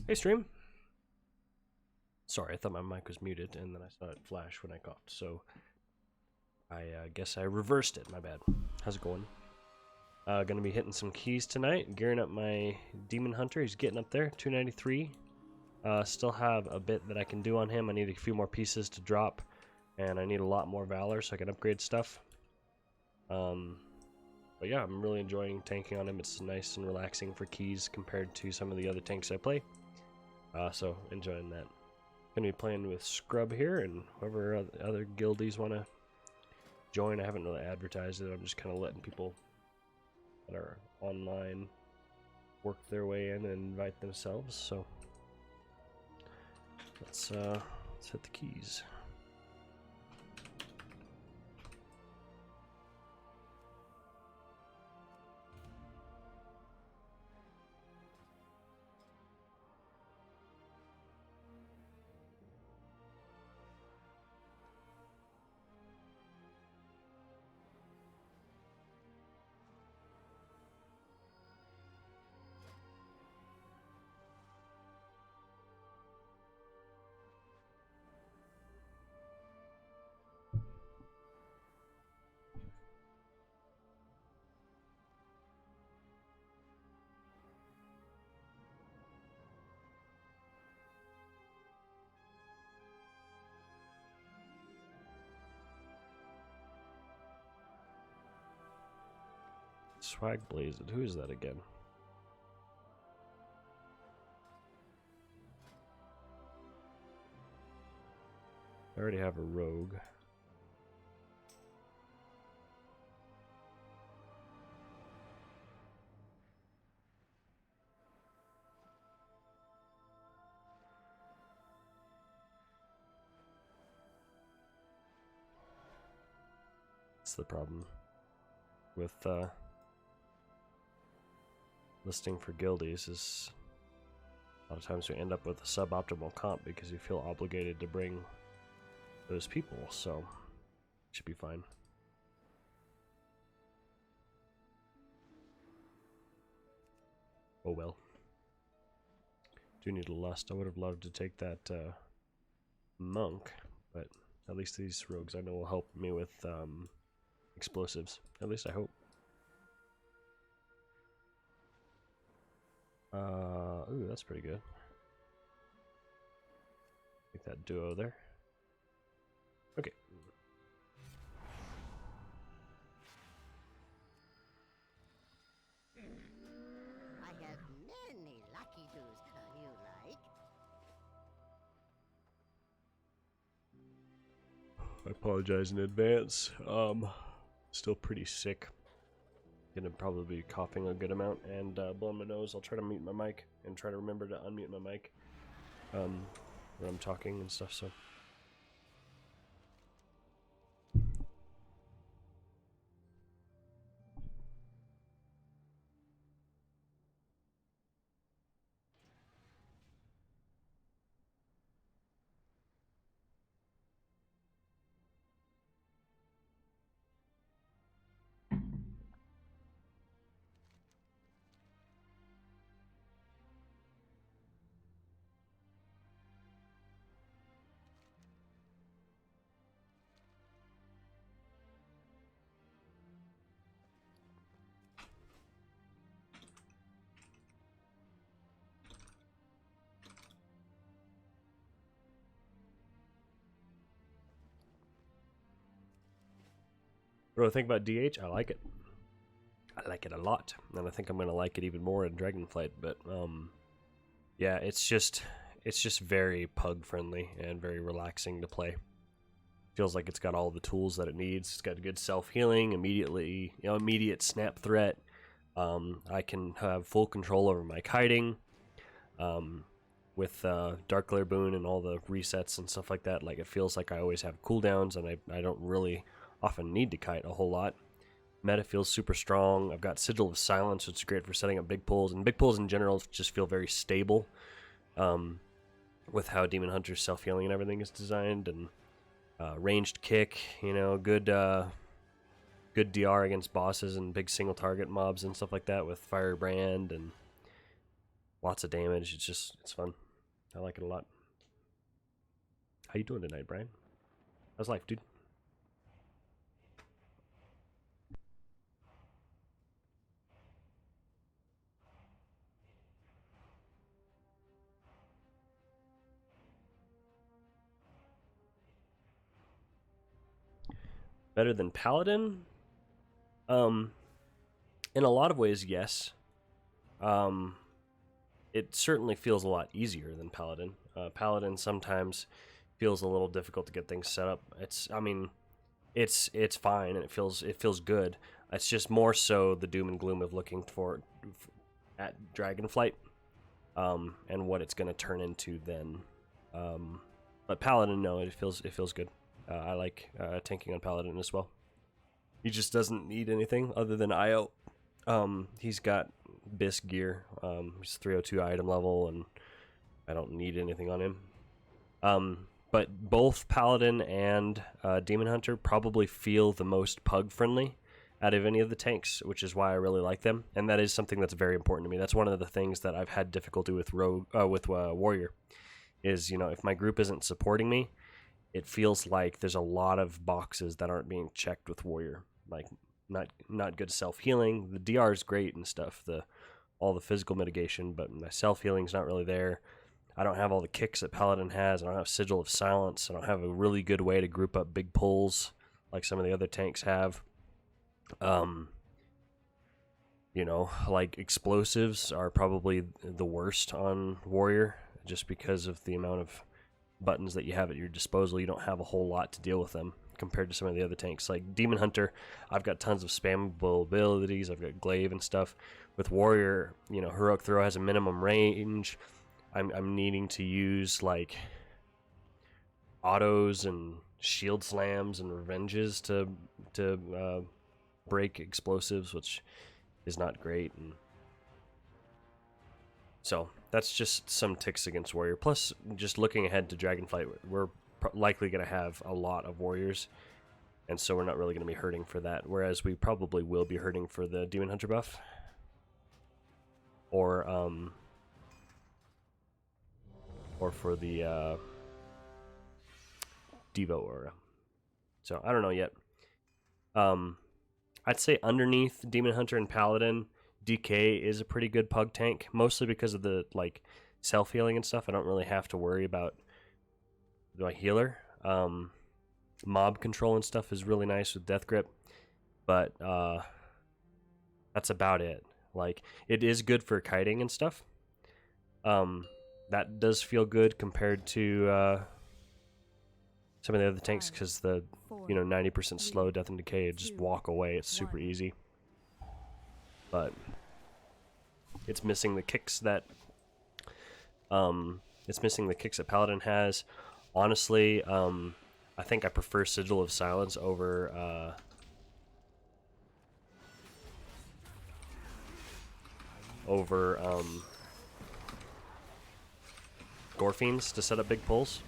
Hey, stream. Sorry, I thought my mic was muted, and then I saw it flash when I coughed, so I guess I reversed it. My bad. How's it going? Gonna be hitting some keys tonight, gearing up my Demon Hunter. He's getting up there, 293. Still have a bit that I can do on him. I need a few more pieces to drop, and I need a lot more Valor so I can upgrade stuff. But yeah, I'm really enjoying tanking on him. It's nice and relaxing for keys compared to some of the other tanks I play. So enjoying that. Gonna be playing with Scrub here, and whoever other guildies want to join. I haven't really advertised it. I'm just kind of letting people that are online work their way in and invite themselves. So let's hit the keys. Swag Blazed. Who is that again? I already have a rogue. That's the problem with listing for guildies is a lot of times we end up with a suboptimal comp because you feel obligated to bring those people, so it should be fine. Oh well. Do need a lust. I would have loved to take that monk, but at least these rogues I know will help me with explosives. At least I hope. Ooh, that's pretty good. Take that duo there. Okay. I have many lucky doos you like. I apologize in advance. Still pretty sick. Gonna probably be coughing a good amount and blowing my nose. I'll try to mute my mic and try to remember to unmute my mic when I'm talking and stuff. So. What do I think about DH? I like it. I like it a lot, and I think I'm gonna like it even more in Dragonflight. But yeah, it's just very pug friendly and very relaxing to play. Feels like it's got all the tools that it needs. It's got good self healing, immediate snap threat. I can have full control over my kiting. With Dark Glare Boon and all the resets and stuff like that, like it feels like I always have cooldowns, and I don't really often need to kite a whole lot. Meta feels super strong. I've got Sigil of Silence, which is great for setting up big pulls, and big pulls in general just feel very stable with how Demon Hunter's self-healing and everything is designed, and ranged kick, good DR against bosses and big single target mobs and stuff like that with Firebrand, and lots of damage. It's fun. I like it a lot. How you doing tonight, Brian? How's life, dude? Better than Paladin? In a lot of ways, yes. It certainly feels a lot easier than Paladin. Paladin sometimes feels a little difficult to get things set up. I mean, it's fine and it feels good. It's just more so the doom and gloom of looking at Dragonflight, and what it's going to turn into then. But Paladin, no, it feels good. I like tanking on Paladin as well. He just doesn't need anything other than IO. He's got Bisque gear. He's 302 item level, and I don't need anything on him. But both Paladin and Demon Hunter probably feel the most pug friendly out of any of the tanks, which is why I really like them. And that is something that's very important to me. That's one of the things that I've had difficulty with Warrior. Is, if my group isn't supporting me, it feels like there's a lot of boxes that aren't being checked with Warrior. Like not good self-healing. The DR is great and stuff, all the physical mitigation, but my self-healing's not really there. I don't have all the kicks that Paladin has. I don't have Sigil of Silence. I don't have a really good way to group up big pulls like some of the other tanks have. Like explosives are probably the worst on Warrior, just because of the amount of buttons that you have at your disposal. You don't have a whole lot to deal with them compared to some of the other tanks. Like Demon Hunter, I've got tons of spammable abilities. I've got Glaive and stuff. With Warrior, Heroic Throw has a minimum range. I'm needing to use like autos and shield slams and revenges to break explosives, which is not great. And so that's just some ticks against Warrior. Plus, just looking ahead to Dragonflight, we're likely going to have a lot of Warriors, and so we're not really going to be hurting for that. Whereas we probably will be hurting for the Demon Hunter buff, or for the Devo Aura. So I don't know yet. I'd say underneath Demon Hunter and Paladin, DK is a pretty good pug tank, mostly because of the self-healing and stuff. I don't really have to worry about my healer. Mob control and stuff is really nice with Death Grip, but that's about it. Like, it is good for kiting and stuff. That does feel good compared to some of the other tanks, because the 90% slow death and decay, just walk away. It's super easy, but it's missing the kicks that Paladin has. Honestly, I think I prefer Sigil of Silence over Gorfiends to set up big pulls.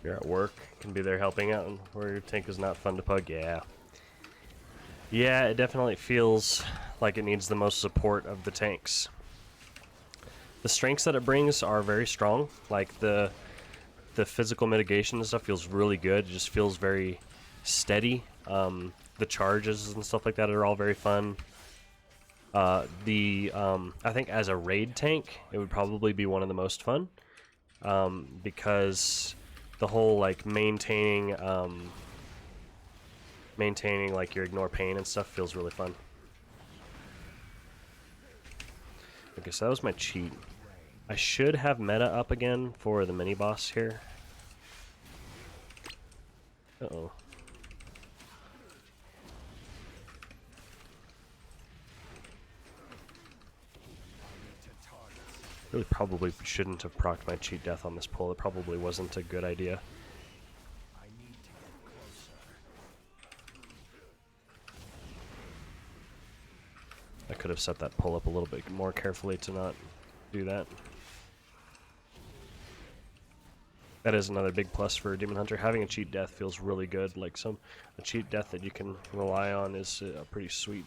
You're at work, can be there helping out, and where your tank is not fun to pug. Yeah, it definitely feels like it needs the most support of the tanks. The strengths that it brings are very strong. Like the physical mitigation and stuff feels really good. It just feels very steady. The charges and stuff like that are all very fun. I think as a raid tank, it would probably be one of the most fun, because the whole maintaining like your ignore pain and stuff feels really fun. Okay, so that was my cheat. I should have meta up again for the mini boss here. Uh-oh. Really probably shouldn't have procced my cheat death on this pull. It probably wasn't a good idea. I could have set that pull up a little bit more carefully to not do that. That is another big plus for Demon Hunter. Having a cheat death feels really good. Like a cheat death that you can rely on is pretty sweet.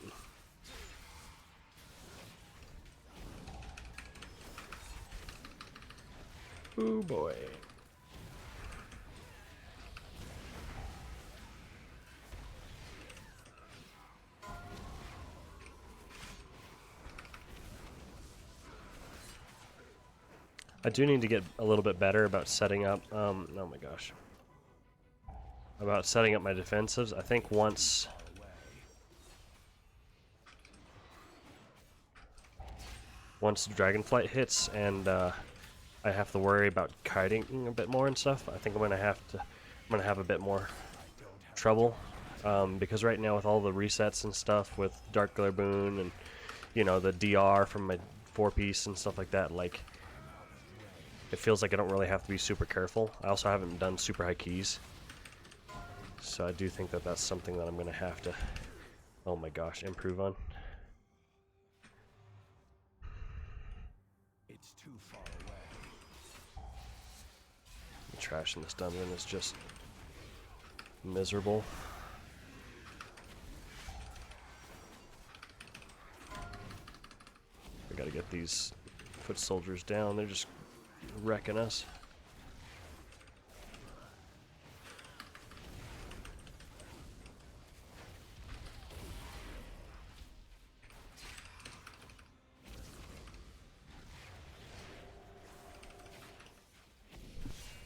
Ooh boy. I do need to get a little bit better about setting up, oh my gosh. About setting up my defensives. I think once Dragonflight hits and I have to worry about kiting a bit more and stuff, I think I'm gonna have a bit more trouble. Because right now with all the resets and stuff with Dark Glare Boon and, you know, the DR from my 4-piece and stuff like that, like, it feels like I don't really have to be super careful. I also haven't done super high keys. So I do think that that's something that I'm going to have to, oh my gosh, improve on. It's too far away. The trash in this dungeon is just miserable. We got to get these foot soldiers down. They're just wrecking us.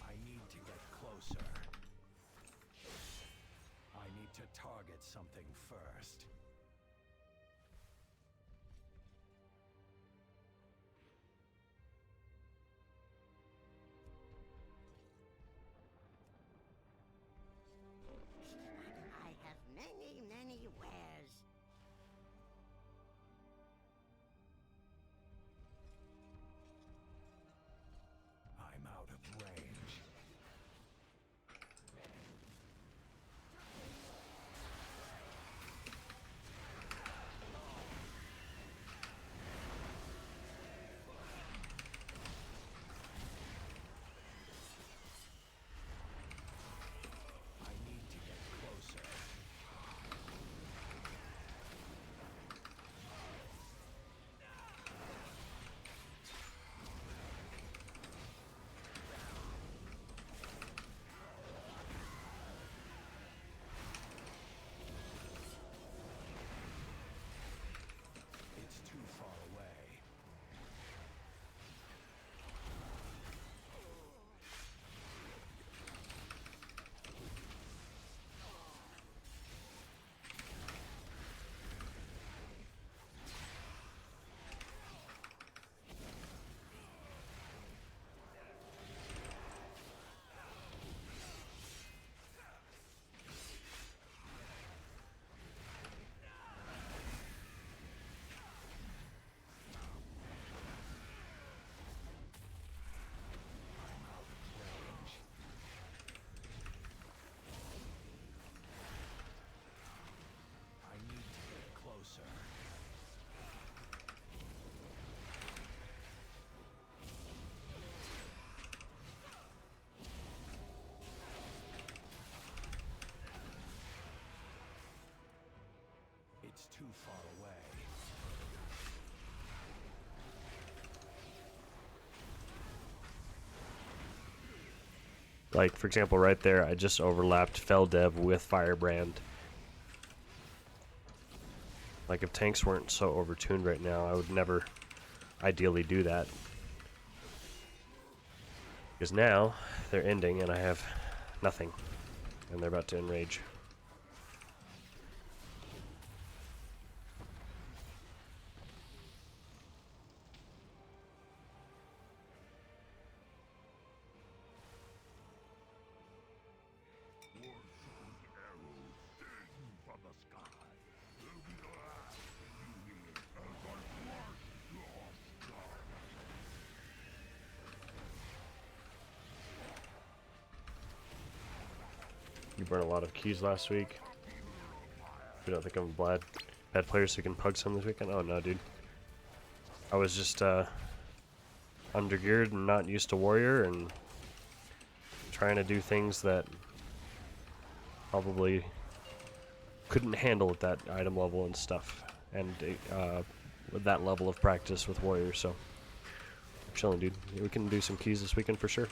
I need to get closer. I need to target something first. I have many, many wares. I'm out of range. I need to get closer. It's too far away. I need to get closer. It's too far away. Like, for example, right there, I just overlapped Fell Dev with Firebrand. Like, if tanks weren't so overtuned right now, I would never ideally do that. Because now, they're ending and I have nothing. And they're about to enrage. You burned a lot of keys last week. You don't think I'm bad players who can pug some this weekend? Oh no, dude. I was just undergeared and not used to warrior and trying to do things that probably couldn't handle at that item level and stuff, and with that level of practice with warrior. So I'm chilling, dude. We can do some keys this weekend for sure.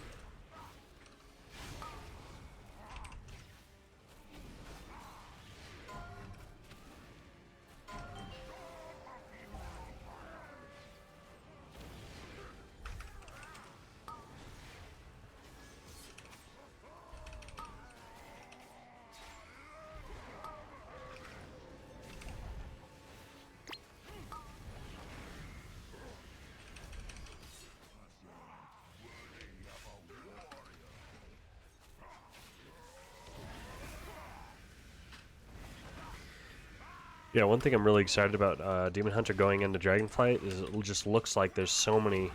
Yeah, one thing I'm really excited about Demon Hunter going into Dragonflight is it just looks like there's so many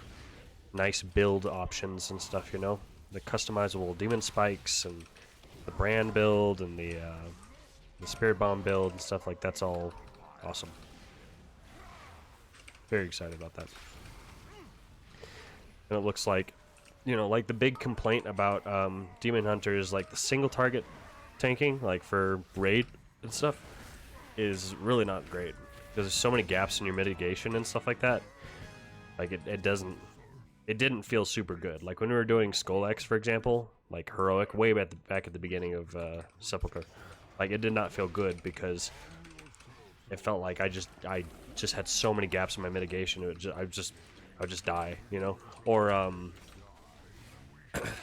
nice build options and stuff, you know? The customizable demon spikes and the brand build and the spirit bomb build and stuff, like that's all awesome. Very excited about that. And it looks like, you know, like the big complaint about Demon Hunter is like the single target tanking, like for raid and stuff, is really not great because there's so many gaps in your mitigation and stuff like that. Like it didn't feel super good. Like when we were doing Skull X, for example, like heroic way back at the beginning of Sepulchre, like it did not feel good because it felt like I just had so many gaps in my mitigation. I would just die, you know. Or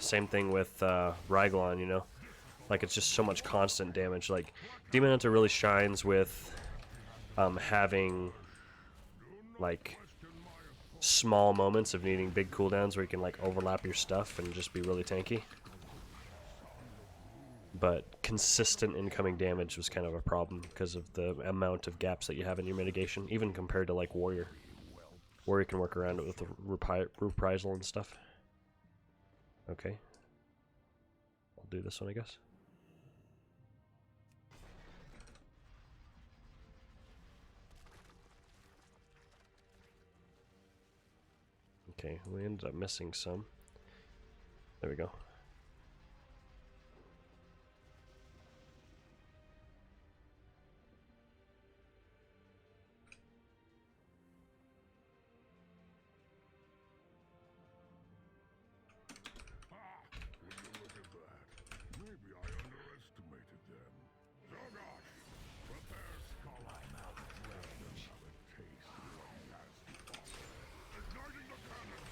same thing with Ryglon, you know. Like it's just so much constant damage. Like Demon Hunter really shines with having like small moments of needing big cooldowns where you can like overlap your stuff and just be really tanky. But consistent incoming damage was kind of a problem because of the amount of gaps that you have in your mitigation, even compared to like Warrior. Warrior can work around it with the reprisal and stuff. Okay. I'll do this one, I guess. Okay, we ended up missing some. There we go. Maybe I underestimated them. Zogosh! Prepare skull. I'm out of range. Have a taste of what nasty fire. Igniting the cannon!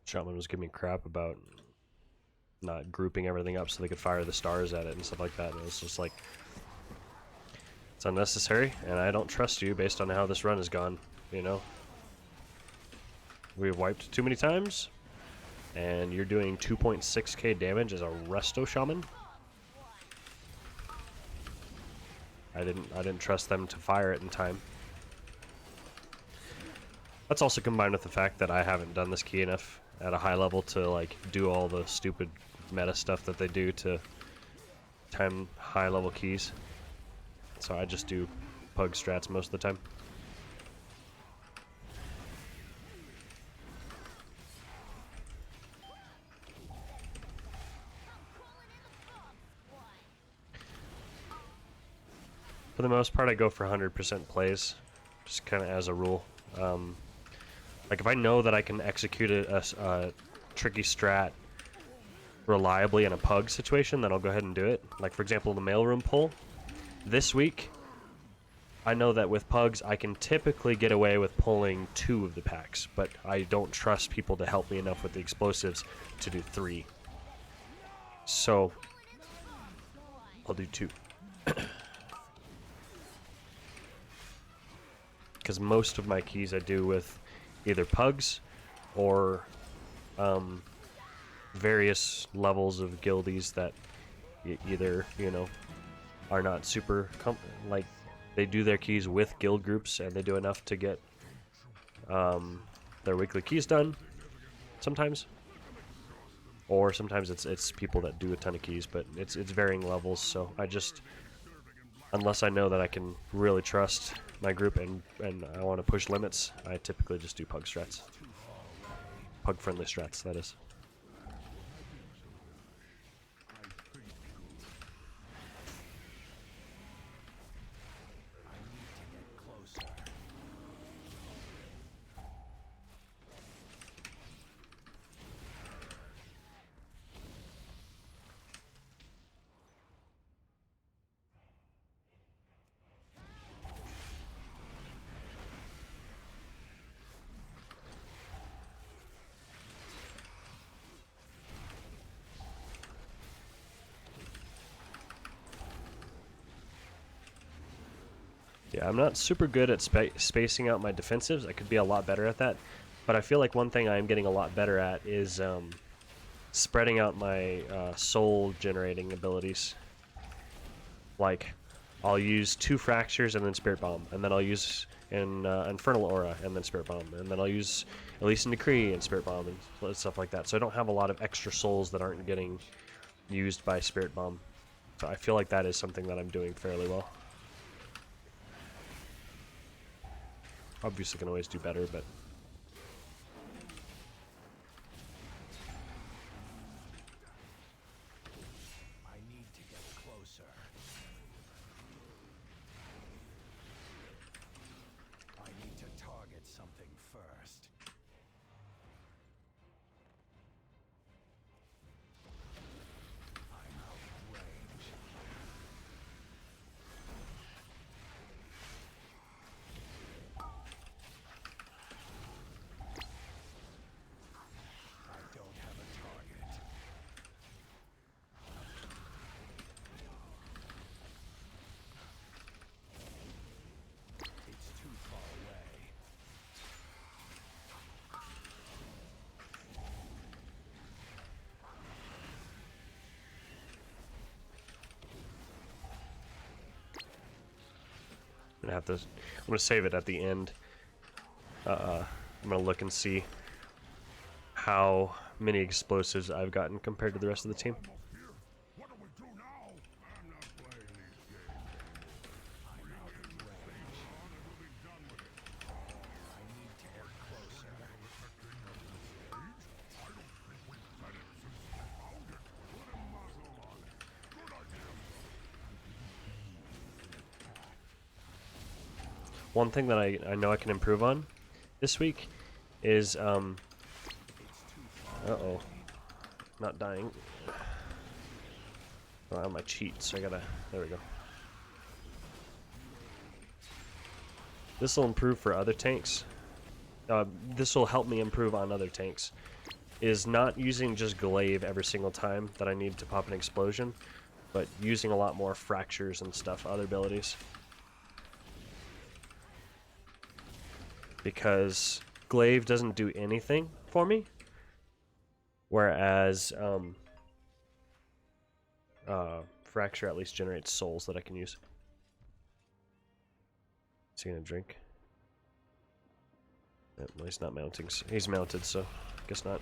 Shaman was giving me crap about not grouping everything up so they could fire the stars at it and stuff like that. And it was just like, it's unnecessary, and I don't trust you based on how this run has gone, you know? We've wiped too many times, and you're doing 2.6k damage as a Resto Shaman? I didn't trust them to fire it in time. That's also combined with the fact that I haven't done this key enough at a high level to like do all the stupid meta stuff that they do to time high level keys. So I just do pug strats most of the time. For the most part, I go for 100% plays, just kind of as a rule. Like if I know that I can execute a tricky strat reliably in a pug situation, then I'll go ahead and do it. Like for example, the mailroom pull. This week, I know that with pugs, I can typically get away with pulling 2 of the packs, but I don't trust people to help me enough with the explosives to do 3. So, I'll do 2. Because most of my keys I do with either pugs or various levels of guildies that either, you know, are not super like they do their keys with guild groups and they do enough to get their weekly keys done sometimes, or sometimes it's people that do a ton of keys, but it's varying levels. So I just, unless I know that I can really trust my group and I want to push limits, I typically just do pug strats, pug friendly strats, that is. Yeah, I'm not super good at spacing out my defensives. I could be a lot better at that. But I feel like one thing I'm getting a lot better at is spreading out my soul generating abilities. Like, I'll use 2 fractures and then Spirit Bomb, and then I'll use an Infernal Aura and then Spirit Bomb, and then I'll use Elysian Decree and Spirit Bomb and stuff like that. So I don't have a lot of extra souls that aren't getting used by Spirit Bomb. So I feel like that is something that I'm doing fairly well. Obviously can always do better, but I need to get closer. I need to target something first. I'm out of range. I don't have a target. It's too far away. I'm gonna save it at the end. I'm gonna look and see how many explosives I've gotten compared to the rest of the team. What do we do now? I'm not playing these games. I'm out of range. We'll be done with it. I need to get closer. I don't think we've said it since we found it. Put a muzzle on it. Good idea. One thing that I know I can improve on this week is uh-oh, not dying. Oh, I have my cheat, so I gotta, there we go. This will improve for other tanks. This will help me improve on other tanks. is not using just glaive every single time that I need to pop an explosion, but using a lot more fractures and stuff, other abilities. Because glaive doesn't do anything for me, whereas fracture at least generates souls that I can use. Is he gonna drink? Well, he's not mounting. He's mounted, so guess not.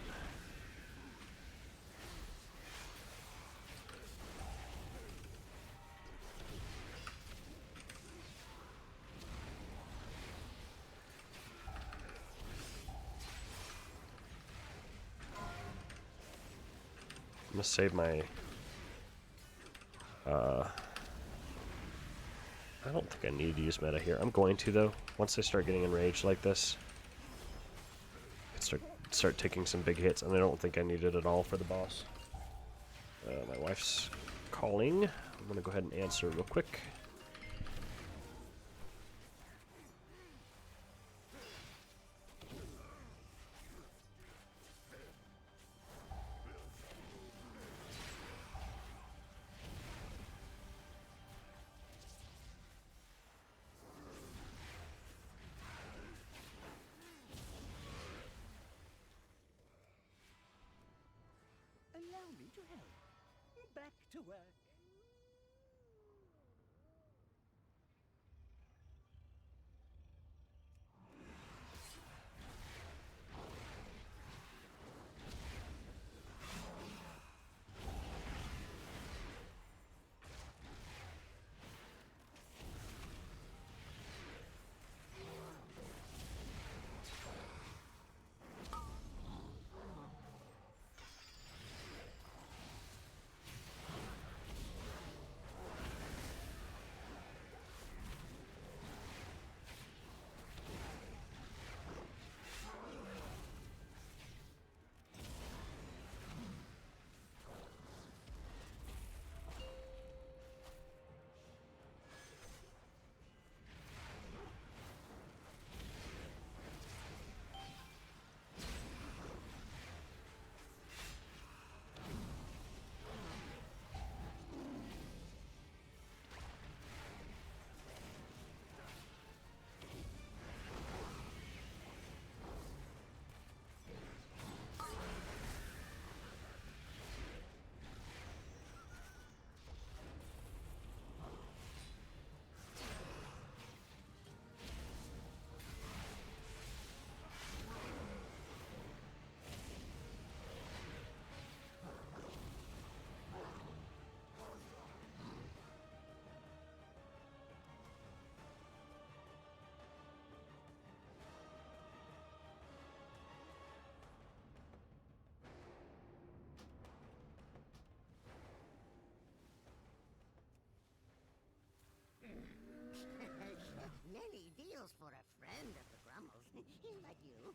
I'm gonna save my I don't think I need to use meta here. I'm going to, though. Once I start getting enraged like this, I can start taking some big hits, and I don't think I need it at all for the boss. My wife's calling. I'm gonna go ahead and answer real quick. Allow me to help. Back to work. Many deals for a friend of the Grummles, like you.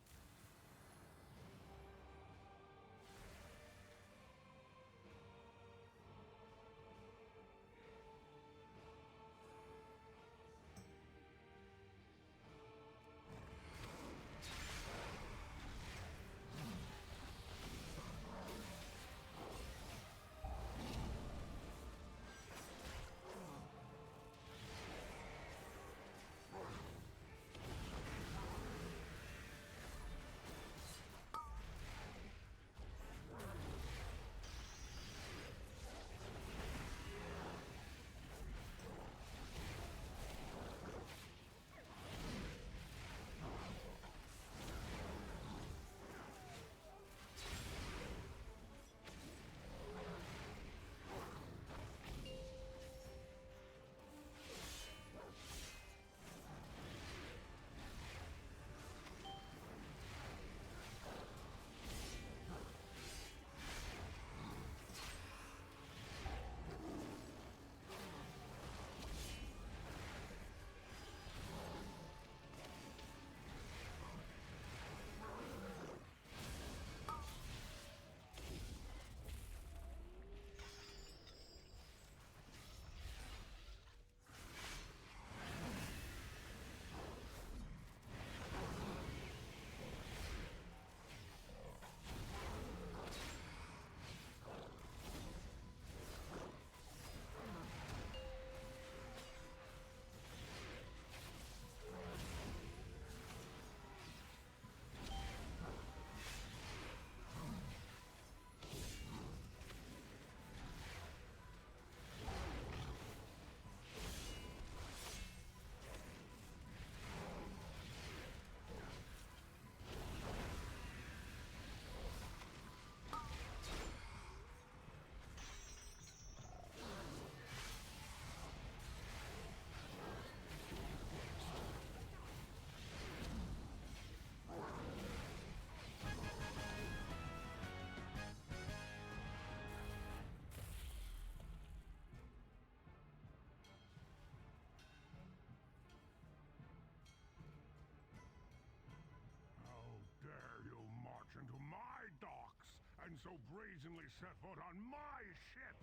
man so brazenly set foot on my ship?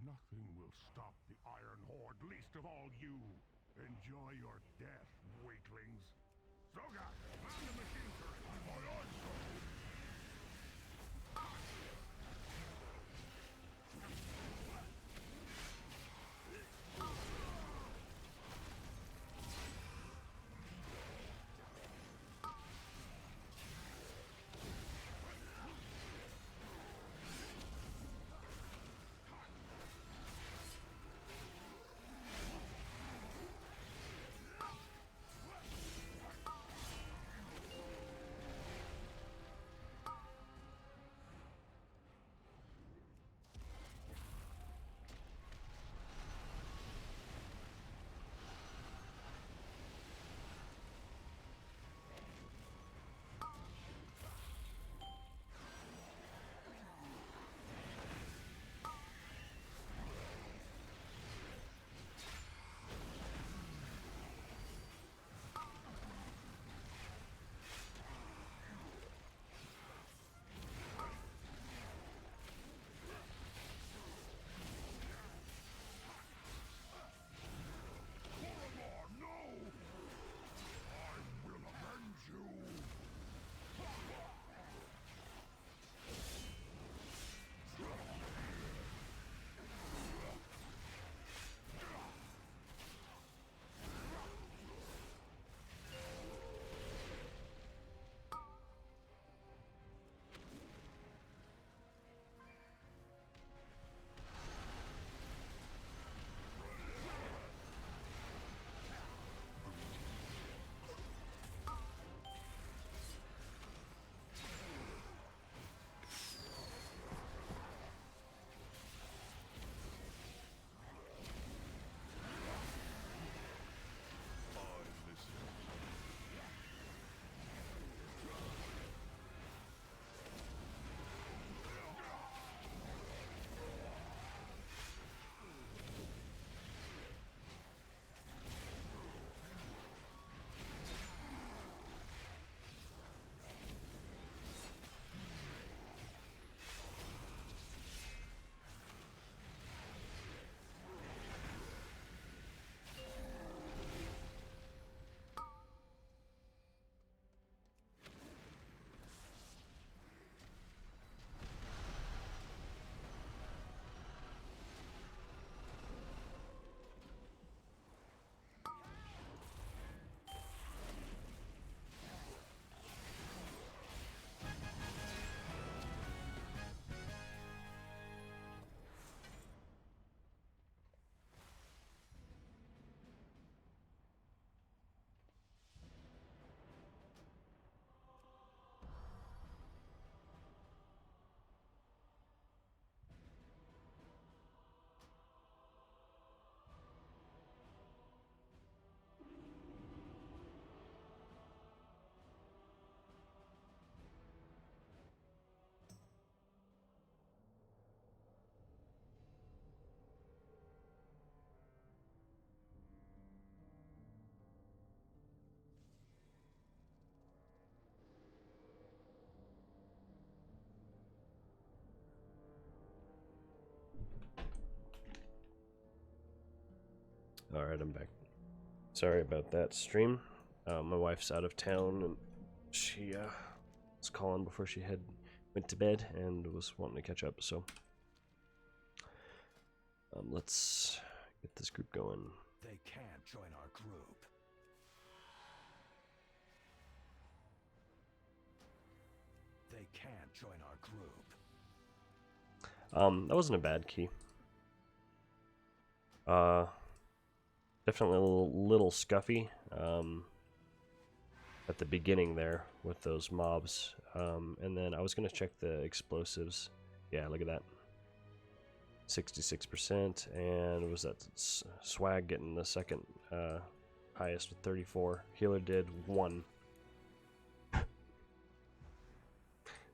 Nothing will stop the Iron Horde, least of all you. Enjoy your death, weaklings. Zoga, man the machine turret. Aye, aye, sir. Alright, I'm back. Sorry about that stream. My wife's out of town and she was calling before she went to bed and was wanting to catch up, so let's get this group going. They can't join our group. They can't join our group. That wasn't a bad key. Definitely a little scuffy at the beginning there with those mobs. And then I was gonna check the explosives. Yeah, look at that. 66%, and was that Swag getting the second highest with 34. Healer did 1.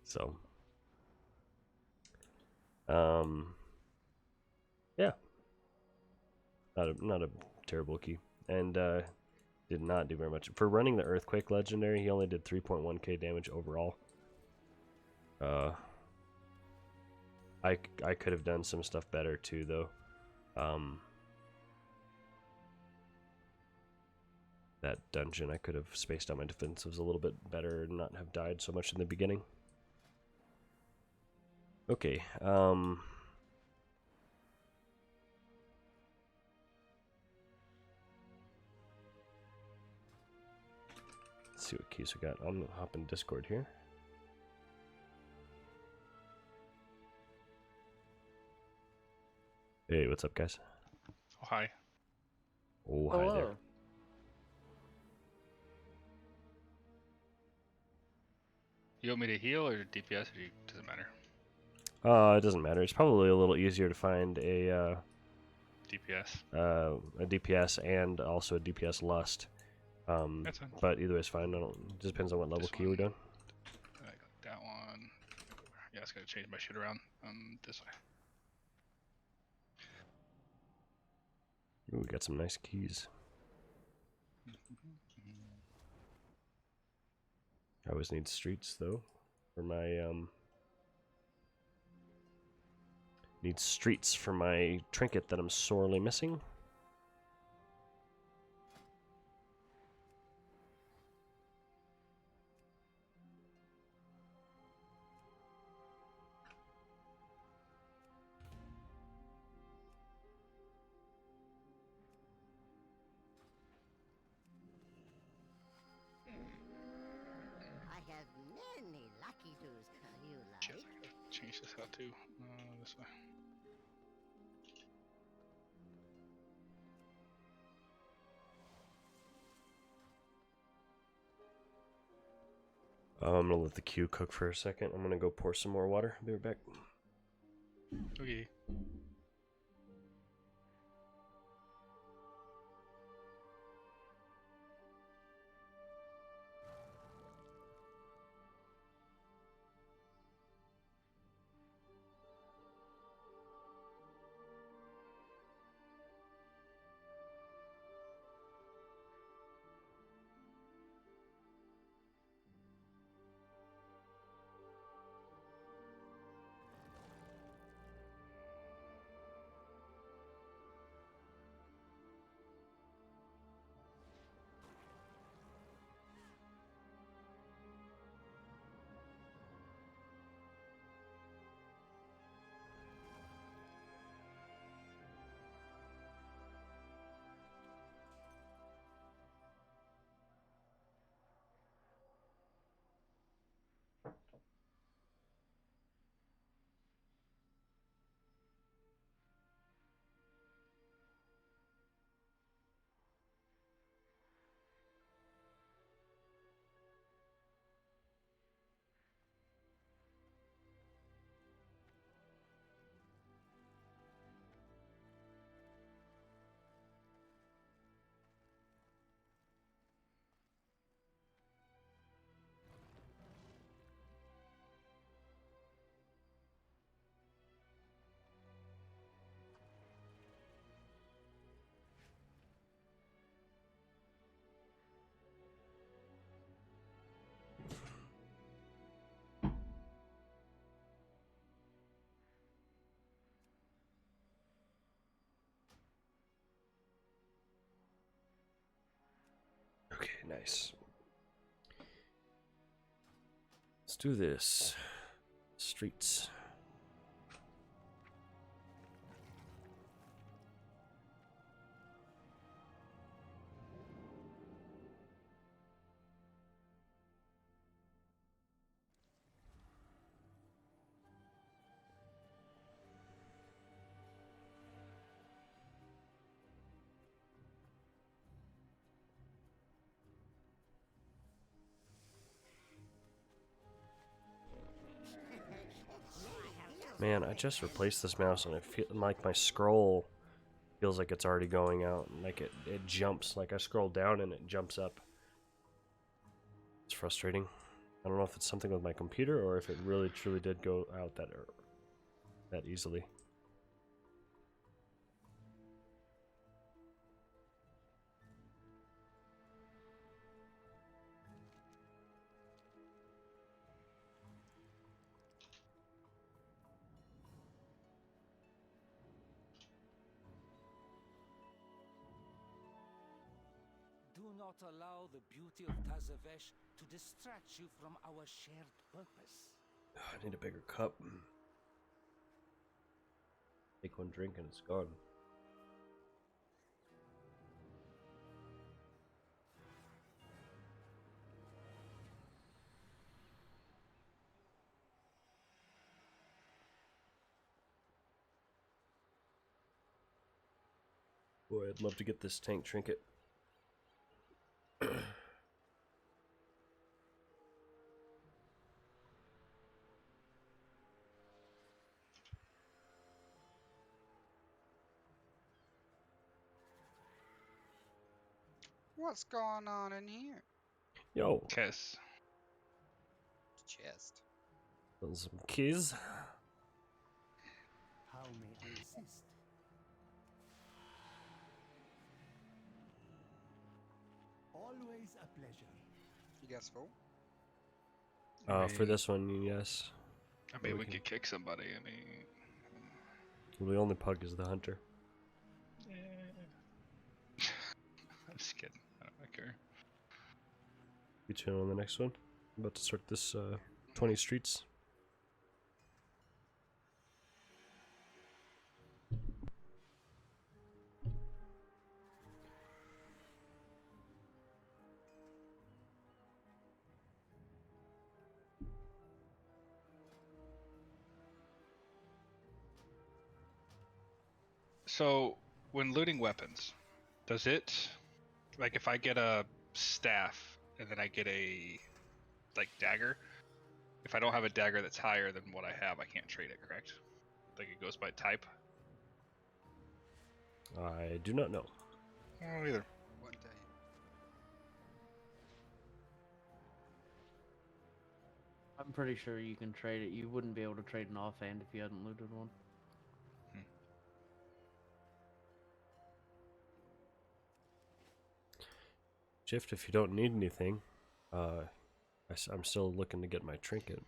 So, yeah, not a terrible key, and did not do very much for running the Earthquake Legendary. He only did 3.1k damage overall. I could have done some stuff better too, though. That dungeon, I could have spaced out my defensives a little bit better and not have died so much in the beginning. Okay, let's see what keys we got. I'm gonna hop in Discord here. Hey, what's up, guys? Oh, hi. Oh, hi there. Hello. You want me to heal or DPS, or doesn't matter? It doesn't matter. It's probably a little easier to find a DPS and also a DPS lust. That's fine. But either way is fine. It just depends on what level This key we're one. doing. I got that one. Yeah, I just gotta change my shit around. This way. Ooh, we got some nice keys. I always need streets though for my need streets for my trinket that I'm sorely missing. I have many lucky do's. You Shit, like? I gotta change this out too. This way. I'm gonna let the queue cook for a second. I'm gonna go pour some more water. Be right back. Okay. Okay, nice. Let's do this. Streets. Man, I just replaced this mouse and I feel like my scroll feels like it's already going out. Like it jumps. Like I scroll down and it jumps up. It's frustrating. I don't know if it's something with my computer or if it really truly did go out that easily. not allow the beauty of Tazavesh to distract you from our shared purpose. I need a bigger cup. Take one drink and it's gone. Boy, I'd love to get this tank trinket. What's going on in here? Yo, Kiss. Chest. some keys. How may I assist? Always a pleasure. You guys full? For this one, yes. I mean, we can- could kick somebody. I mean, The only pug is the hunter. I'm just kidding. I don't care. You two on the next one. I'm about to start this 20 streets. So, when looting weapons, does it, like, if I get a staff and then I get a, like, dagger, if I don't have a dagger that's higher than what I have, I can't trade it, correct? Like, it goes by type? I do not know. I don't know either. One day. I'm pretty sure you can trade it. You wouldn't be able to trade an offhand if you hadn't looted one. Shift if you don't need anything. I'm still looking to get my trinket.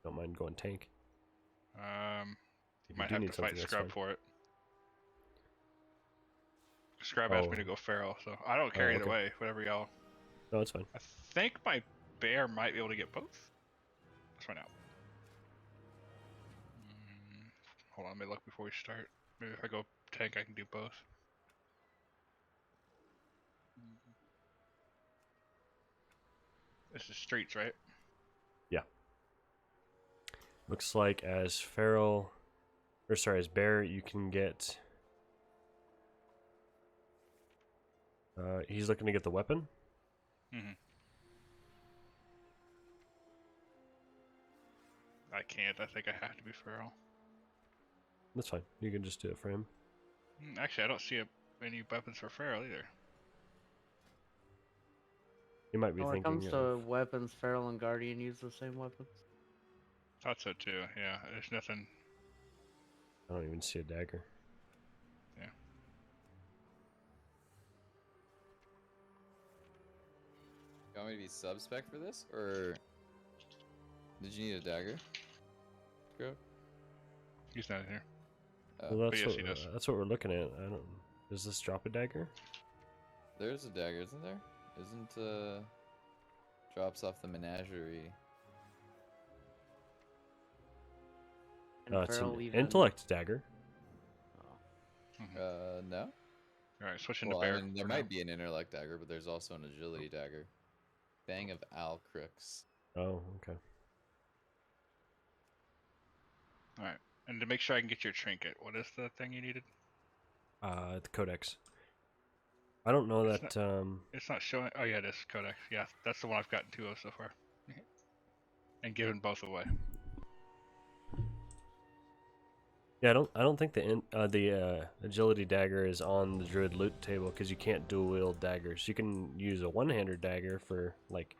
Don't mind going tank. You If might do have need to fight something, that's Scrub fine. for it. Scrub asked me to go feral, so I don't care either okay. way. Whatever y'all. No, it's fine. I think my bear might be able to get both. Let's find out. Hold on, let me look before we start. Maybe if I go tank, I can do both. This is streets, right? Looks like as feral, or sorry, as bear, you can get. He's looking to get the weapon. Mm-hmm. I can't. I think I have to be feral. That's fine. You can just do it for him. Actually, I don't see any weapons for feral either. You might be When it thinking. comes to weapons, Feral and Guardian use the same weapons. Thought so too. Yeah, there's nothing. I don't even see a dagger. Yeah. You want me to be sub-spec for this, or did you need a dagger? Go. He's not in here. Well, but yes, he does. that's what we're looking at. I don't. Does this drop a dagger? There's a dagger, isn't there? Isn't drops off the menagerie. And It's Feral an even... intellect dagger. Oh. No. All right, switching Well, to bear. I mean, there for might now. be an intellect dagger, but there's also an agility dagger. Bang of Alcrix. Oh, okay. All right, and to make sure I can get your trinket, what is the thing you needed? The codex. I don't know It's that. It's not showing. Oh yeah, it is codex. Yeah, that's the one I've gotten two of so far, and given both away. Yeah, I don't think the agility dagger is on the druid loot table because you can't dual wield daggers. You can use a one-hander dagger for like,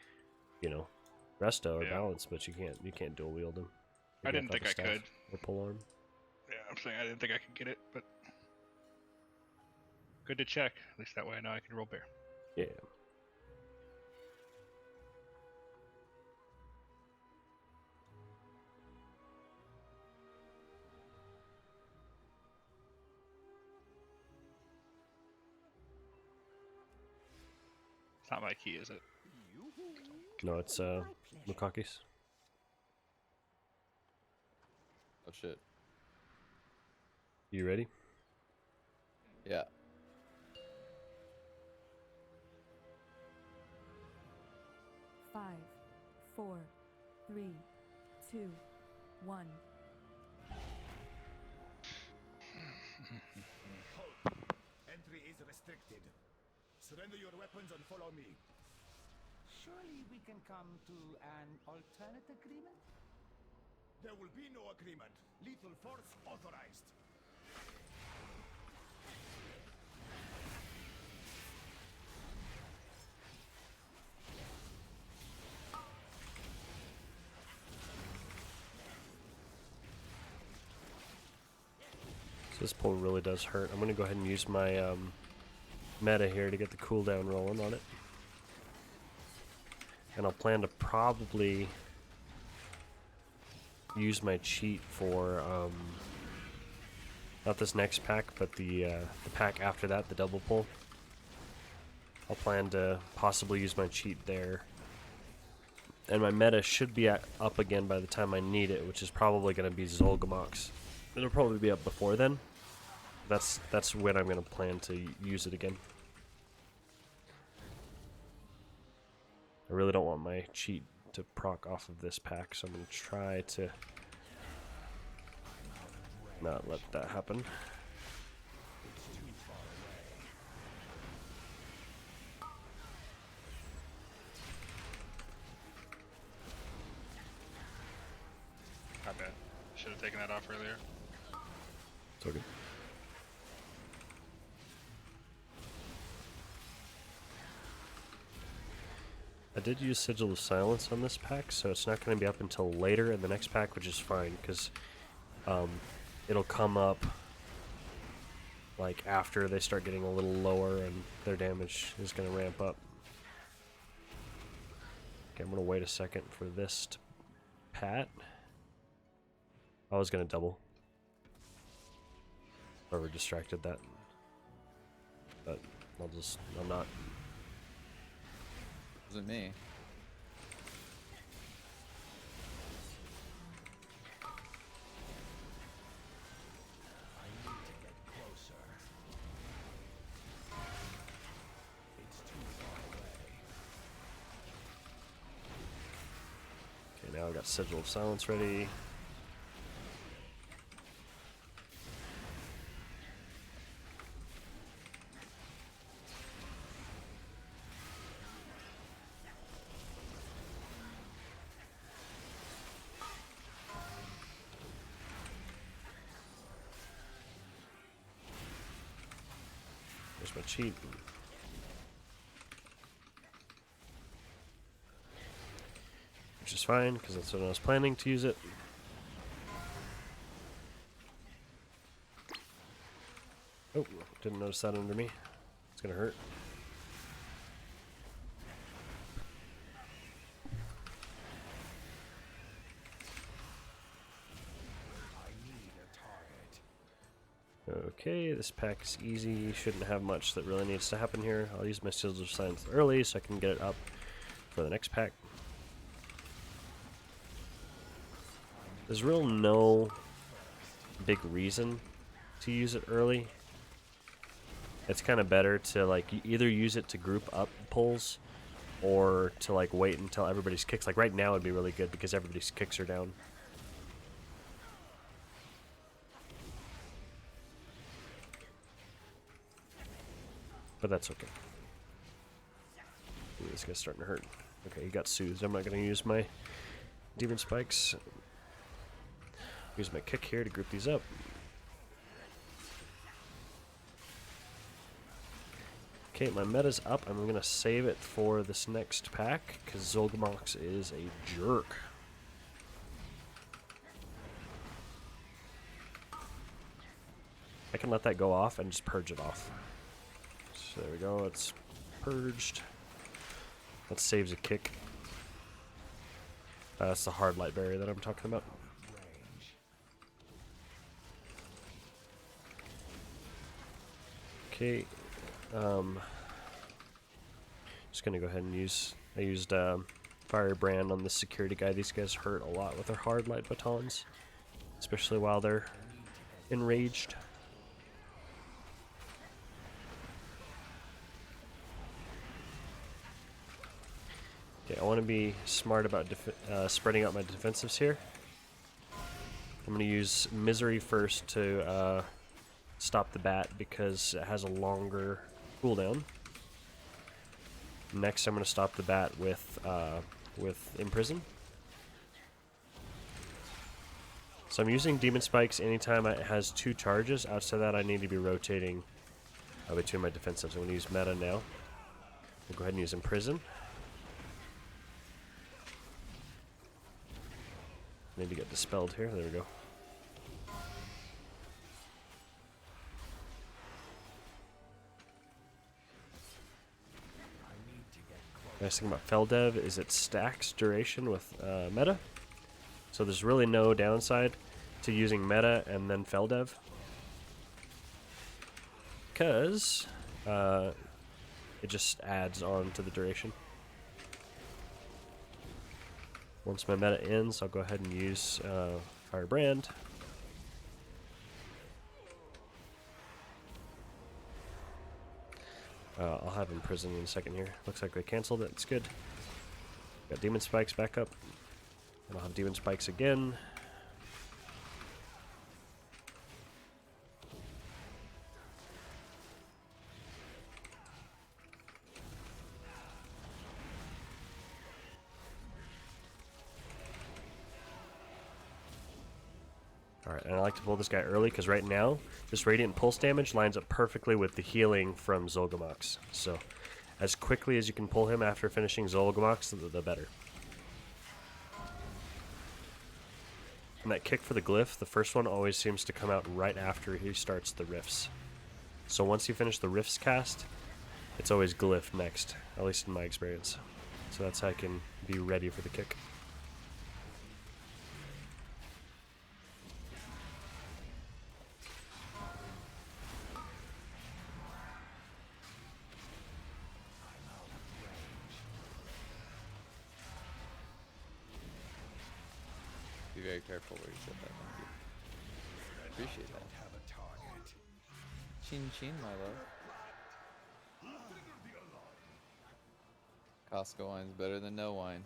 resto or Yeah. balance, but you can't dual wield them. I You didn't have to think have I a staff could. or pole arm. Yeah, I'm saying I didn't think I could get it, but good to check. At least that way I know I can roll bear. Yeah. not my key, is it? No, it's Lukaki's. Oh shit. You ready? Yeah. Five, 4, 3, 2, 1. Entry is restricted. Surrender your weapons and follow me. Surely we can come to an alternate agreement? There will be no agreement. Lethal force authorized. So this pull really does hurt. I'm gonna go ahead and use my meta here to get the cooldown rolling on it. And I'll plan to probably use my cheat for not this next pack, but the pack after that, the double pull. I'll plan to possibly use my cheat there. And my meta should be up again by the time I need it, which is probably going to be Zolgamox. It'll probably be up before then. That's when I'm going to plan to use it again. I really don't want my cheat to proc off of this pack, so I'm going to try to not let that happen. My bad. Should have taken that off earlier. It's okay. I did use Sigil of Silence on this pack, so it's not going to be up until later in the next pack, which is fine, because it'll come up like after they start getting a little lower and their damage is going to ramp up. Okay, I'm going to wait a second for this to pat. I was going to double. Whoever distracted that. But I'm not. Wasn't me. Okay, now I've got Sigil of Silence ready. There's my cheat. Which is fine, because that's when I was planning to use it. Oh, didn't notice that under me. It's gonna hurt. Okay, this pack is easy. Shouldn't have much that really needs to happen here. I'll use my Sigils of Silence early so I can get it up for the next pack. There's real no big reason to use it early. It's kind of better to like either use it to group up pulls or to like wait until everybody's kicks. Like right now would be really good because everybody's kicks are down. But that's okay. Ooh, this guy's starting to hurt. Okay, he got soothed. I'm not going to use my Demon Spikes. Use my kick here to group these up. Okay, my meta's up. I'm going to save it for this next pack because Zolgamox is a jerk. I can let that go off and just purge it off. So there we go, it's purged. That saves a kick. That's the hard light barrier that I'm talking about. Okay. Just gonna go ahead and use. I used Firebrand on this security guy. These guys hurt a lot with their hard light batons, especially while they're enraged. Okay, I want to be smart about spreading out my defensives here. I'm going to use Misery first to stop the bat because it has a longer cooldown. Next, I'm going to stop the bat with Imprison. So I'm using Demon Spikes anytime it has 2 charges. Outside that, I need to be rotating between my defensives. I'm going to use Meta now. We'll go ahead and use Imprison. Need to get dispelled here. There we go. Nice thing about Feldev is it stacks duration with meta. So there's really no downside to using meta and then Feldev. Because it just adds on to the duration. Once my meta ends, I'll go ahead and use Firebrand. I'll have Imprison in a second here. Looks like they canceled it. It's good. Got Demon Spikes back up. And I'll have Demon Spikes again. Alright, and I like to pull this guy early because right now, this Radiant Pulse damage lines up perfectly with the healing from Zolgamox. So, as quickly as you can pull him after finishing Zolgamox, the better. And that kick for the glyph, the first one always seems to come out right after he starts the rifts. So once you finish the rifts cast, it's always glyph next, at least in my experience. So that's how I can be ready for the kick. Be very careful where you set that. Thank you. Appreciate that. Chin chin, my love. Costco wine's better than no wine.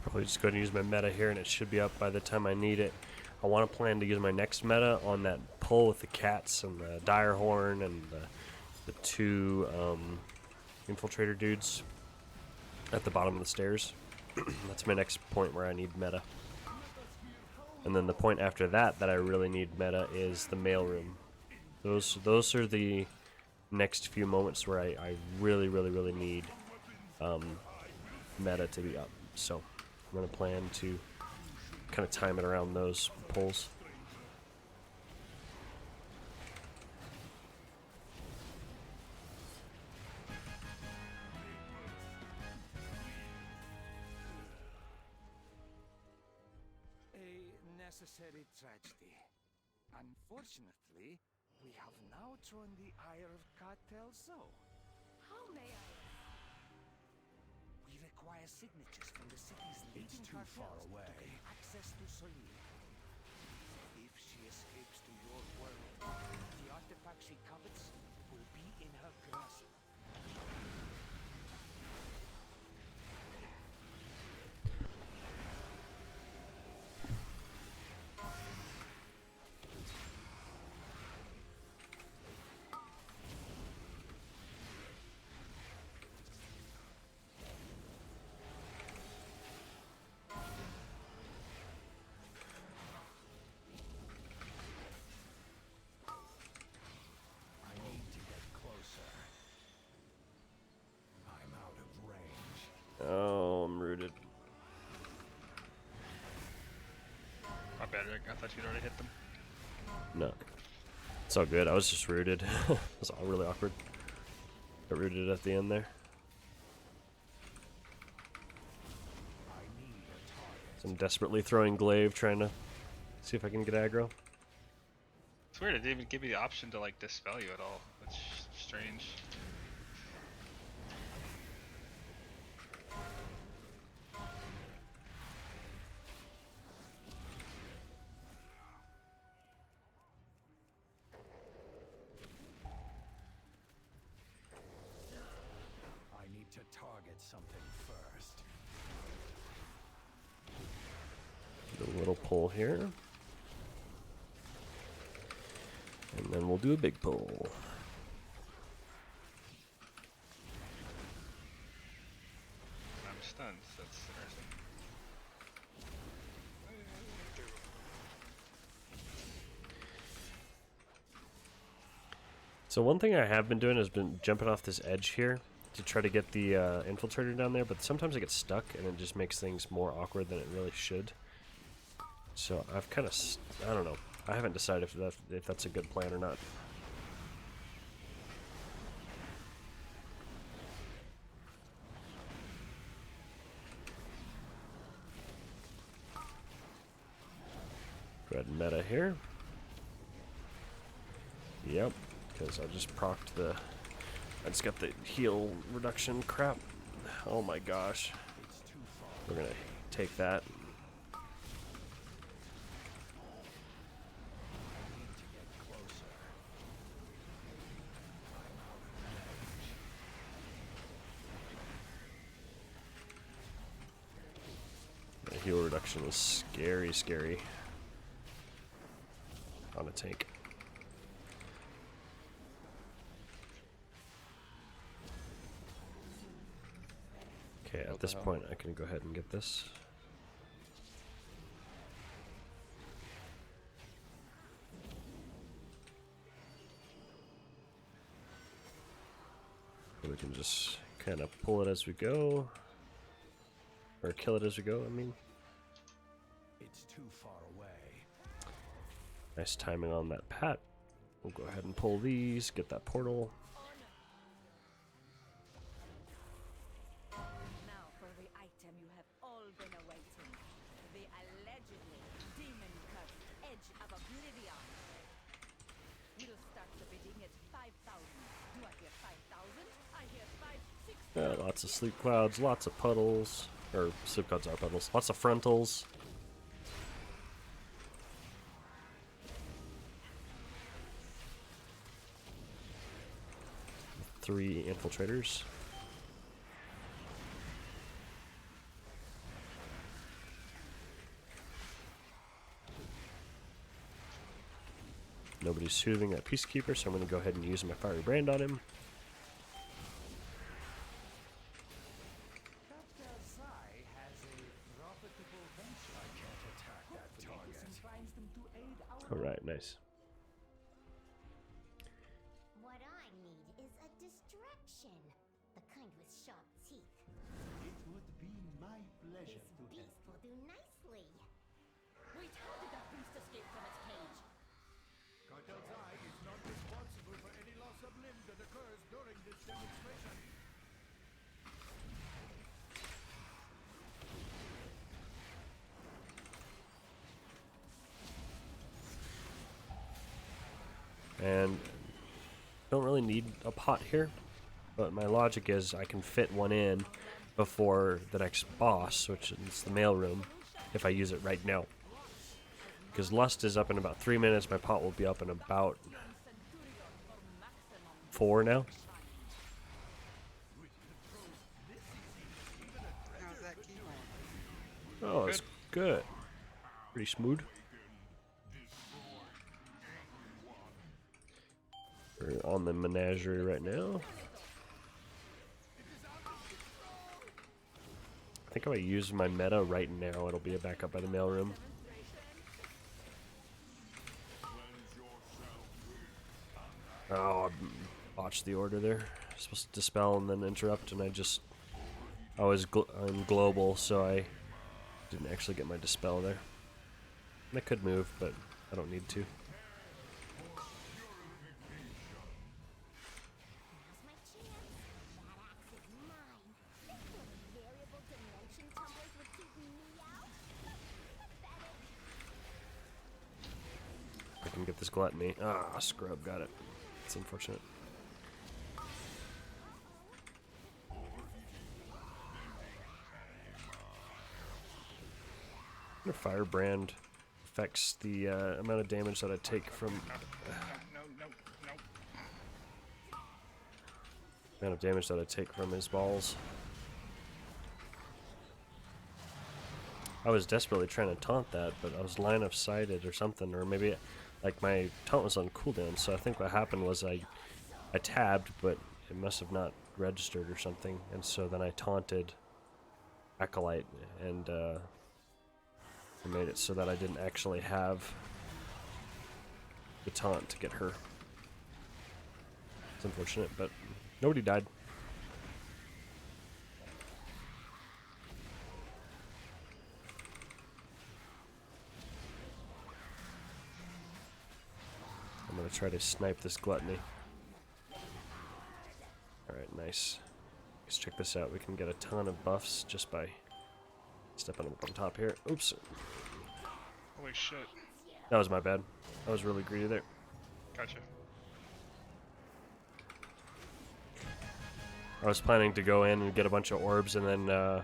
Probably just go ahead and use my meta here and it should be up by the time I need it. I want to plan to use my next meta on that pull with the cats and the dire horn and the 2 infiltrator dudes at the bottom of the stairs. That's my next point where I need meta. And then the point after that I really need meta is the mailroom. Those are the next few moments where I really need meta to be up. So I'm going to plan to kind of time it around those pulls. A necessary tragedy. Unfortunately, we have now drawn the ire of Cartel Zoo. How may I? We require signatures from the city's leading cartels to gain access to Solia. If she escapes to your world, the artifact she covets will be in her grasp. I need to get closer. I'm out of range. Oh, I'm rooted. My bad, Rick. I thought you'd already hit them. No. It's all good. I was just rooted. It was all really awkward. Got rooted at the end there. I need a target. So I'm desperately throwing glaive, trying to see if I can get aggro. It's weird. It didn't even give me the option to like dispel you at all. That's strange. I need to target something first. Do a little pull here. And then we'll do a big pull. I'm stunned. So that's interesting. So one thing I have been doing has been jumping off this edge here to try to get the infiltrator down there, but sometimes I get stuck and it just makes things more awkward than it really should. So I've kind of, I don't know. I haven't decided if that's a good plan or not. Go ahead and meta here. Yep, because I just procced the... I just got the heal reduction crap. Oh my gosh. We're gonna take that. The heal reduction is scary, scary on a tank. Okay, at this point I can go ahead and get this. And we can just kind of pull it as we go. Or kill it as we go, I mean. It's too far away. Nice timing on that pat. We'll go ahead and pull these, get that portal. Now for the item you have all been awaiting. The allegedly demon-cursed Edge of Oblivion. We'll start the bidding at 5,000. Do I hear 5,000? I hear 5, 6,000. Lots of sleep clouds, lots of puddles. Or sleep clouds are puddles. Lots of frontals. Three infiltrators. Nobody's soothing that Peacekeeper, so I'm going to go ahead and use my Fiery Brand on him. Alright, nice. What I need is a distraction. The kind with sharp teeth. It would be my pleasure This to help. beast will do nicely. Wait, how did that beast escape from its cage? Cartel's Eye is not responsible for any loss of limb that occurs during this demonstration. And don't really need a pot here, but my logic is I can fit one in before the next boss, which is the mailroom, if I use it right now. Because Lust is up in about 3 minutes, my pot will be up in about 4 now. How's that key going? Oh, it's good. Pretty smooth. We're on the menagerie right now. I think if I use my meta right now, it'll be a backup by the mailroom. Oh, I botched the order there. Supposed to dispel and then interrupt, and I was I'm global, so I didn't actually get my dispel there. And I could move, but I don't need to. Now's my chance. That axe is mine. Think those variable dimension tumblers would keep me out? Pathetic. I can get this gluttony. Ah, scrub, got it. It's unfortunate. Firebrand affects the amount of damage that I take from his balls. I was desperately trying to taunt that, but I was line of sighted or something, or maybe like my taunt was on cooldown. So I think what happened was I tabbed, but it must have not registered or something, and so then I taunted Acolyte and I made it so that I didn't actually have the taunt to get her. It's unfortunate, but nobody died. I'm gonna try to snipe this gluttony. Alright, nice. Let's check this out. We can get a ton of buffs just by stepping up on top here. Oops. Holy shit. That was my bad. I was really greedy there. Gotcha. I was planning to go in and get a bunch of orbs and then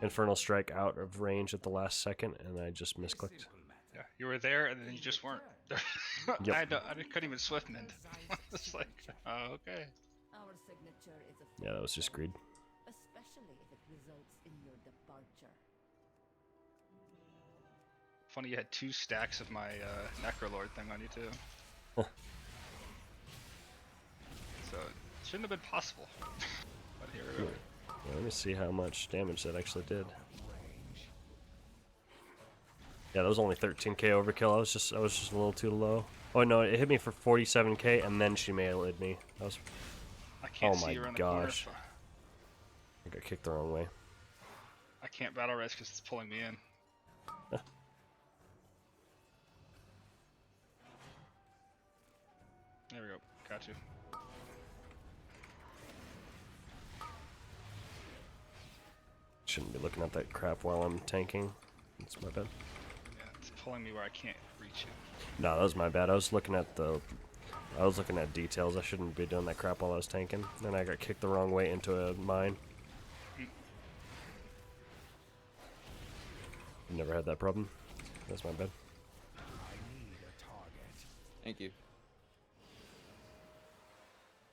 Infernal Strike out of range at the last second, and I just misclicked. Yeah, you were there and then you just weren't. Yep. I couldn't even swift mend. It's like, oh, okay. Our signature is a Yeah, that was just greed. especially if it results in your departure. Funny you had 2 stacks of my Necrolord thing on you too. So it shouldn't have been possible. But here we go. Yeah, let me see how much damage that actually did. Yeah, that was only 13k overkill. I was just a little too low. Oh no, it hit me for 47k and then she melee me. That was. I can't Oh see my you around the corner. gosh. I got kicked the wrong way. I can't battle res because it's pulling me in. There we go. Got you. Shouldn't be looking at that crap while I'm tanking. That's my bad. Yeah, it's pulling me where I can't reach you. No, that was my bad. I was looking at details. I shouldn't be doing that crap while I was tanking. Then I got kicked the wrong way into a mine. Never had that problem. That's my bad. I need a target. Thank you.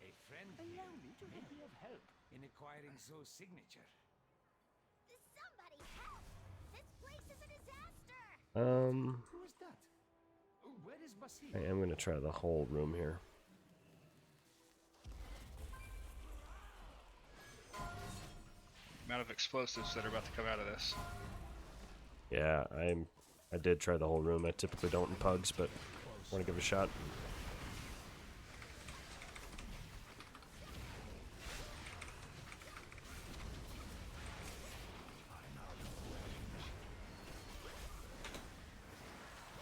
A friend allow me to be of help in acquiring Zoe's signature. Somebody help! This place is a disaster! Who is that? Where is Basil? I am gonna try the whole room here. Amount of explosives that are about to come out of this. Yeah, I did try the whole room. I typically don't in pugs, but want to give it a shot.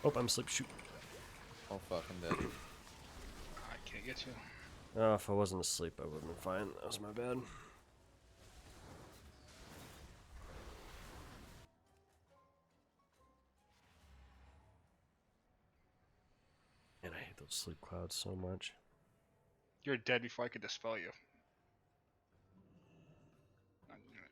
Oh, I'm asleep. Shoot. Oh fuck, I'm dead. I can't get you. Oh, if I wasn't asleep, I would have been fine. That was my bad. And I hate those sleep clouds so much. You're dead before I could dispel you. Not doing it.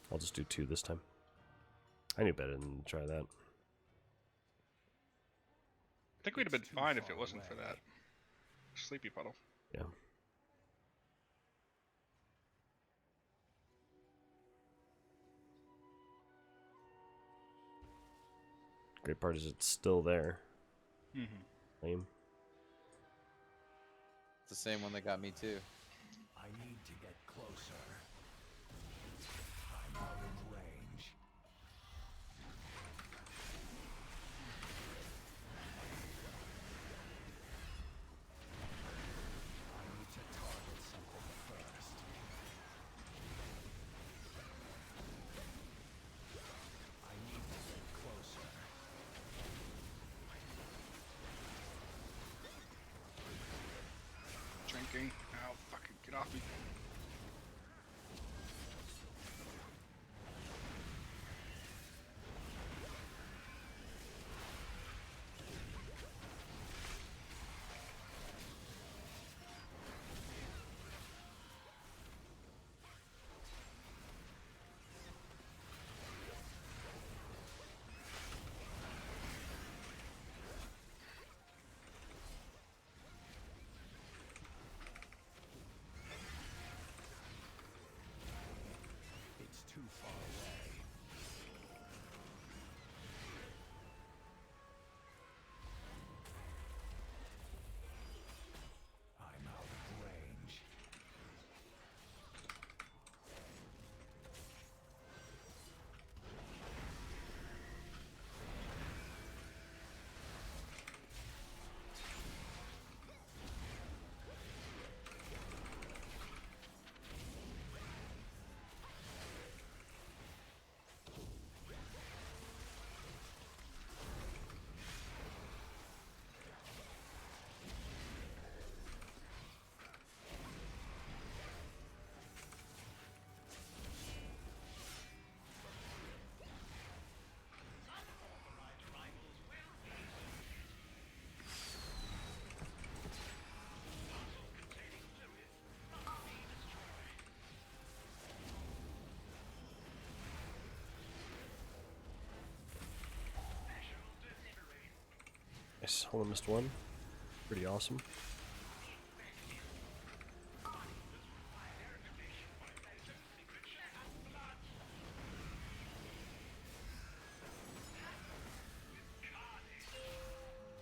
I'll just do 2 this time. I knew better than to try that. think we'd have been fine if it wasn't for that sleepy puddle. Yeah. Great part is it's still there. Mm-hmm. Lame. It's the same one that got me too. I need to get closer. I'm out of range. I need to target something first. I need to get closer. Drinking. Ow, fucking get off me. It's too far away. I'm out of range. Nice. Only missed one. Pretty awesome.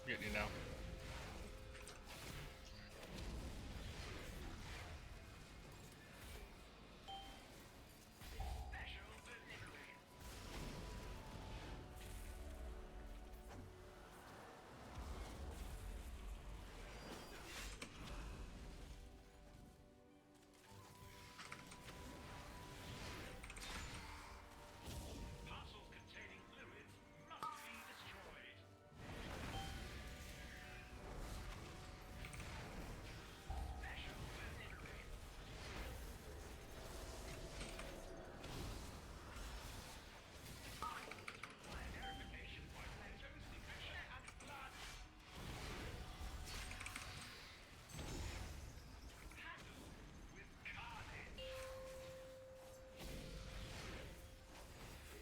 Getting you now.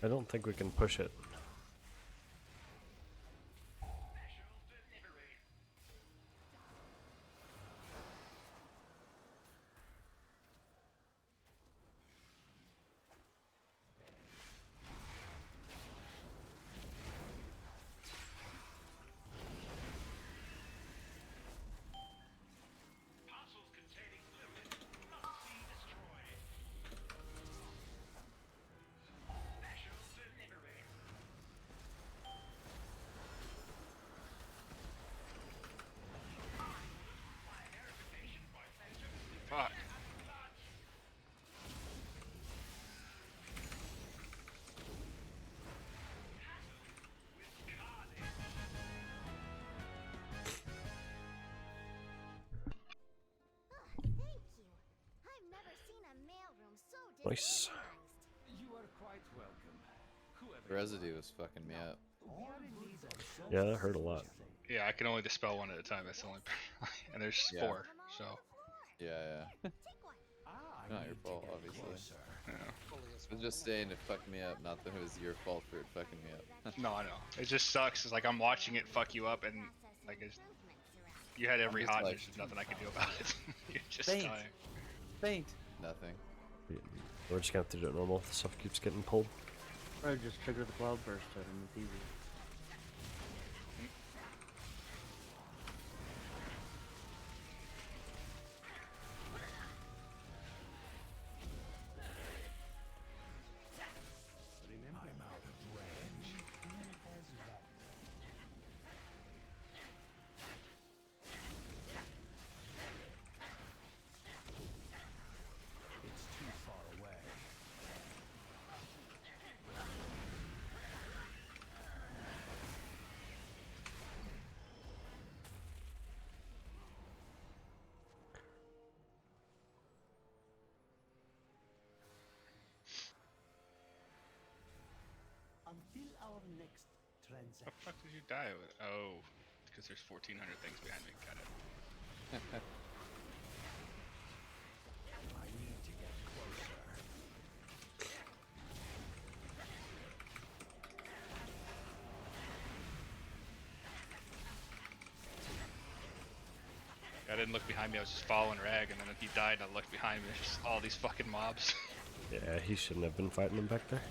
I don't think we can push it. Fuck. Thank you. I've never seen a mailroom so Nice. disorganized. You are quite welcome. Whoever The residue was fucking me up. Yeah, that hurt a lot. Yeah, I can only dispel one at a time. That's the only. And there's Yeah. 4, so. Yeah, Take one. I Not your need to fault, get obviously. closer. Yeah. I was just saying it fucked me up, not that it was your fault for it fucking me up. No, I know. It just sucks. It's like I'm watching it fuck you up, and Like, Movement around. you had every just hot, and like- there's just nothing I can do about it. You're just Thanks. dying. Faint. Nothing. We're just gonna have to do it normal. The stuff keeps getting pulled. Or just trigger the cloud burst at him. It's easy. I'm out of range. It's too far away. Until our next What the transaction. fuck did you die with? Oh, because there's 1,400 things behind me. Got it. I need to get closer. I didn't look behind me. I was just following Rag, and then he died. And I looked behind me. There's just all these fucking mobs. Yeah, he shouldn't have been fighting him back there.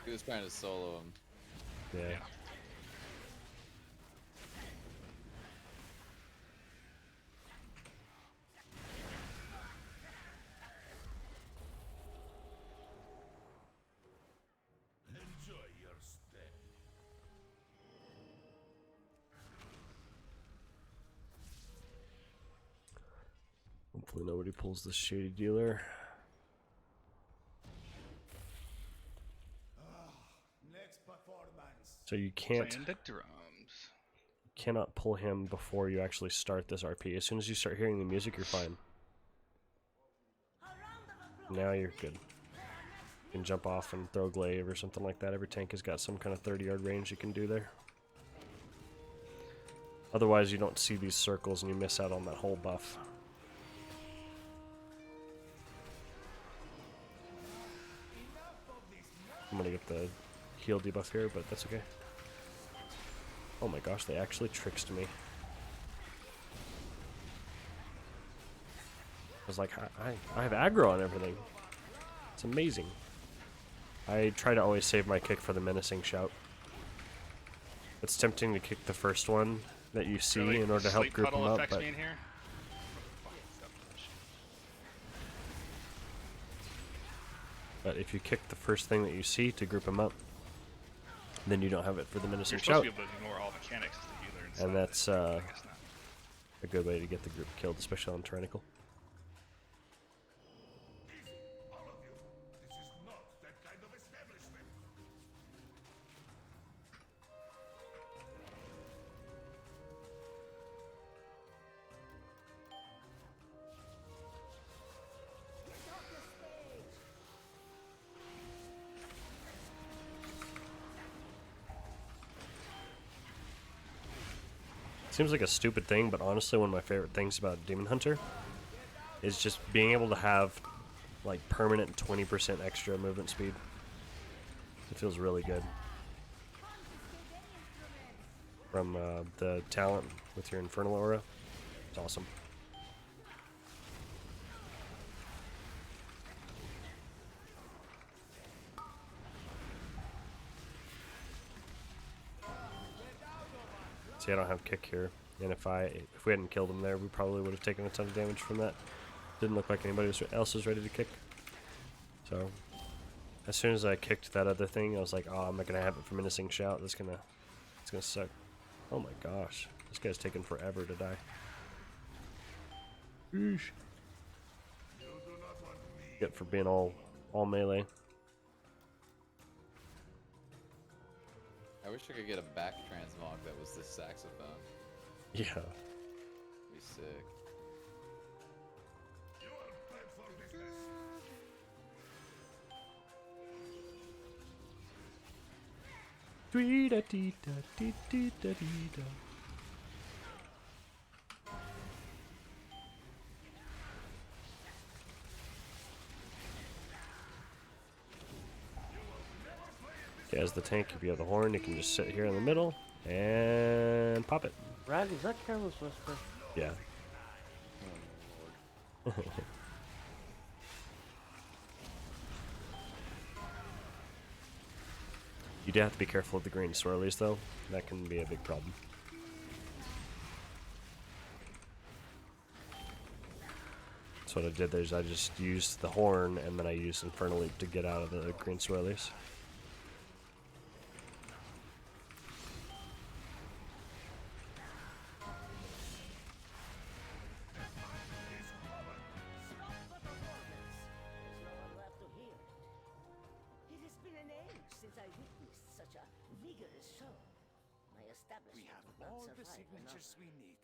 He was trying to solo him. Yeah. Yeah. Enjoy your stay. Hopefully nobody pulls this shady dealer. Next performance. So you can't Playing the drums. cannot pull him before you actually start this RP. As soon as you start hearing the music, you're fine. Now you're good. You can jump off and throw glaive or something like that. Every tank has got some kind of 30-yard range you can do there. Otherwise, you don't see these circles and you miss out on that whole buff. I'm gonna get the heal debuff here, but that's okay. Oh my gosh, they actually tricked me. I was like, I have aggro on everything. It's amazing. I try to always save my kick for the menacing shout. It's tempting to kick the first one that you see Really? in order to help Sleep group them puddle up, affects but me in here? if you kick the first thing that you see to group them up, then you don't have it for the menacing You're supposed shout. to be able to ignore all mechanics as the healer inside. And that's I guess not. a good way to get the group killed, especially on Tyrannical. All of you. This is not that kind of establishment. Seems like a stupid thing, but honestly, one of my favorite things about Demon Hunter is just being able to have like permanent 20% extra movement speed. It feels really good. From the talent with your Infernal Aura. It's awesome. See, I don't have kick here, and if we hadn't killed him there, we probably would have taken a ton of damage from that. Didn't look like anybody else was ready to kick. So, as soon as I kicked that other thing, I was like, oh, I'm not gonna have it for menacing shout. It's gonna suck. Oh my gosh, this guy's taking forever to die. Yeesh. Get for being all melee. I wish I could get a back transmog that was this saxophone. Yeah. Be sick. You are bad for business. Dee-da-dee-da-dee-dee-da-dee-da. Okay, as the tank, if you have the horn, you can just sit here in the middle and pop it. Rag, is that Careless Whisper? Yeah. Oh, Lord. You do have to be careful with the green swirlies, though. That can be a big problem. So what I did there is I just used the horn, and then I used Infernal Leap to get out of the green swirlies. It has been an age since I witnessed such a vigorous show. My establishment We have would not all the survive signatures another. we need.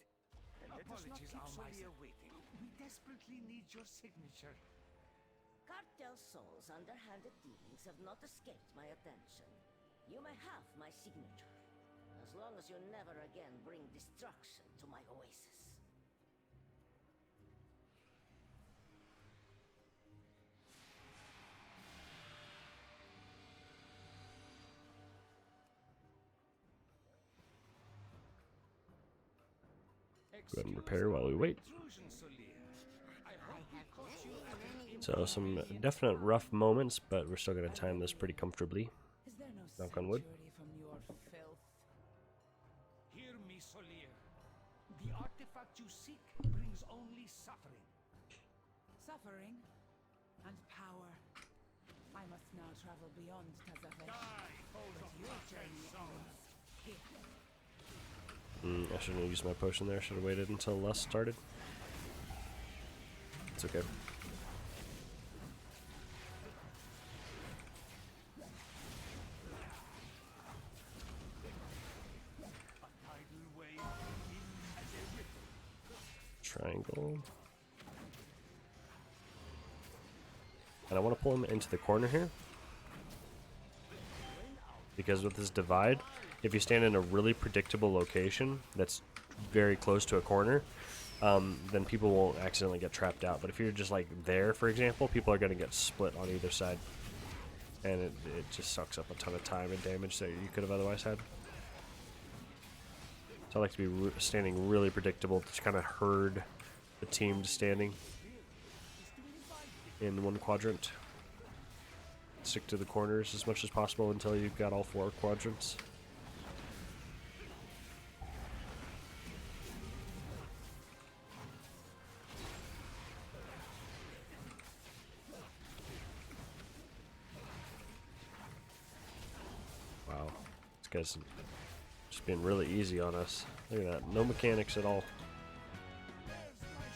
Let us not Apologies, keep Almighty. Solia waiting. We desperately need your signature. Cartel Soul's underhanded dealings have not escaped my attention. You may have my signature, as long as you never again bring destruction to my oasis. Go ahead and repair while we wait. Intrusion, Solia. I hope we caught you at an So some definite rough moments, but we're still going to time this pretty comfortably. Is there no Knock on wood. sanctuary from your filth? Hear me, Solia. The artifact you seek brings only suffering. Suffering and power. I must now travel beyond Tazavesh. But your journey ends here. I shouldn't have used my potion there. Should have waited until Lust started. It's okay. Triangle. And I want to pull him into the corner here. Because with this divide, if you stand in a really predictable location that's very close to a corner, then people won't accidentally get trapped out. But if you're just like there, for example, people are going to get split on either side. And it just sucks up a ton of time and damage that you could have otherwise had. So I like to be standing really predictable to kind of herd the team to standing in one quadrant. Stick to the corners as much as possible until you've got all 4 quadrants. Wow, this guy's just being really easy on us. Look at that, no mechanics at all.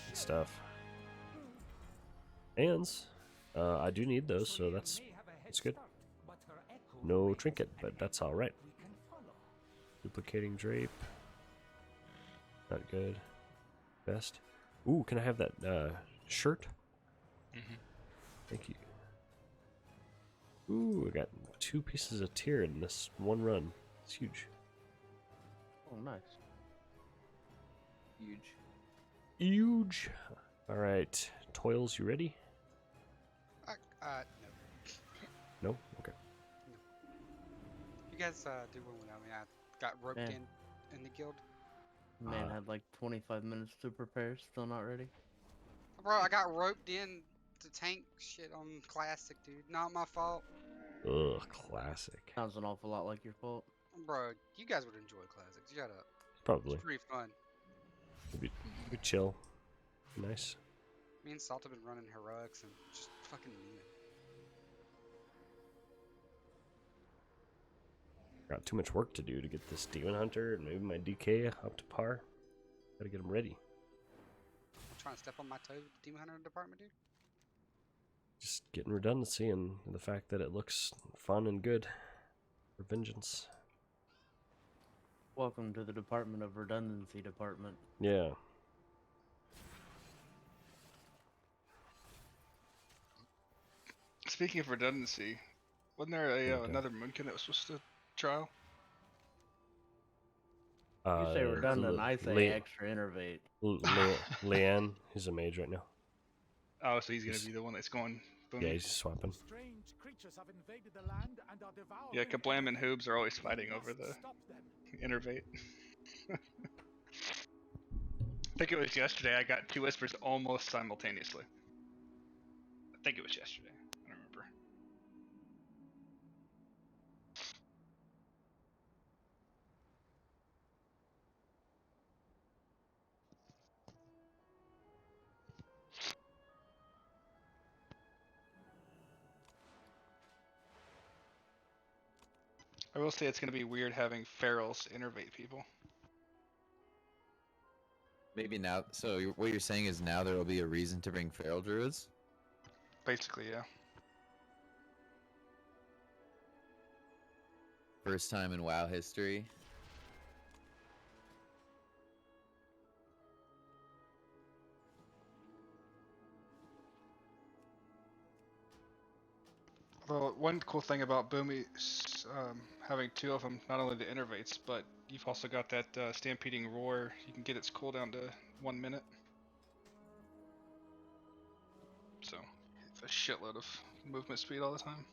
Good stuff. Hands. I do need those, so that's good. No trinket, but that's all right. Duplicating drape. Not good. Best. Ooh, can I have that shirt? Thank you. Ooh, I got 2 pieces of tier in this one run. It's huge. Oh, nice. Huge. Huge. All right, Toils, you ready? No. No? Okay. You guys do one without me. I got roped Man. in the guild. Man had like 25 minutes to prepare, still not ready. Bro, I got roped in to tank shit on Classic, dude. Not my fault. Ugh, classic. Sounds an awful lot like your fault. Bro, you guys would enjoy Classic. Shut up. Probably. It's pretty fun. It'd be chill. Nice. Me and Salt have been running heroics and just fucking mean. Got too much work to do to get this Demon Hunter and maybe my DK up to par. Gotta get him ready. Trying to step on my toes with the Demon Hunter department, dude. Just getting redundancy and the fact that it looks fun and good for vengeance. Welcome to the Department of Redundancy Department. Yeah. Speaking of redundancy, wasn't there a another Moonkin that was supposed to trial? You say redundant, I say extra innervate. Leanne, he's a mage right now. Oh, so he's gonna be the one that's going boom. Yeah, he's swapping. Strange creatures have invaded the land and are devouring Yeah, Kablam and everything. Hoobs are always We fighting over must the stop them. innervate. think it was yesterday. I got 2 whispers almost simultaneously. I think it was yesterday. I don't remember. I will say it's going to be weird having ferals innervate people. Maybe now. So what you're saying is now there will be a reason to bring feral druids. Basically, yeah. First time in WoW history. Well, one cool thing about Boomy's having 2 of them, not only the innervates, but you've also got that stampeding roar. You can get its cooldown to 1 minute. So, it's a shitload of movement speed all the time.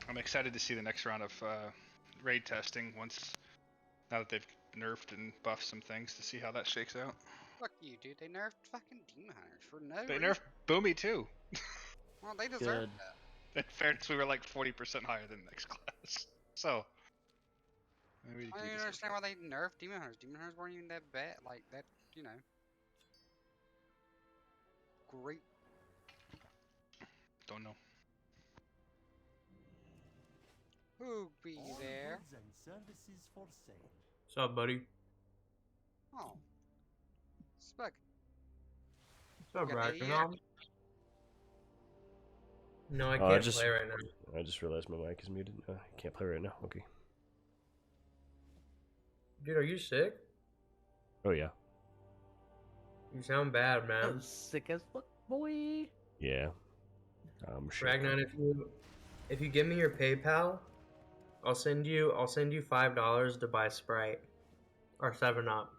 I'm excited to see the next round of raid testing now that they've nerfed and buffed some things to see how that shakes out. Fuck you, dude. They nerfed fucking demon hunters for no They reason. nerfed Boomy too. Well, they deserve Good. that. In fairness, we were like 40% higher than next class. So, maybe I don't even understand why they nerfed demon hunters. Demon hunters weren't even that bad. Like that, you know. Great. Don't know. Who be there? What's up, buddy? Oh. Spug. What's up, You got Brad? AE yet? No, I Oh, can't play right now. I just realized my mic is muted. I can't play right now. Okay. Dude, are you sick? Oh yeah. You sound bad, man. Sick as fuck, boy. Yeah. Sure. Ragnar, if you give me your PayPal, I'll send you $5 to buy Sprite or 7-Up.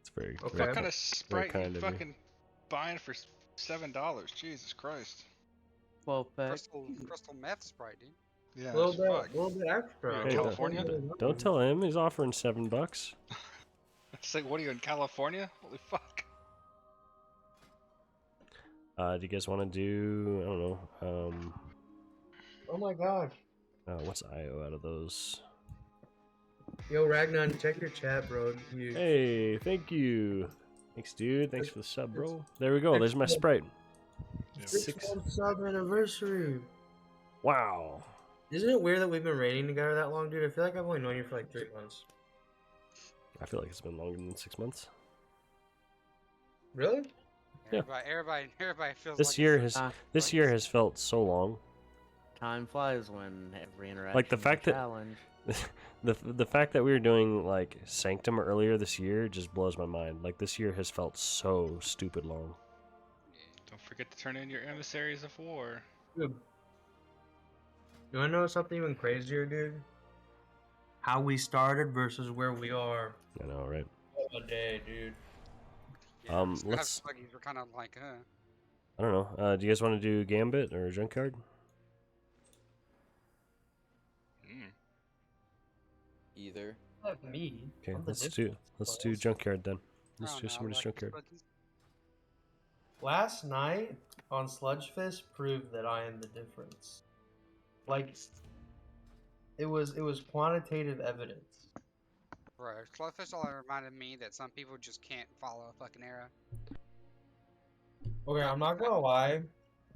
It's very. Okay. What kind of Sprite kind you of you. fucking buying for $7? Jesus Christ. 12 pack. Crystal meth Sprite, dude. Yeah, A little it's bit, fuck. little bit extra. You're in Hey, California? Don't tell him. He's offering $7. It's like, what are you in California? Holy fuck. Do you guys want to do? I don't know. Oh my gosh. What's IO out of those? Yo, Ragnar, check your chat, bro. Hey, thank you. Thanks, dude. Thanks for the sub, bro. There we go. There's my Sprite. 6-month sub anniversary. Wow. Isn't it weird that we've been raiding together that long, dude? I feel like I've only known you for like 3 months. I feel like it's been longer than 6 months. Really? Yeah. Everybody feels This like year it's- has this year has felt so long. Time flies when every interaction Like the fact is a that challenge. the fact that we were doing like Sanctum earlier this year just blows my mind. Like this year has felt so stupid long. Don't forget to turn in your emissaries of war. Dude. You wanna know something even crazier, dude? How we started versus where we are. I know, right? What a day, dude. Yeah, we still have let's. Sluggies. We're kind of like, I don't know. Do you guys want to do Gambit or Junkyard? Either. Like me. Okay, I'm the let's difference, do boys. Junkyard then. Let's I do don't know, somebody's like Junkyard. Sluggies. Last night on Sludgefist proved that I am the difference. Like, it was quantitative evidence. Bro, Slugfish all reminded me that some people just can't follow a fucking arrow. Okay, I'm not gonna lie.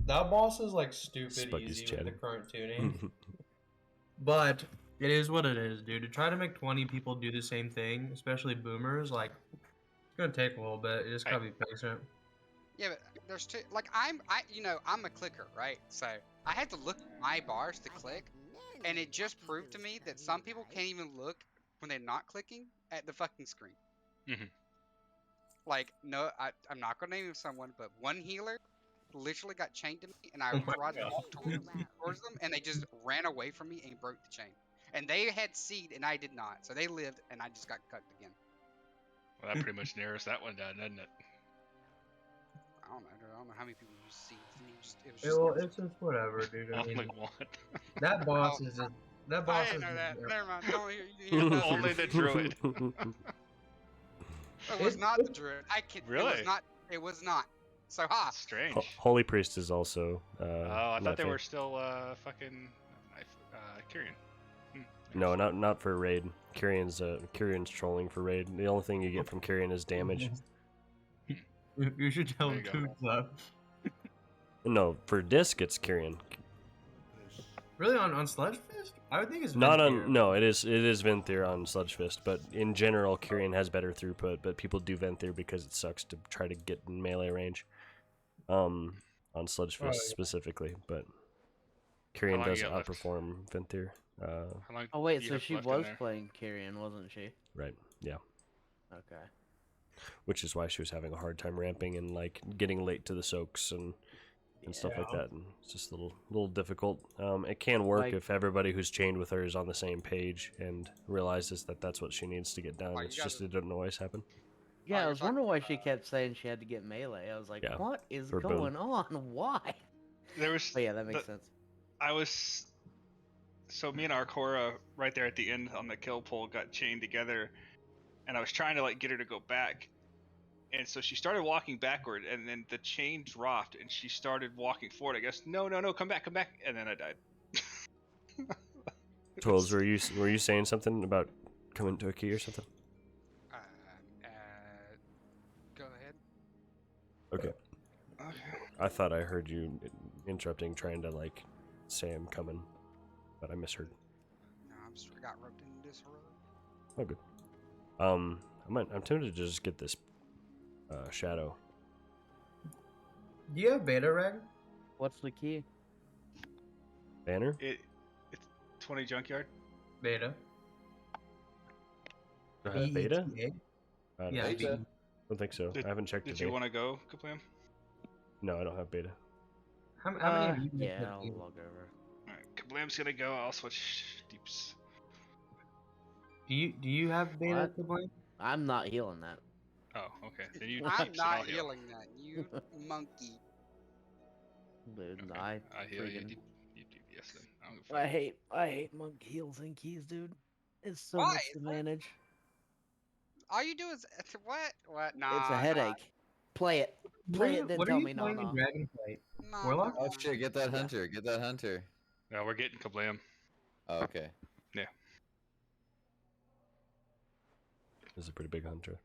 That boss is like stupid Spuggy's easy with the chatting. current tuning. But it is what it is, dude. To try to make 20 people do the same thing, especially boomers, like it's gonna take a little bit. You just gotta be patient. Yeah, but there's two. Like I'm a clicker, right? So I had to look at my bars to click, and it just proved to me that some people can't even look when they're not clicking at the fucking screen. Mhm. Like, no, I'm not gonna name someone, but one healer literally got chained to me, and I Oh my tried to God. walk towards them, and they just ran away from me and broke the chain. And they had seed, and I did not, so they lived, and I just got cucked again. Well, that pretty much narrows that one down, doesn't it? I don't know, dude. I don't know how many people use seeds. And it was Yeah, just. well, it's just whatever, dude. I Only mean, one. that boss Oh, is just that I boss didn't is know that. just, Never mind. Don't hear nothing. Only the druid. It was not the druid. I can. It Really? was not. It was not. So ha. That's strange. Holy Priest is also. Oh, I thought they nothing. were still fucking Kyrian. No, not for raid. Kyrion's trolling for raid. The only thing you get from Kyrian is damage. You should tell There him you too, go. though. No, for disc it's Kyrian. Really, on Sludgefist? I would think it's Not Venthyr. on. No, it is Venthyr on Sludgefist, but in general, Kyrian has better throughput. But people do Venthyr because it sucks to try to get in melee range. On Sludgefist yeah. specifically, but How Kyrian long does you got left? outperform Venthyr. How long Oh wait, do you so have she left in was there? playing Kyrian, wasn't she? Right. Yeah. Okay. Which is why she was having a hard time ramping and like getting late to the soaks and stuff like that, and it's just a little difficult. It can work Like- if everybody who's chained with her is on the same page and realizes that that's what she needs to get done. Oh, you It's just guys- it doesn't always happen. Yeah, Oh, I you're was wondering why she kept saying she had to get melee. I was like, Yeah, what is for boom. going on? Why? There was. But yeah, that makes sense. I was. So me and Arkora right there at the end on the kill pole got chained together, and I was trying to like get her to go back, and so she started walking backward, and then the chain dropped, and she started walking forward. I guess no, come back, and then I died. Twills, were you saying something about coming to a key or something? Go ahead. Okay. I thought I heard you interrupting, trying to like say I'm coming, but I misheard. No, I got roped into this earlier. Oh, good. I'm tempted to just get this shadow. Do you have beta reg? What's the key? Banner? It's 20 junkyard. Beta. Beta? BETA? I don't Yeah, know. Beta. Don't think so. I haven't checked Did today. you want to go, Kaplam? No, I don't have beta. How many of you Yeah, have I'll beta? log over. Alright, Kablam's gonna go. I'll switch deeps. Do you have beta, What? Kablam? I'm not healing that. Oh, okay. Then you I'm deeps and I'll not heal. healing that. You monkey. Dude, Okay, I heal you freaking- deep. You deep, yes then. I don't give a fuck. I hate monk heals and keys, dude. It's so Why? much to manage. All you do is what? What? Nah. It's a headache. Play it. Play it, then What are tell you me no, playing in no. Dragonflight? Nah, Warlock? Oh shit, get that hunter, get that hunter. No, we're getting Kablam. Oh, okay. This is a pretty big hunter.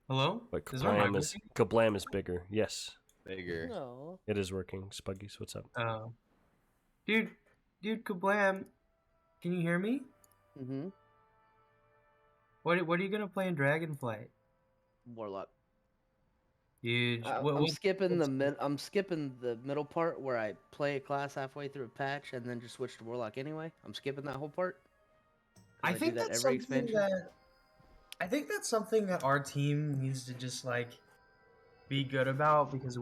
Hello? But Is our mic Kablam is bigger. Yes, Bigger. No. it is working. Spuggies, what's up? Oh. Dude, Kablam, can you hear me? Mm-hmm. What are you gonna play in Dragonflight? Warlock. Dude, I'm skipping I'm skipping the middle part where I play a class halfway through a patch and then just switch to Warlock anyway. I'm skipping that whole part. 'Cause I do think that that's every something expansion. I think that's something that our team needs to just like be good about, because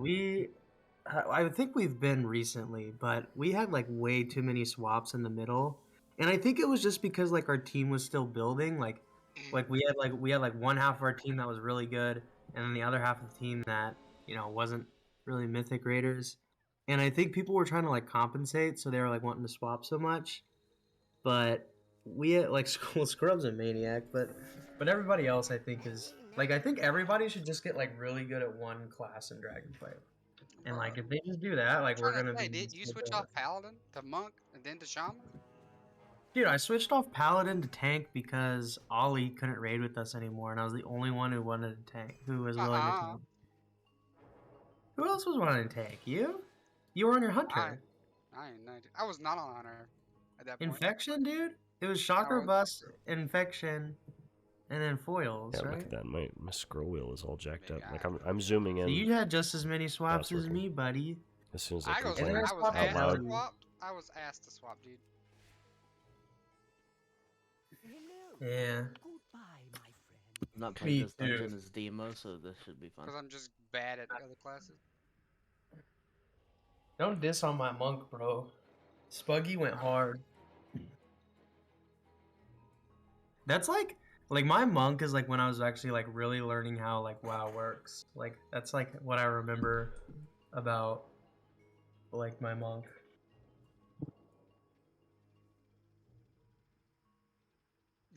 I think we've been recently, but we had like way too many swaps in the middle, and I think it was just because like our team was still building. Like we had one half of our team that was really good, and then the other half of the team that wasn't really Mythic Raiders, and I think people were trying to like compensate, so they were like wanting to swap so much, but we had like Scrub's a maniac, but everybody else I think is like, I think everybody should just get like really good at one class in Dragonflight. And like if they just do that, like we're gonna be. Did you switch off Paladin to Monk and then to Shaman? Dude, I switched off Paladin to tank because Ollie couldn't raid with us anymore, and I was the only one who wanted to tank, who was willing to tank. Who else was wanting to tank? You? You were on your hunter. I ain't know. I was not on Hunter at that point. Infection, dude. It was Shocker was- Bust, Infection, and then Foils, Yeah, right? look at that. My scroll wheel is all jacked up. Big Like I'm zooming So in you had just as many swaps as working. me, buddy. as soon as I I was complain Isn't that asked out out loud. to swap. I was asked to swap, dude. Yeah. I'm not playing Me this dungeon too. as demo, so this should be fun. Because I'm just bad at other classes. Don't diss on my monk, bro. Spuggy went hard. That's like my monk is like when I was actually like really learning how like WoW works. Like that's like what I remember about like my monk.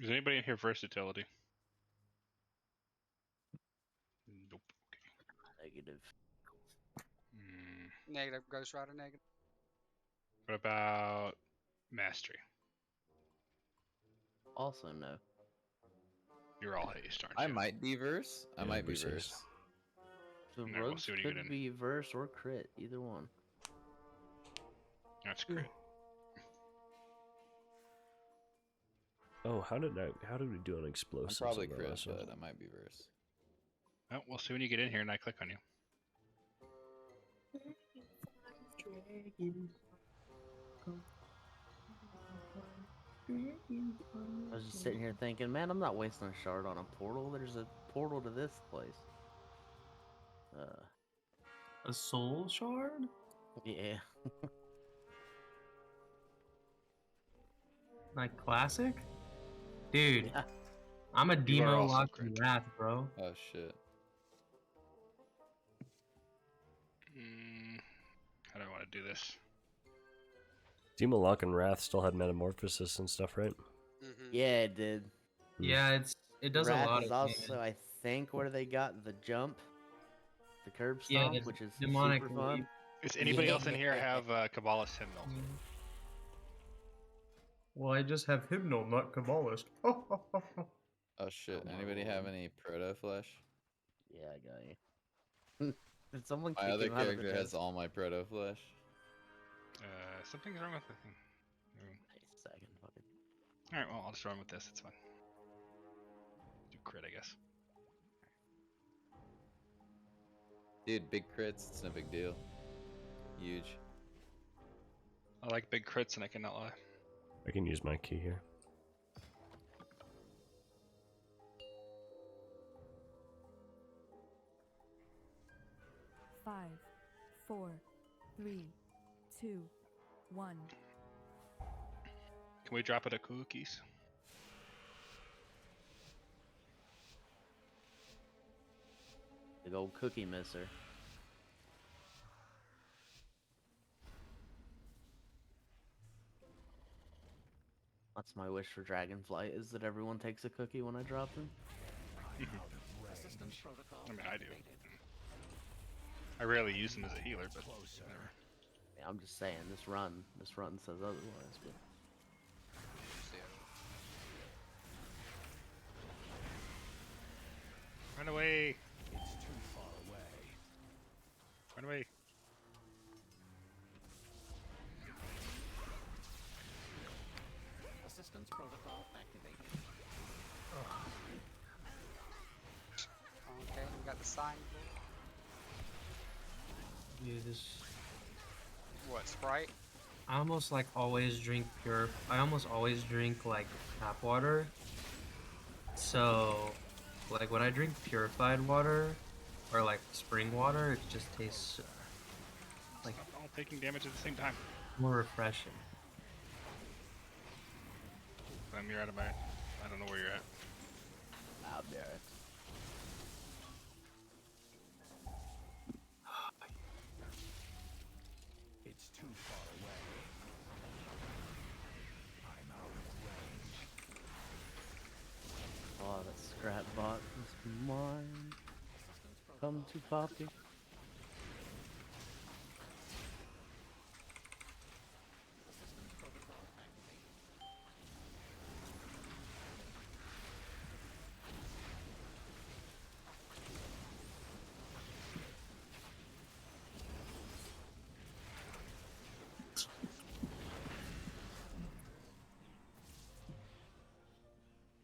Is anybody in here versatility? Nope. Negative. Negative, Ghost Rider, negative. What about mastery? Also no. You're all haste, aren't I you? might be verse. I Yeah, might be verse haste. verse. The Alright, we'll rogues see what you get could in. be verse or crit, either one. That's great. Oh, how did we do on I'm explosives? probably on the crit, last one? but I might be verse. Oh, we'll see when you get in here and I click on you. I was just sitting here thinking, man, I'm not wasting a shard on a portal. There's a portal to this place. A soul shard? Yeah. Like classic? Dude, Yeah. I'm a You are demo also locked crit. wrath, bro. Oh shit. How do I want to do this? Demon Lock and Wrath still had metamorphosis and stuff, right? Yeah, it did. Yeah, it does Wrath a lot is of also, I think, where they got the jump, the curb Yeah, stomp, it's which is demonic super fun. leap. Does anybody Yeah. else in here have Kabbalist Hymnal? Well, I just have Hymnal, not Kabbalist. Oh shit. Anybody have any proto flesh? Yeah, I got you. Did someone My kick other him out of the character has chest? all my proto flesh. Something's wrong with the thing. Wait a second, fucking. Alright, well, I'll just run with this. It's fine. Do crit, I guess. Dude, big crits, it's no big deal. Huge. I like big crits and I cannot lie. I can use my key here. Five, 4, 3, 2, 1. Can we drop it at cookies? Big old cookie misser. That's my wish for Dragonflight, is that everyone takes a cookie when I drop them. I mean, I do. I rarely use them as a healer, but whatever. Yeah, I'm just saying, this run says otherwise, but... Run away! It's too far away. Run away! Assistance protocol activated. Okay, we got the sign. Dude, this. What, Sprite? I almost like always drink pure. I almost always drink like tap water. So, like when I drink purified water or like spring water, it just tastes like Stop all taking damage at the same time. more refreshing. You're out of my... I don't know where you're at. I'll be alright. It's too far away. I'm out of range. Oh, that scrap bot is mine. Come to Poppy.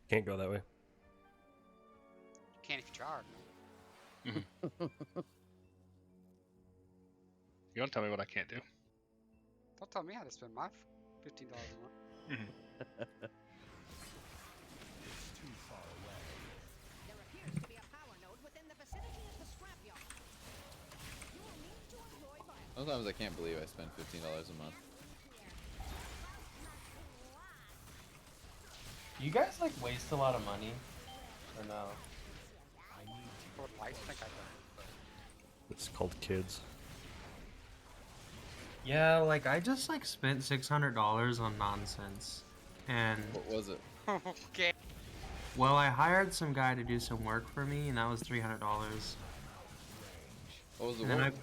Can't go that way. Can't if you try hard. You don't tell me what I can't do. Don't tell me how to spend my $15 a month. Sometimes I can't believe I spend $15 a month. You guys like waste a lot of money, or no? I think I It's called kids. Yeah, like I just like spent $600 on nonsense, and What was it? okay. well, I hired some guy to do some work for me, and that was $300. What was the And then work?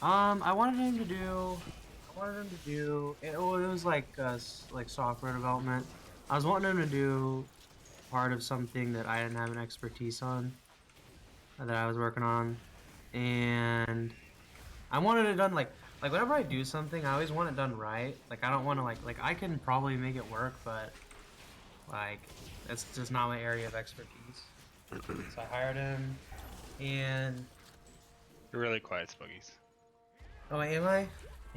I wanted him to do. I wanted him to do. It was like like software development. I was wanting him to do part of something that I didn't have an expertise on, that I was working on, and I wanted it done like whenever I do something, I always want it done right. Like I don't want to like I can probably make it work, but like that's just not my area of expertise. So I hired him, and You're really quiet, Spuggies. oh, am I?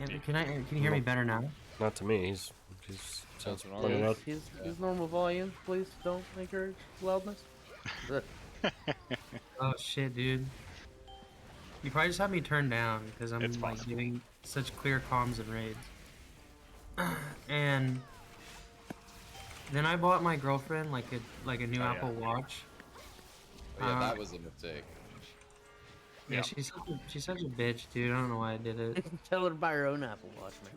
Can you hear me better now? Not to me. He's sounds That's pretty loud. His normal volume, please don't encourage loudness. Oh shit, dude. You probably just have me turned down because I'm It's like possible. giving such clear comms and raids. And then I bought my girlfriend like a new Oh, yeah. Apple Watch. Oh, yeah, Uh, that was a mistake. Yeah, Yeah. she's such a bitch, dude. I don't know why I did it. Tell her to buy her own Apple Watch, man.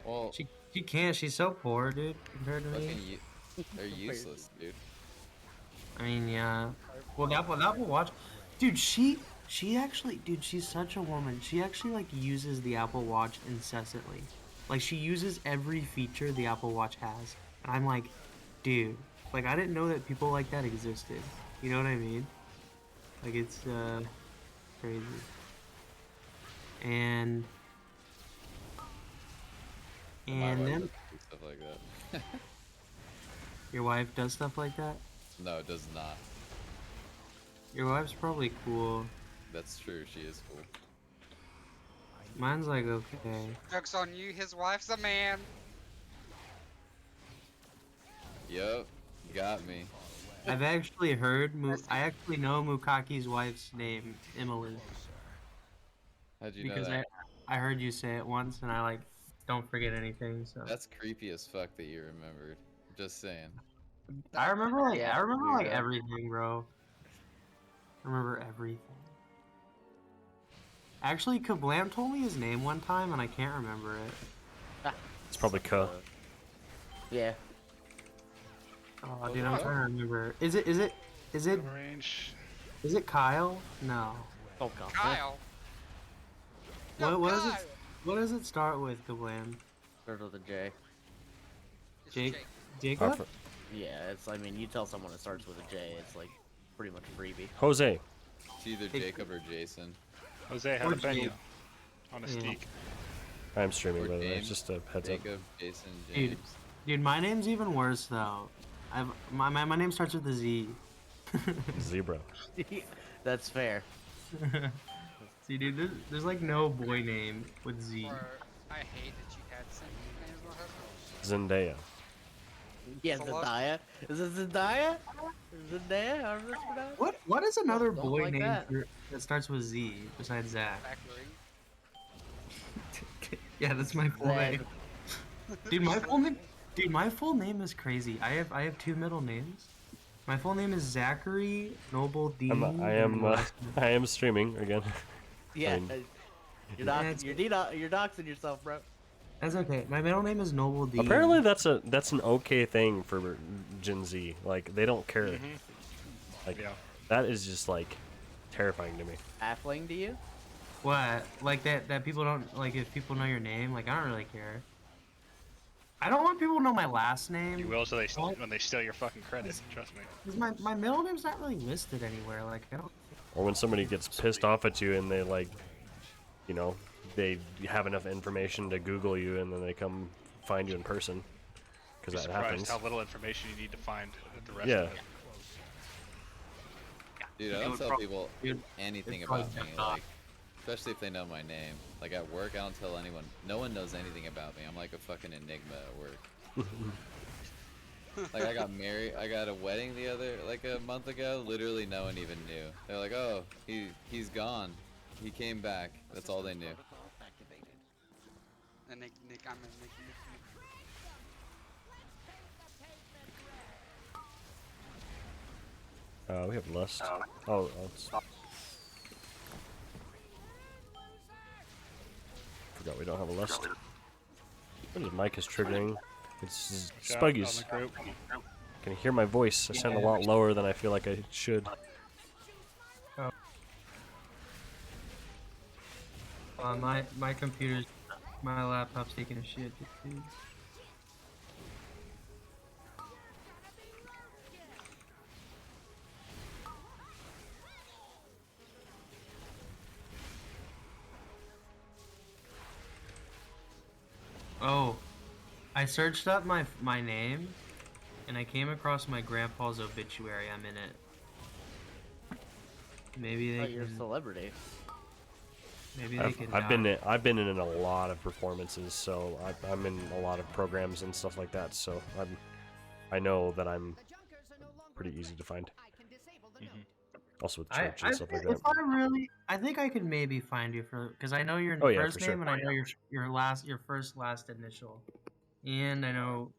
Well, She can't. She's so poor, dude, compared to me. fucking they're useless, dude. I mean, yeah. Well, the Apple Watch, dude. She actually, dude. She's such a woman. She actually like uses the Apple Watch incessantly. Like she uses every feature the Apple Watch has. And I'm like, dude. Like I didn't know that people like that existed. You know what I mean? Like it's crazy. And My wife then doesn't do stuff like that. your wife does stuff like that. No, it does not. Your wife's probably cool. That's true. She is cool. Mine's like okay. Joke's on you, his wife's a man. Yup, got me. I've actually heard. I actually know Mukaki's wife's name, Emily, How'd you know because that? I heard you say it once, and I like don't forget anything. So That's creepy as fuck that you remembered. Just saying. I remember like Yeah, weirdo. everything, bro. I remember everything. Actually, Kablam told me his name one time, and I can't remember it. It's probably Ka. Yeah. Oh, dude, I'm trying to remember. Is it Range. Kyle? No. Oh god. Kyle. No, What Kyle. does it start with, Kablam? Start with a J. It's Jake? Jake. Jacob? Yeah, it's. I mean, you tell someone it starts with a J, it's like pretty much a freebie. Jose. It's either Jacob or Jason. Jose, how Or to bend you Jake. on a Yeah. steak. I'm streaming, Or by the way. It's James. just a heads up. Jacob, Jason, Dude. James. Dude, my name's even worse though. My name starts with a Z. Zebra. That's fair. See, dude, there's like no boy name with Z. Or, I hate that you had some names on her. Zendaya. Yeah, Hello? Zendaya. Is it Zendaya? Zendaya? However that's pronounced? What is another Don't boy like name that. that starts with Z besides Zach? Factory. Yeah, that's my full Zed. name. Dude, my full name is crazy. I have two middle names. My full name is Zachary Noble D. I am streaming again. Yeah. Fine. You're doxing yourself, bro. That's okay. My middle name is Noble D. Apparently, that's an okay thing for Gen Z. Like they don't care. Like Yeah. that is just like terrifying to me. Halfling to you? What? Like that people don't like if people know your name. Like I don't really care. I don't want people to know my last name. You will, so they Well- when they steal your fucking credit. Trust me. 'Cause my middle name's not really listed anywhere. Like I don't. Or when somebody gets pissed off at you and they like, you know, they have enough information to Google you and then they come find you in person. Because Be that surprised happens. how little information you need to find at the rest Yeah. of it. Dude, I It don't would tell prob- people dude, anything it'd probably about me, be not. like, especially if they know my name. Like at work, I don't tell anyone. No one knows anything about me. I'm like a fucking enigma at work. Like I got married, I got a wedding a month ago. Literally, no one even knew. They're like, "Oh, he's gone." He came back. That's all they knew. And Nick, I'm in Nick. We have lust. Oh, forgot we don't have a lust. What is mic is triggering? It's Shout on Spuggies. the group. Can you hear my voice? I sound a lot lower than I feel like I should. My computer's, my laptop's taking a shit, dude. Oh, I searched up my name, and I came across my grandpa's obituary. I'm in it. Maybe they Oh, can. you're a celebrity. Maybe they can. I've been in a lot of performances, so I'm in a lot of programs and stuff like that. So I know that I'm pretty easy to find. Also with church and stuff like that. I think I could maybe find you because I know your Oh, yeah, first for sure. name and I know your first last initial, and I know.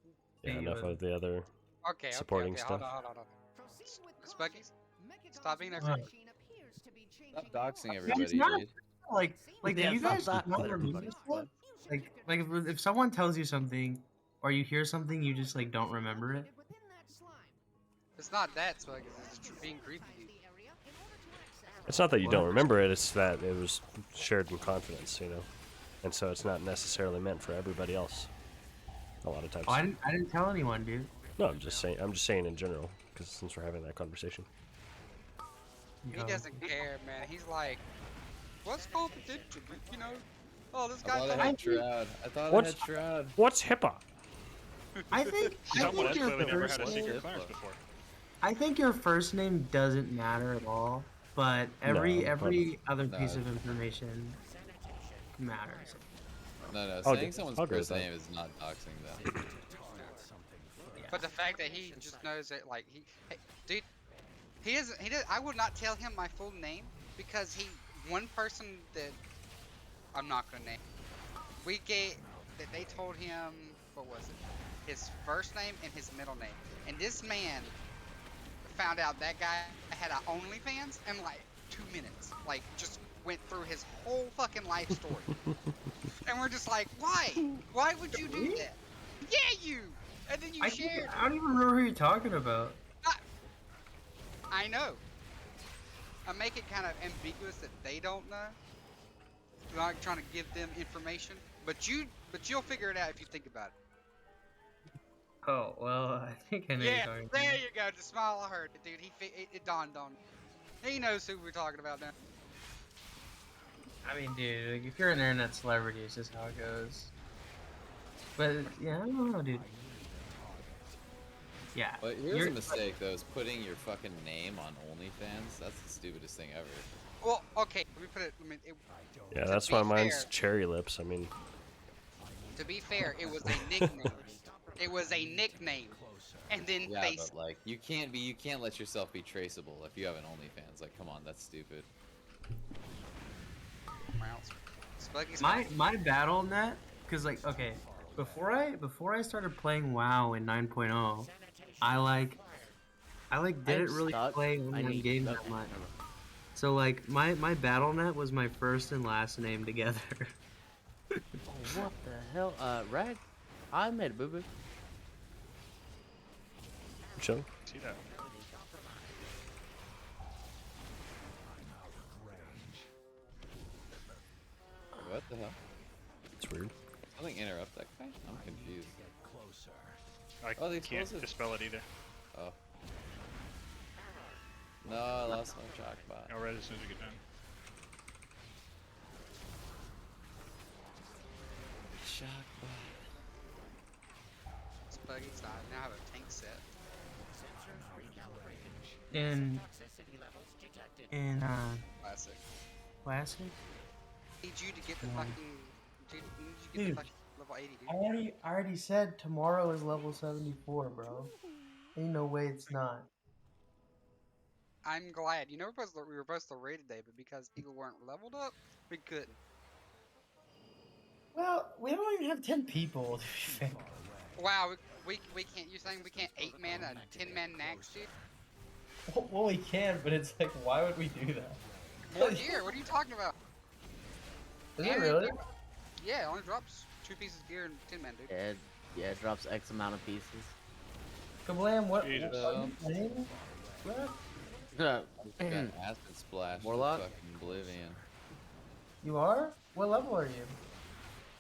Yeah, that you enough would- of the other Okay, supporting okay. stuff. Hold on. Spuggies, stop being a What? Stop doxing Yeah, it's everybody, not dude. like do Yeah, you stop guys that. not remember stuff? Like if someone tells you something or you hear something, you just like don't remember it. It's not that, Spuggies. It's being creepy. It's not that you What? don't remember it; it's that it was shared in confidence, you know, and so it's not necessarily meant for everybody else. A lot of times. Oh, I didn't tell anyone, dude. No, I'm just saying in general, because since we're having that conversation. He doesn't care, man. He's like, what's confidential? You know, oh, this I guy. thought I had Shroud. I thought What's- I had Shroud. What's HIPAA? I think Someone has your clearly never had a first secret name, clearance before. I think your first name doesn't matter at all, but every other piece of information matters. No, I'll saying go- someone's I'll go first with that. name is not doxing them. But the fact that he just knows that, like, hey, dude, he does. I would not tell him my full name because one person that I'm not gonna name, that they told him, what was it? His first name and his middle name, and this man found out that guy had an OnlyFans in like 2 minutes. Like, just went through his whole fucking life story, and we're just like, why? Why would you do that? Yeah, you. And then you shared. I don't even remember who you're talking about. I know. I make it kind of ambiguous that they don't know. I'm not trying to give them information, but you'll figure it out if you think about it. Oh well, I think I know who you're Yeah, talking there about. you go. The smile I heard it, dude. It dawned on him. He knows who we're talking about now. I mean, dude, like, if you're an internet celebrity, it's just how it goes. But yeah, I don't know, dude. Yeah. But here's you're- a mistake though: is putting your fucking name on OnlyFans. That's the stupidest thing ever. Well, okay. Let me put it. Yeah, to that's be why mine's fair- cherry lips. I mean, To be fair, it was a nickname. It was a nickname, and then Yeah, they. but like you can't let yourself be traceable if you have an OnlyFans. Like, come on, that's stupid. Spuggy's my BattleNet, cause like okay, before I started playing WoW in 9.0, I didn't really play online games that much. So like my BattleNet was my first and last name together. What the hell? Rag? I made a boo boo. chill. See that? What the hell? It's weird. Something interrupt that guy? I'm confused. I Oh, the can't explosive. dispel it either. Oh. No, I lost my chalk bot. I'll read as soon as we get done. Shock Spuggy's died. Now I have a tank set. in Classic. classic. Need you to get the Yeah. fucking. Dude, need you to get Dude. the fucking level 80, dude. I already said tomorrow is level 74, bro. Ain't no way it's not. I'm glad. You know, we were supposed to raid today, but because people weren't leveled up, we couldn't. Well, we don't even have 10 people. To be fair. Wow, we can't. You saying we can't 8-man a 10-man Nax, dude? Well, we can, but it's like, why would we do that? More gear. What are you talking about? Is it And really? Yeah, it only drops 2 pieces of gear in 10-man, dude. Yeah, it drops X amount of pieces. Kablam, what are Jesus. you playing? What? Got acid splash. Warlock? Fucking oblivion. You are? What level are you?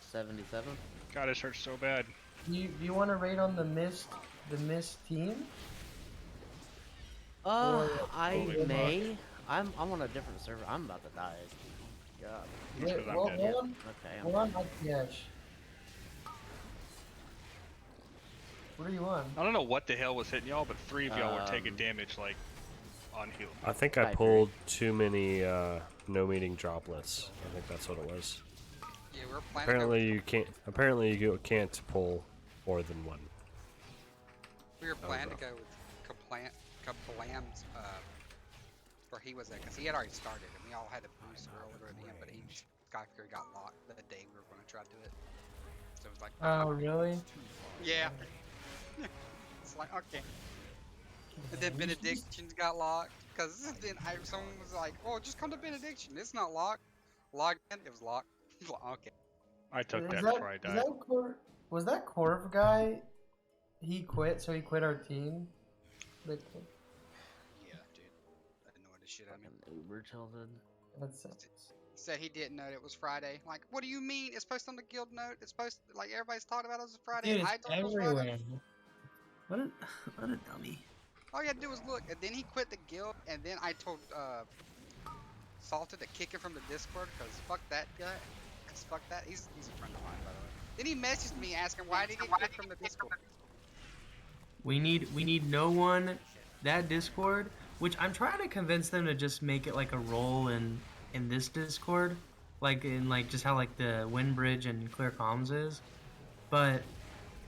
77. God, this hurts so bad. Do you want to raid on the mist team? Or I Holy may. I'm on a different server. I'm about to die. God. That's 'cause I'm well, dead. hold on. Okay. Hold on, yes. What are you on? I don't know what the hell was hitting y'all, but 3 of y'all were taking damage like on heal. I think I pulled too many no meeting droplets. I think that's what it was. Yeah, we're planning. Apparently you can't. Apparently you can't pull more than one. We were planning to go with Kablam's, where he was at, because he had already started, and we all had to boost earlier at the end, but he got locked the day we were going to try to do it. So it was like, Oh, really? yeah. It's like, okay. And then Benedictions got locked, because then someone was like, oh, just come to Benediction. It's not locked. Logged in, it was locked. Okay. I took Was that before I died. Was that Corv guy? He quit, so he quit our team. Yeah, dude. That annoyed the shit out of me. Uber tilted. That's Said he didn't know it was Friday. Like, what do you mean? It's posted on the guild note. It's posted, like, everybody's talking about it as a Friday. Dude, I it's thought it was Friday. everywhere. What a dummy. All you had to do was look, and then he quit the guild, and then I told Salted to kick him from the Discord, because fuck that guy. Because fuck that. He's a friend of mine, by the way. Then he messaged me asking why did he get kicked from the Discord. We need no one. That Discord, which I'm trying to convince them to just make it like a role in this Discord, like in like just how like the Windbridge and Clear Comms is, but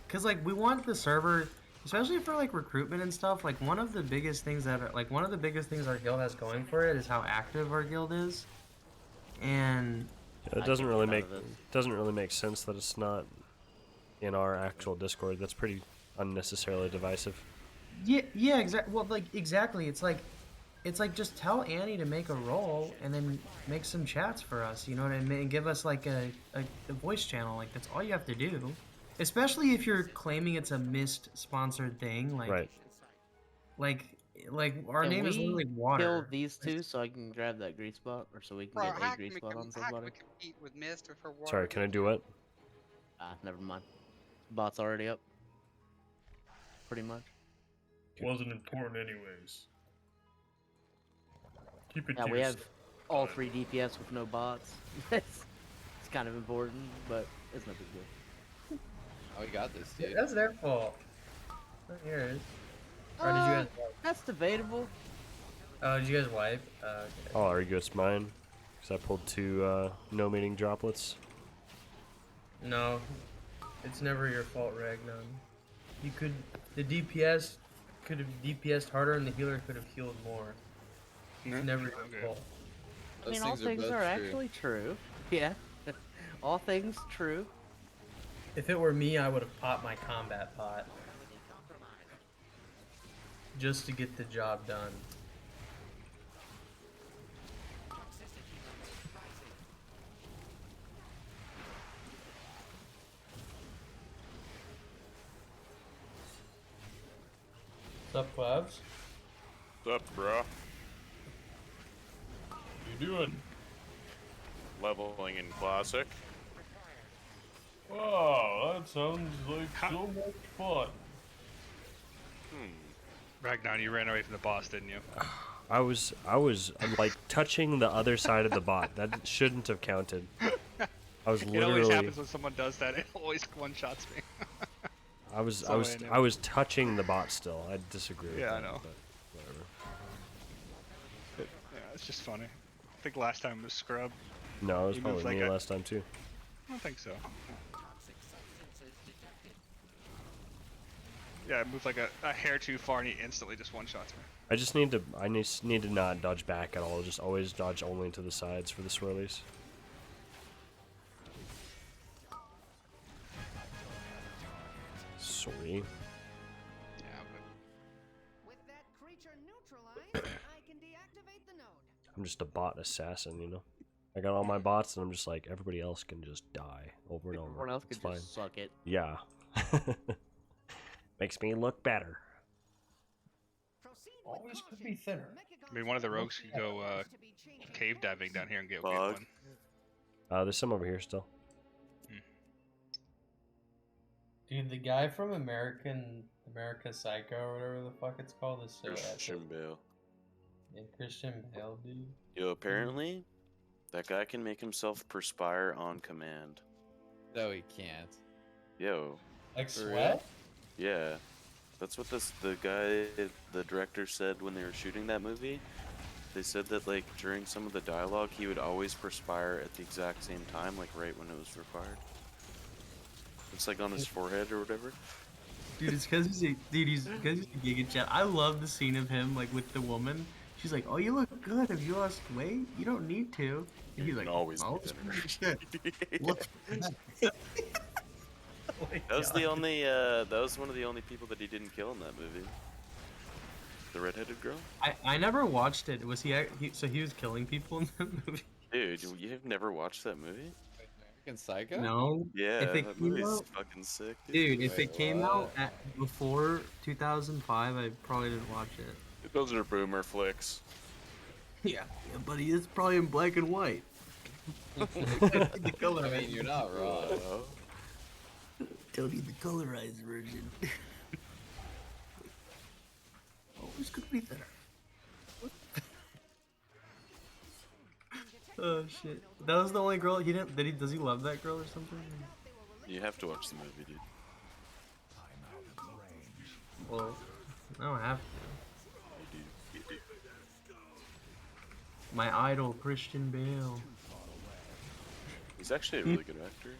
because like we want the server, especially for like recruitment and stuff. Like one of the biggest things our guild has going for it is how active our guild is, and Yeah, it doesn't really make sense that it's not in our actual Discord. That's pretty unnecessarily divisive. yeah, exactly. Well, like exactly, it's like just tell Annie to make a role and then make some chats for us, you know what I mean? And give us like a voice channel. Like that's all you have to do. Especially if you're claiming it's a Mist sponsored thing, like Right. like our Can name is we literally water. kill these two so I can grab that grease spot, or so we can Bro, get how a grease spot on how can somebody? we compete with Mist for water? Sorry, can I do what? Never mind. Bot's already up. Pretty much. Wasn't important anyways. Keep it Yeah, to we have yourself. all 3 DPS with no bots. it's kind of important, but it's no big deal. Oh, we got this, dude. That's their fault. Not yours. Or did you guys wipe? That's debatable. Oh, did you guys wipe? Okay. I'll argue it's mine, because I pulled 2 no meeting droplets. No, it's never your fault, Ragnar. The DPS could have DPS'd harder and the healer could have healed more. It's never your fault. I mean, all things are actually true. Yeah. All things true. If it were me, I would have popped my combat pot. Just to get the job done. What's up, Clavs? What's up, bro? You doing? Leveling in Classic. Wow, that sounds like so much fun. Ragnar, you ran away from the boss, didn't you? I was like touching the other side of the bot. That shouldn't have counted. I was It literally. always happens when someone does that. It always one-shots me. I was touching the bot still. I disagree with Yeah, that. I know. But whatever. Yeah, it's just funny. I think last time was Scrub. No, it was He probably moved me like last time too. I don't think so. Yeah, it moved like a hair too far and he instantly just one-shots me. I just need to need to not dodge back at all. Just always dodge only to the sides for the swirlies. Sorry. With that creature neutralized, I can deactivate the node. I'm just a bot assassin, you know. I got all my bots, and I'm just like everybody else can just die over and over. Everyone else It's can fine. just suck it. Yeah. Makes me look better. Always could be thinner. I mean, one of the rogues could go cave diving down here and get Bug. one. There's some over here still. Dude, the guy from America Psycho or whatever the fuck it's called is so Christian epic. Bale. Yeah, Christian Bale, dude. Yo, apparently, that guy can make himself perspire on command. No, he can't. Yo. Like sweat? Yeah. That's what the director said when they were shooting that movie. They said that, like, during some of the dialogue, he would always perspire at the exact same time, like, right when it was required. It's like on his forehead or whatever. Dude, it's because he's a Giga Chad. I love the scene of him, like, with the woman. She's like, "Oh, you look good. Have you lost weight? You don't need to." And he's like, always "Oh, be look." That was the only. That was one of the only people that he didn't kill in that movie. The redheaded girl. I never watched it. Was so he was killing people in that movie? Dude, you've never watched that movie? American Psycho? No. Yeah, If it that came movie's out- fucking sick, Dude, if Wait, it came what? out before 2005, I probably didn't watch it. Those are boomer flicks. Yeah, buddy, it's probably in black and white. The color. I mean, you're not wrong. Don't need the colorized version. Always could be better. Oh shit! That was the only girl he didn't. Does he love that girl or something? You have to watch the movie, dude. Well, I don't have to. You do. My idol, Christian Bale. He's actually a really good actor.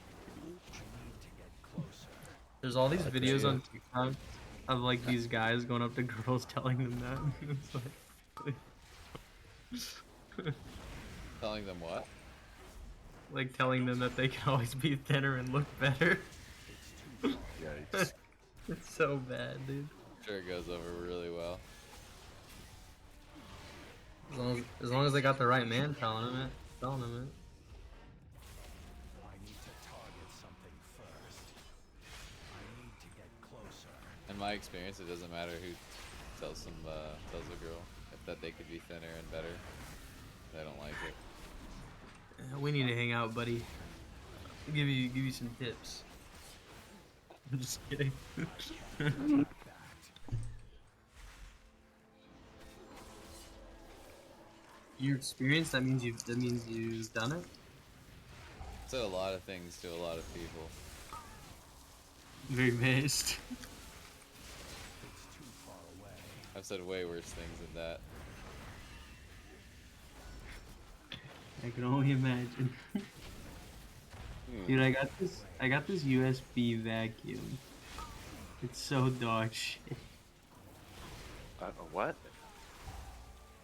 There's all these videos on TikTok of like these guys going up to girls telling them that. It's like, Telling them what? like telling them that they can always be thinner and look better. Yikes. It's so bad, dude. I'm sure it goes over really well. As long as they got the right man telling them it. In my experience, it doesn't matter who tells a girl that they could be thinner and better. They don't like it. We need to hang out, buddy. Give you some tips. I'm just kidding. Your experience? That means you've done it. Said a lot of things to a lot of people. Very based. I've said way worse things than that. I can only imagine. Dude, I got this USB vacuum. It's so dog shit. What?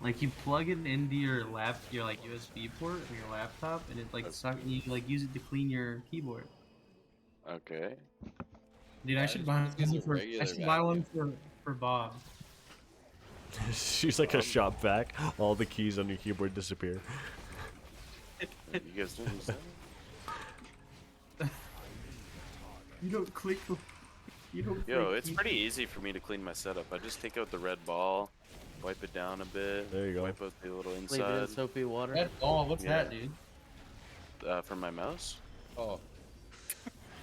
Like you plug it into your like USB port of your laptop, and it like you like use it to clean your keyboard. Okay. Dude, I should buy one for Bob. She's like a shop vac. All the keys on your keyboard disappear. You guys don't use that? You don't click. Yo, it's pretty easy for me to clean my setup. I just take out the red ball, wipe it down a bit. There you go. Wipe out the little Leave it inside. in soapy water. Red ball, what's that, dude? For my mouse. Oh,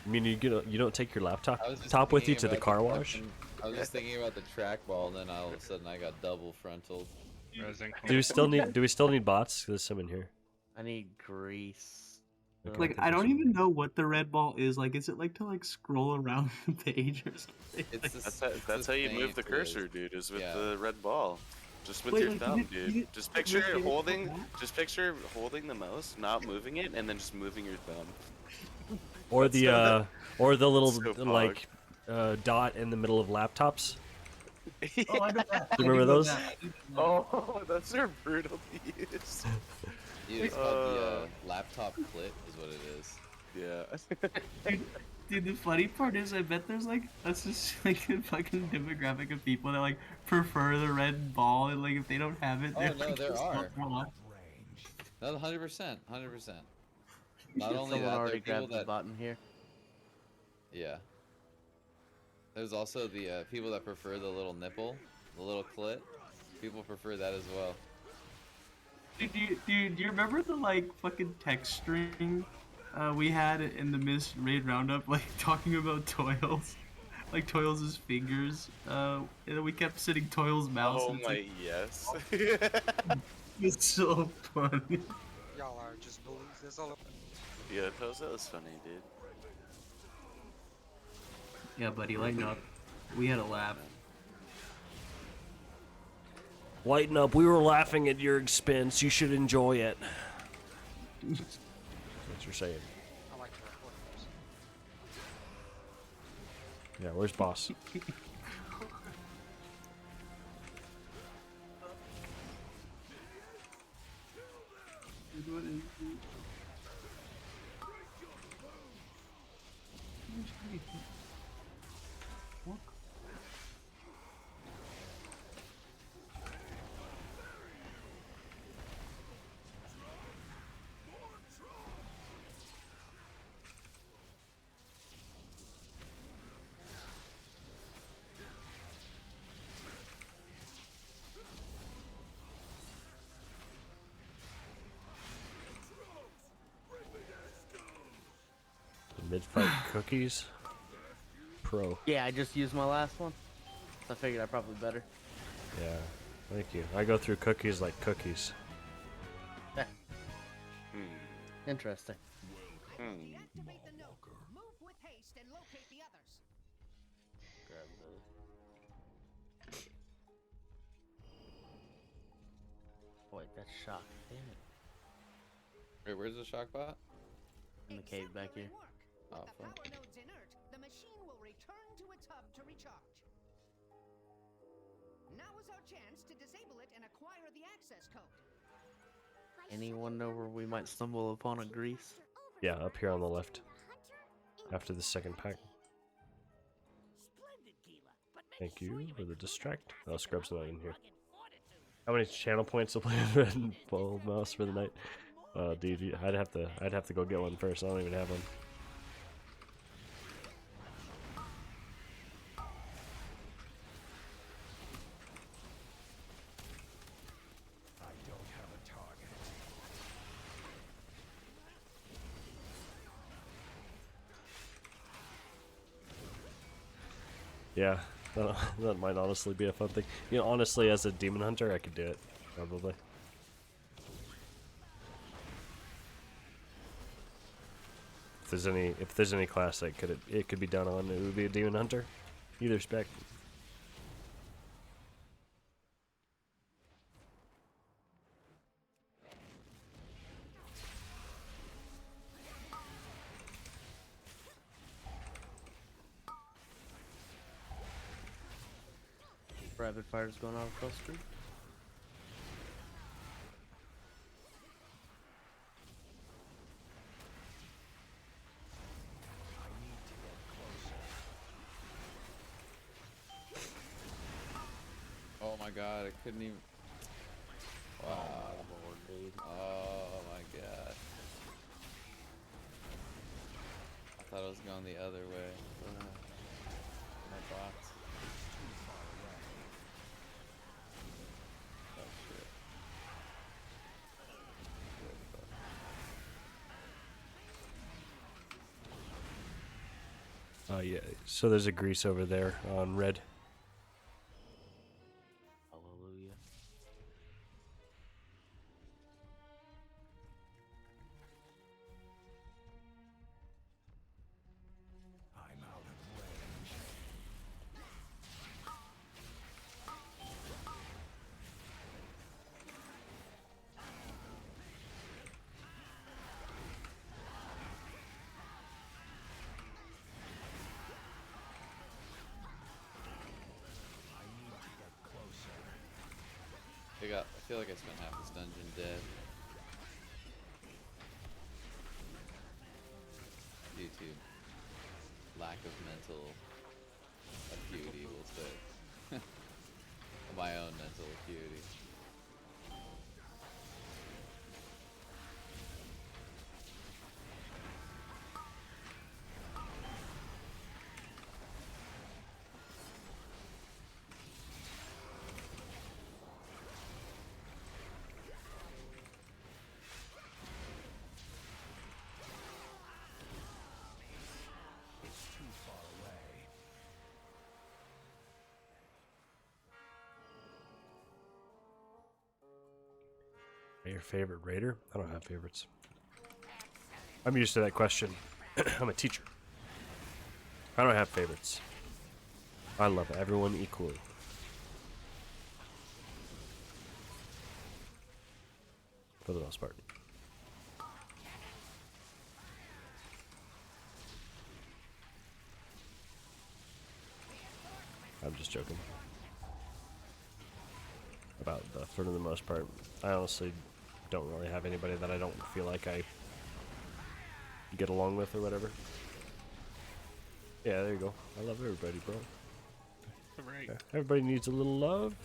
I mean, you don't take your laptop I was just top with you thinking to the about car wash. I was just thinking about the trackball, and then all of a sudden I got double frontal. Do we still need bots? There's some in here. I need grease. Okay. Like I don't even know what the red ball is. Like, is it like to like scroll around the page or something? That's how you move the cursor, dude. Is with the red ball. Just with Wait, your like, thumb, you dude. didn't- Just picture you didn't holding. know that? Just picture holding the mouse, not moving it, and then just moving your thumb. Or the little so fog. like dot in the middle of laptops. Oh, I know that. Do you remember those? Oh, those are brutal to use. Dude, it's called the laptop clit, is what it is. Yeah. Dude, the funny part is, I bet there's like that's just like a fucking demographic of people that like prefer the red ball, and like if they don't have it, Oh they're no, like, there just are. not gonna- No, 100%, 100%. Not only Someone that, there already are people grabbed the that. button here. Yeah. There's also the people that prefer the little nipple, the little clit. People prefer that as well. Dude, do you remember the like fucking text string we had in the Miss Raid Roundup, like talking about Toils, like Toils' fingers? And then we kept sitting Toils' mouse. Oh And it's my, like, yes. it's so funny. Y'all are just bullies. That's all. Yeah, that was funny, dude. Yeah, buddy, lighten up. We had a laugh. Lighten up. We were laughing at your expense. You should enjoy it. That's what you're saying. I like the reporters. Yeah, where's boss? Mid-fight cookies. Pro. Yeah, I just used my last one. I figured I probably better. Yeah, thank you. I go through cookies like cookies. Interesting. Deactivate the node. Move with haste and locate the others. Grab Wait, that's shock. Damn it. Wait, where's the shock bot? In the cave back here. Oh, With the fuck. power nodes inert, the machine will return to its hub to recharge. Now is our chance to disable it and acquire the access code. Anyone know where we might stumble upon a grease? Yeah, up here on the left. After the second pack. Thank you for the distract. Oh, Scrub's not in here. How many channel points to play with and full mouse for the night? Dude, I'd have to go get one first. I don't even have one. Yeah, that might honestly be a fun thing. You know, honestly, as a demon hunter, I could do it, probably. If there's any class that it could be done on, it would be a demon hunter. Either spec. Rapid fire's going on across the street. Oh my god, I couldn't even. Wow. Oh my god. I thought I was going the other way. My bots. Oh shit. Yeah. So there's a grease over there on red. Hallelujah. I'm out of range. feel like I spent half this dungeon dead. Due to lack of mental acuity, we'll say. My own mental acuity. Your favorite raider? I don't have favorites. I'm used to that question. I'm a teacher. I don't have favorites. I love everyone equally. For the most part. I'm just joking. For the most part. I honestly don't really have anybody that I don't feel like I get along with or whatever. Yeah, there you go. I love everybody, bro. Right. Yeah, everybody needs a little love.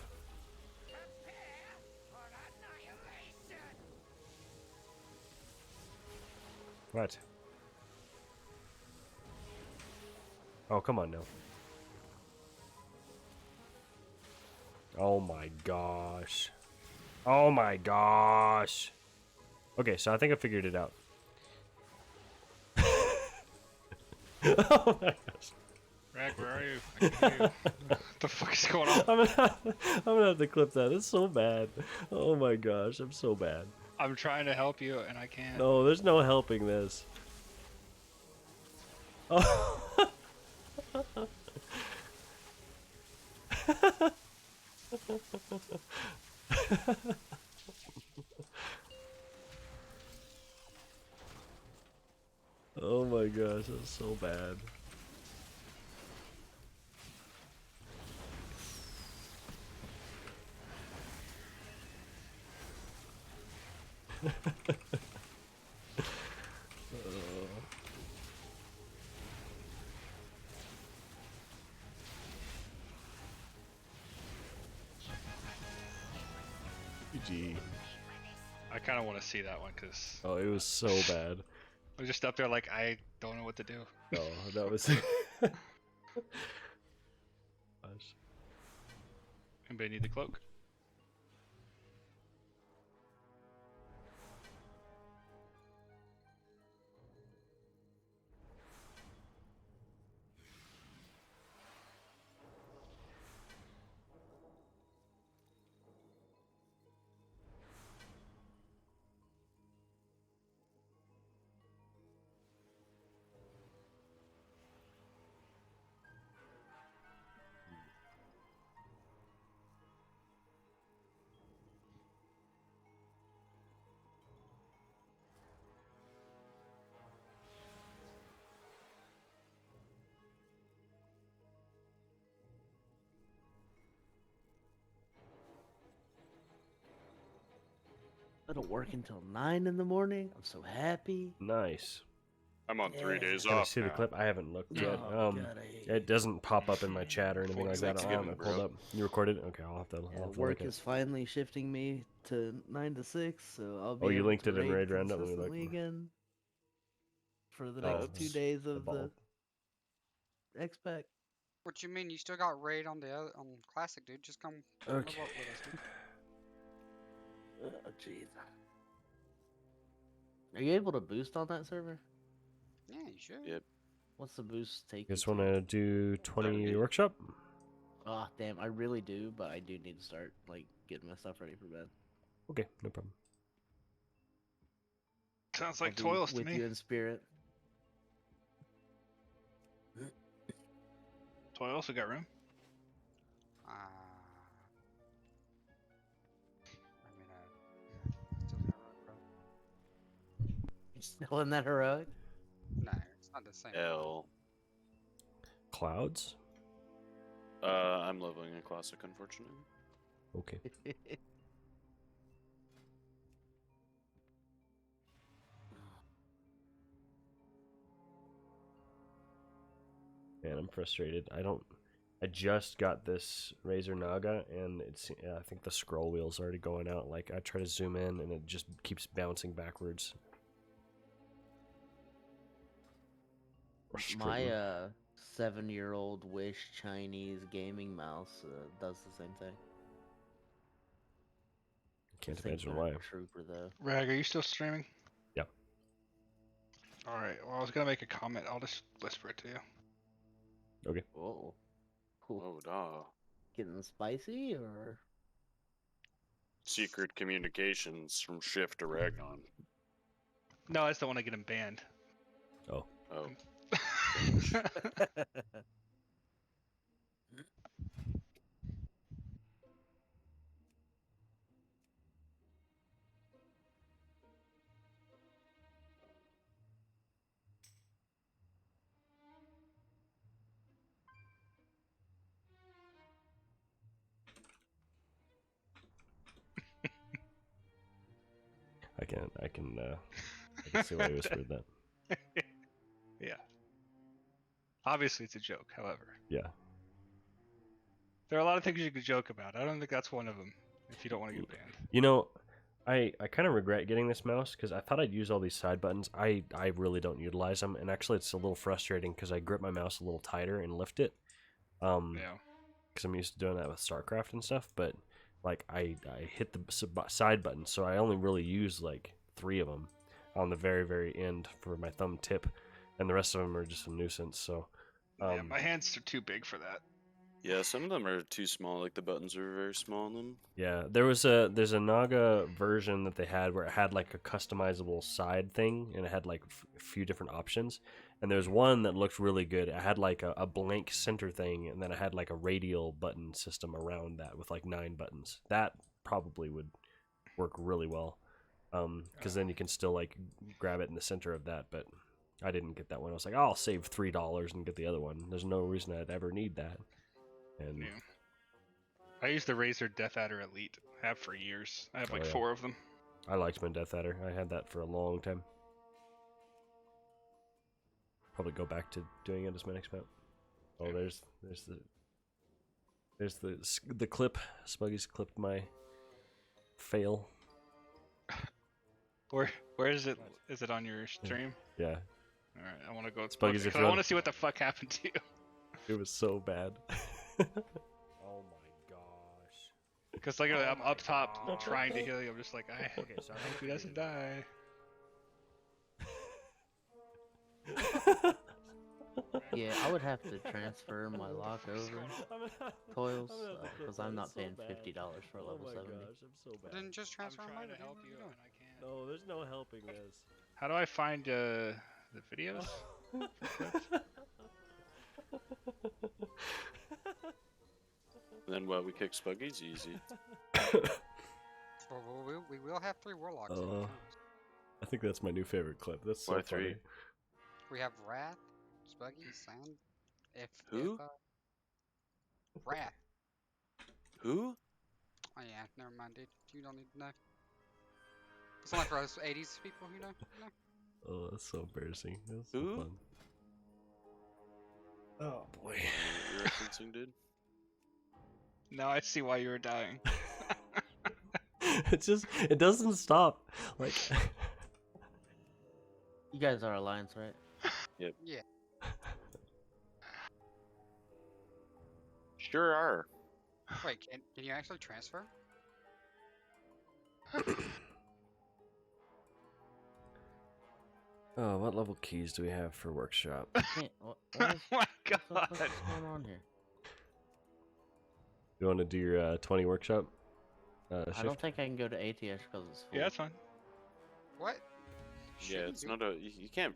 What? Oh, come on now. Oh my gosh. Oh my gosh. Okay, so I think I figured it out. Oh my gosh. Rag, where are you? I can hear you. What the fuck is going on? I'm gonna have to clip that. It's so bad. Oh my gosh, I'm so bad. I'm trying to help you and I can't. No, there's no helping this. Oh. Oh my gosh, that's so bad. GG. I kind of want to see that one because Oh, it was so bad. I was just up there like I don't know what to do. Oh, that was. Gosh. Anybody need the cloak? I don't work until 9 in the morning. I'm so happy. Nice. I'm on 3 days Can I off see the now. clip? I haven't looked yet. Oh, God, I hate It doesn't pop up in my chat or anything like that. I Thanksgiving, don't pulled bro. up. You recorded it? Okay, I'll have to. Yeah, I'll have to work look is finally shifting me to 9 to 6, so I'll be Oh, you able linked to it in raid Raid Roundup. Let me look. consistently again for the Oh, next 2 that's days the of ball. the X-Pack. What you mean? You still got raid on the other, on classic, dude? Just come Okay. level up with us, dude. Oh, jeez. Are you able to boost on that server? Yeah, you should. Yep. What's the boost take? You just you want to? to do 20 30. workshop? Oh, damn, I really do, but I do need to start like getting my stuff ready for bed. Okay, no problem. Sounds I'll like be toils to with me. you in spirit. Toils, we got room. I mean, Still in that heroic? no, it's not the same. L. Clouds? I'm leveling a classic, unfortunately. Okay. Man, I'm frustrated. I just got this Razer Naga, and I think the scroll wheel's already going out. Like, I try to zoom in, and it just keeps bouncing backwards. My 7-year-old Wish Chinese gaming mouse does the same thing. Can't This thing's imagine been a why. Trooper though. Rag, are you still streaming? Yeah. Alright, well, I was gonna make a comment. I'll just whisper it to you. Okay. Whoa. Oh, duh. Getting spicy or? Secret communications from Shift to Ragon. No, I just don't want to get him banned. Oh. Oh. I can see why he whispered that. Yeah. Obviously, it's a joke, however. Yeah. There are a lot of things you could joke about. I don't think that's one of them, if you don't want to get banned. You know, I kind of regret getting this mouse because I thought I'd use all these side buttons. I really don't utilize them, and actually it's a little frustrating because I grip my mouse a little tighter and lift it. Yeah. Because I'm used to doing that with StarCraft and stuff, but like I hit the side button, so I only really use like 3 of them on the very, very end for my thumb tip, and the rest of them are just a nuisance. So Yeah, my hands are too big for that. Yeah, some of them are too small. Like the buttons are very small on them. yeah, there's a Naga version that they had where it had like a customizable side thing, and it had like a few different options. And there's one that looked really good. It had like a blank center thing, and then it had like a radial button system around that with like 9 buttons. That probably would work really well, because then you can still like grab it in the center of that. But I didn't get that one. I was like, oh, I'll save $3 and get the other one. There's no reason I'd ever need that. And Yeah. I use the Razer Death Adder Elite. I have for years. I have like yeah. 4 of them. I liked my Death Adder. I had that for a long time. Probably go back to doing it as my next mount. Oh, Yeah. there's the clip. Smuggy's clipped my fail. Where is it? Is it on your stream? Yeah. All right, I want to go. Spuggies, if I you want want- to see what the fuck happened to you. It was so bad. Oh my gosh. Because like I'm up top God. trying to heal you. I'm just like, I Okay, so I hope he doesn't die. Yeah, I would have to transfer my lock over toils because I'm not paying $50 for a level 70. I'm so bad. Then just transfer I'm him trying over. to help dude. you, What and I can't. No, there's no helping this. How do I find the videos? And then what? We kick Spuggies easy. Well, we will have 3 warlocks. if it counts. I think that's my new favorite clip. That's so Why funny. 3? We have Wrath, Spuggy, Sound. Who? Wrath. Who? Oh yeah, never mind, dude. You don't need to know. It's only for us 80s people who know. Oh, that's so embarrassing. That's so Who? fun. Oh. Boy. You're referencing, dude? Now I see why you were dying. It doesn't stop. Like You guys are Alliance, right? Yep. Yeah. Sure are. Wait, can you actually transfer? Oh, what level keys do we have for workshop? Can't, what Oh is, my what the god. fuck is going on here? You want to do your 20 workshop? I Shift? don't think I can go to ATS because it's full. Yeah, that's fine. What? Yeah, it's not a. You can't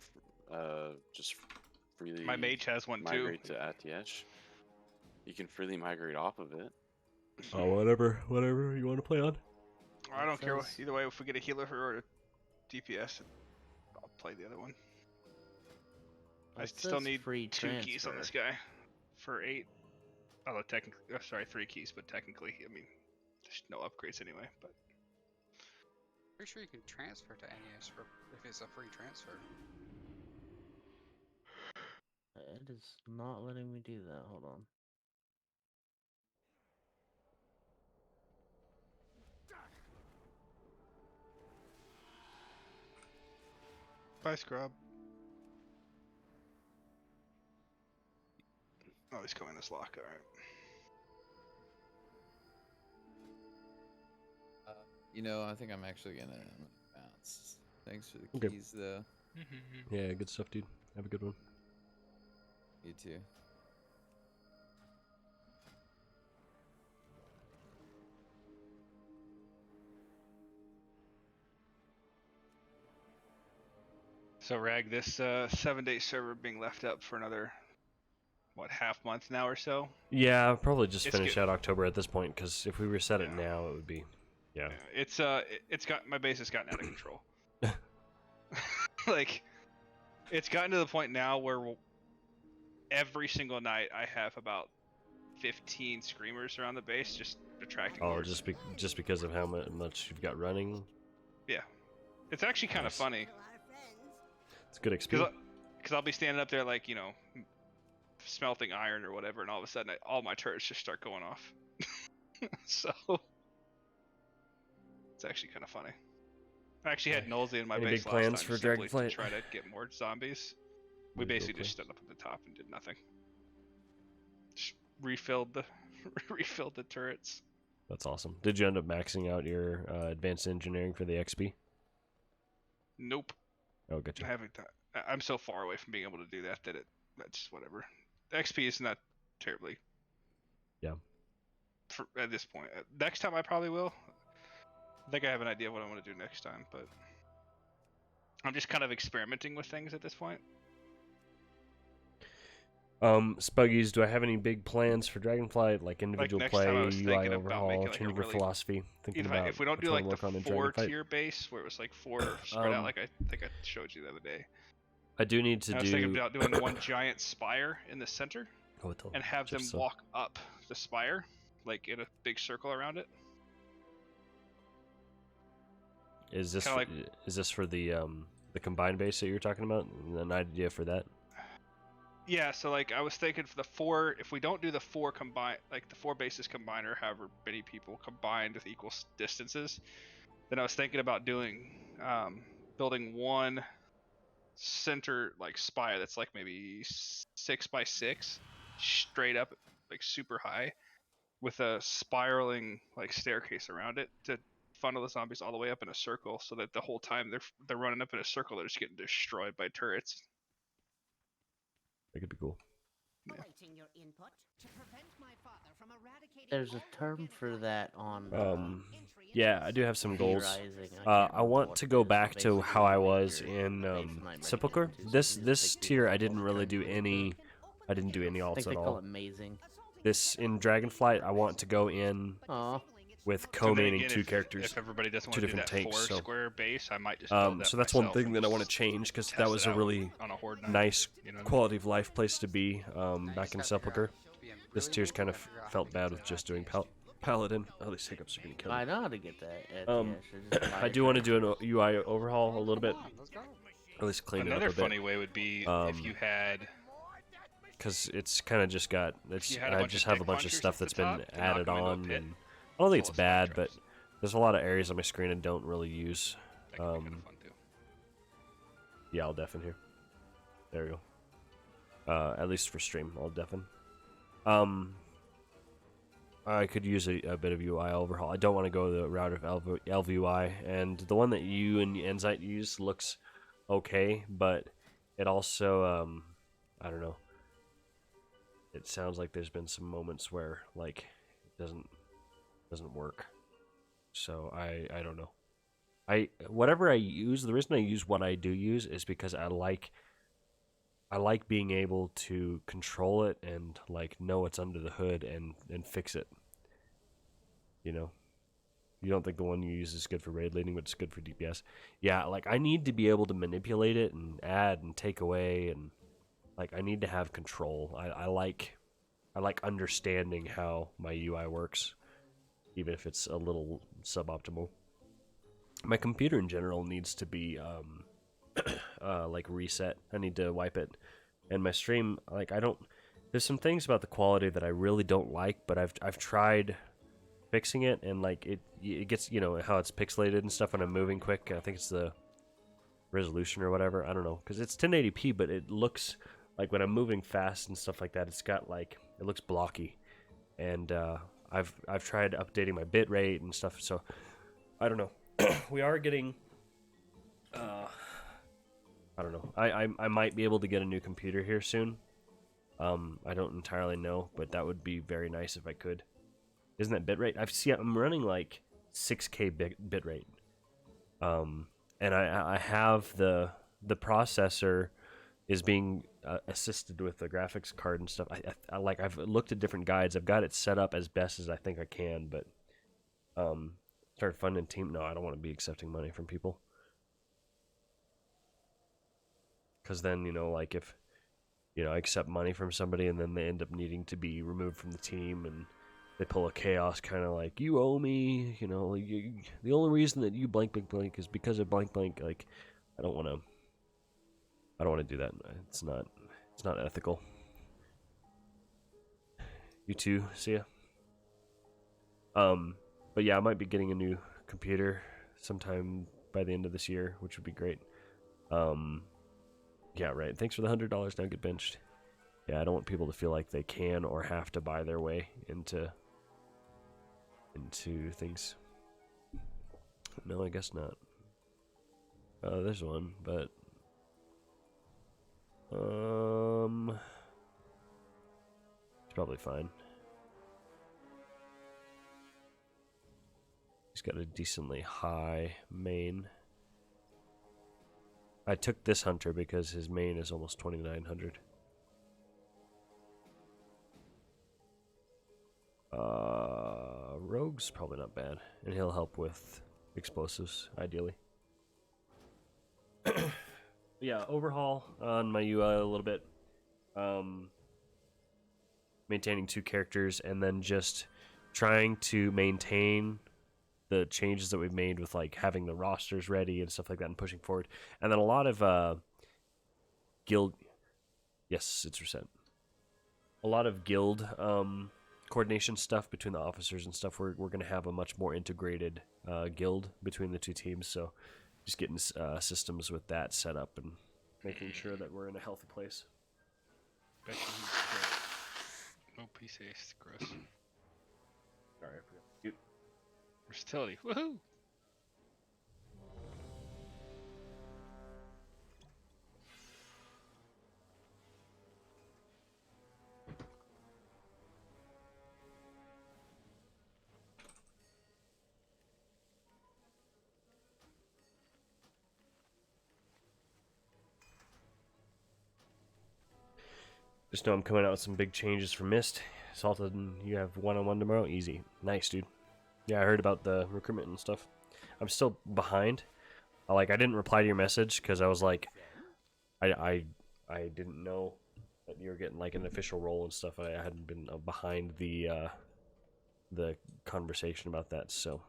just freely. My mage has one too. migrate to ATS. You can freely migrate off of it. Oh, whatever you want to play on. I don't care. says- Either way, if we get a healer or a DPS, I'll play the other one. I It still says need free 2 keys on this transfer. guy for 8. Although technically, sorry, 3 keys, but technically, I mean, there's no upgrades anyway. But Pretty sure you can transfer to NES if it's a free transfer. It It is not letting me do that. Hold on. Bye, Scrub. Oh, he's coming this lock. All right. You know, I think I'm actually gonna bounce. Thanks for the Okay. keys, though. Yeah, good stuff, dude. Have a good one. You too. So Rag, this 7-day server being left up for another, what, half month now or so? Yeah, I'll probably just It's finish good. out October at this point, because if we reset it now, it would be, yeah. It's got, my base has gotten out of control. Like, it's gotten to the point now where every single night I have about 15 screamers around the base just attracting Oh, hordes. just because of how much you've got running. Yeah, it's actually kind of Nice. funny. It's good experience. Because I'll be standing up there like, you know, smelting iron or whatever, and all of a sudden all my turrets just start going off. So it's actually kind of funny. I actually had Nolsey in my Any base big last plans time for simply Dragonflight? to try to get more zombies. We Any big basically just plans? stood up at the top and did nothing. Just refilled the refilled the turrets. That's awesome. Did you end up maxing out your advanced engineering for the XP? Nope. Oh, gotcha. I haven't. I'm so far away from being able to do that that that's whatever. The XP is not terribly. Yeah. At this point, next time I probably will. I think I have an idea of what I want to do next time, but I'm just kind of experimenting with things at this point. Spuggies, do I have any big plans for Dragonflight, like individual next play, time I was UI thinking about overhaul, making like a changing your really- philosophy? Thinking about If we don't what do you wanna like work on the in 4 Dragonflight? tier base where it was like 4 spread out, like I think I showed you the other day. I do need to I was thinking about doing one giant spire in the center and have them just so. walk up the spire, like in a big circle around it. Is this Kinda is this for the combined base that you're talking about? An idea for that? Yeah, so like I was thinking for the 4, if we don't do the 4 combined, like the 4 bases combined, or however many people combined with equal distances, then I was thinking about doing, building one center like spire that's like maybe 6 by 6, straight up, like super high, with a spiraling like staircase around it to funnel the zombies all the way up in a circle, so that the whole time they're running up in a circle, they're just getting destroyed by turrets. That could be cool. Awaiting your input to prevent my father from eradicating There's a all term for that on. Yeah, I do have some goals. V-Rising, I can't I want remember to what go it is, back but to how I was basically in base nightmare Sepulcher. too, so This these this big dudes tier I have didn't all really turned do into any. I didn't do any I alts think at they call all. it amazing. This in Dragonflight, I want to go in with So then co-maining again, 2 characters, if everybody doesn't want 2 to do different that tanks. 4 So, square base, I might just build that so that's one myself thing and that I want to just change, because that test was it a out really on a horde night, nice you know what I mean? quality of life place to be back in Sepulcher. This tier's kind of felt bad with just doing Paladin. Oh, these hiccups are gonna kill me. I know how to get that. Yeah, should just buy I a do want to drone. do an UI overhaul a little bit. At least clean Another it up a bit. funny way would be if you had, because it's kind of just got you had a I bunch just of have a dick bunch of punchers stuff at the that's been top to knock added them into a on, pit, and I don't think as it's well as bad, but there's a lot of areas on my screen I don't really use. that could be kind of fun too. Yeah, I'll deafen here. There we go. At least for stream, I'll deafen. I could use a bit of UI overhaul. I don't want to go the route of LVUI, and the one that you and Enzite use looks okay, but it also, I don't know. It sounds like there's been some moments where like it doesn't work. So I don't know. Whatever I use, the reason I use what I do use is because I like being able to control it and like know what's under the hood and fix it. You know, you don't think the one you use is good for raid leading, but it's good for DPS. Yeah, like I need to be able to manipulate it and add and take away, and like I need to have control. I like understanding how my UI works, even if it's a little suboptimal. My computer in general needs to be like reset. I need to wipe it and my stream, like, I don't. There's some things about the quality that I really don't like, but I've tried fixing it, and like it gets, you know, how it's pixelated and stuff when I'm moving quick. I think it's the resolution or whatever. I don't know, because it's 1080p, but it looks like when I'm moving fast and stuff like that, it's got like, it looks blocky, and I've tried updating my bit rate and stuff. So I don't know. We are getting. I don't know. I might be able to get a new computer here soon. I don't entirely know, but that would be very nice if I could. Isn't that bitrate? I'm running like 6K bitrate. And I have the processor is being assisted with the graphics card and stuff. I've looked at different guides. I've got it set up as best as I think I can, but start funding team. No, I don't want to be accepting money from people. Because then, you know, like if, you know, I accept money from somebody and then they end up needing to be removed from the team and they pull a chaos kind of like, you owe me, you know, like the only reason that you blank blank blank is because of blank blank. Like, I don't want to do that. It's not ethical. You too, see ya. But yeah, I might be getting a new computer sometime by the end of this year, which would be great. Yeah, right. Thanks for the $100. Now get benched. Yeah, I don't want people to feel like they can or have to buy their way into things. No, I guess not. There's one, but it's probably fine. He's got a decently high main. I took this hunter because his main is almost 2,900. Rogue's probably not bad, and he'll help with explosives, ideally. Yeah, overhaul on my UI a little bit. Maintaining 2 characters, and then just trying to maintain the changes that we've made with like having the rosters ready and stuff like that and pushing forward. And then a lot of guild, yes, it's reset. A lot of guild coordination stuff between the officers and stuff. We're going to have a much more integrated guild between the 2 teams, so just getting systems with that set up and making sure that we're in a healthy place. No PC, it's gross. Sorry, I forgot. Dude. Versatility, woohoo! Just know I'm coming out with some big changes for Mist. Salted, and you have one-on-one tomorrow? Easy. Nice, dude. Yeah, I heard about the recruitment and stuff. I'm still behind. I didn't reply to your message because I was like, I didn't know that you were getting like an official role and stuff. I hadn't been behind the conversation about that, so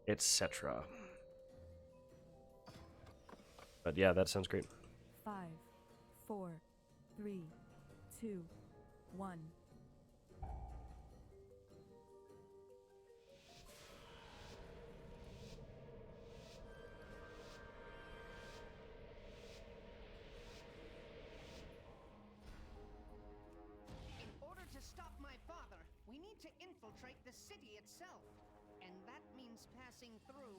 etc. But yeah, that sounds great. 5, 4, 3, 2, 1. In order to stop my father, we need to infiltrate the city itself. And that means passing through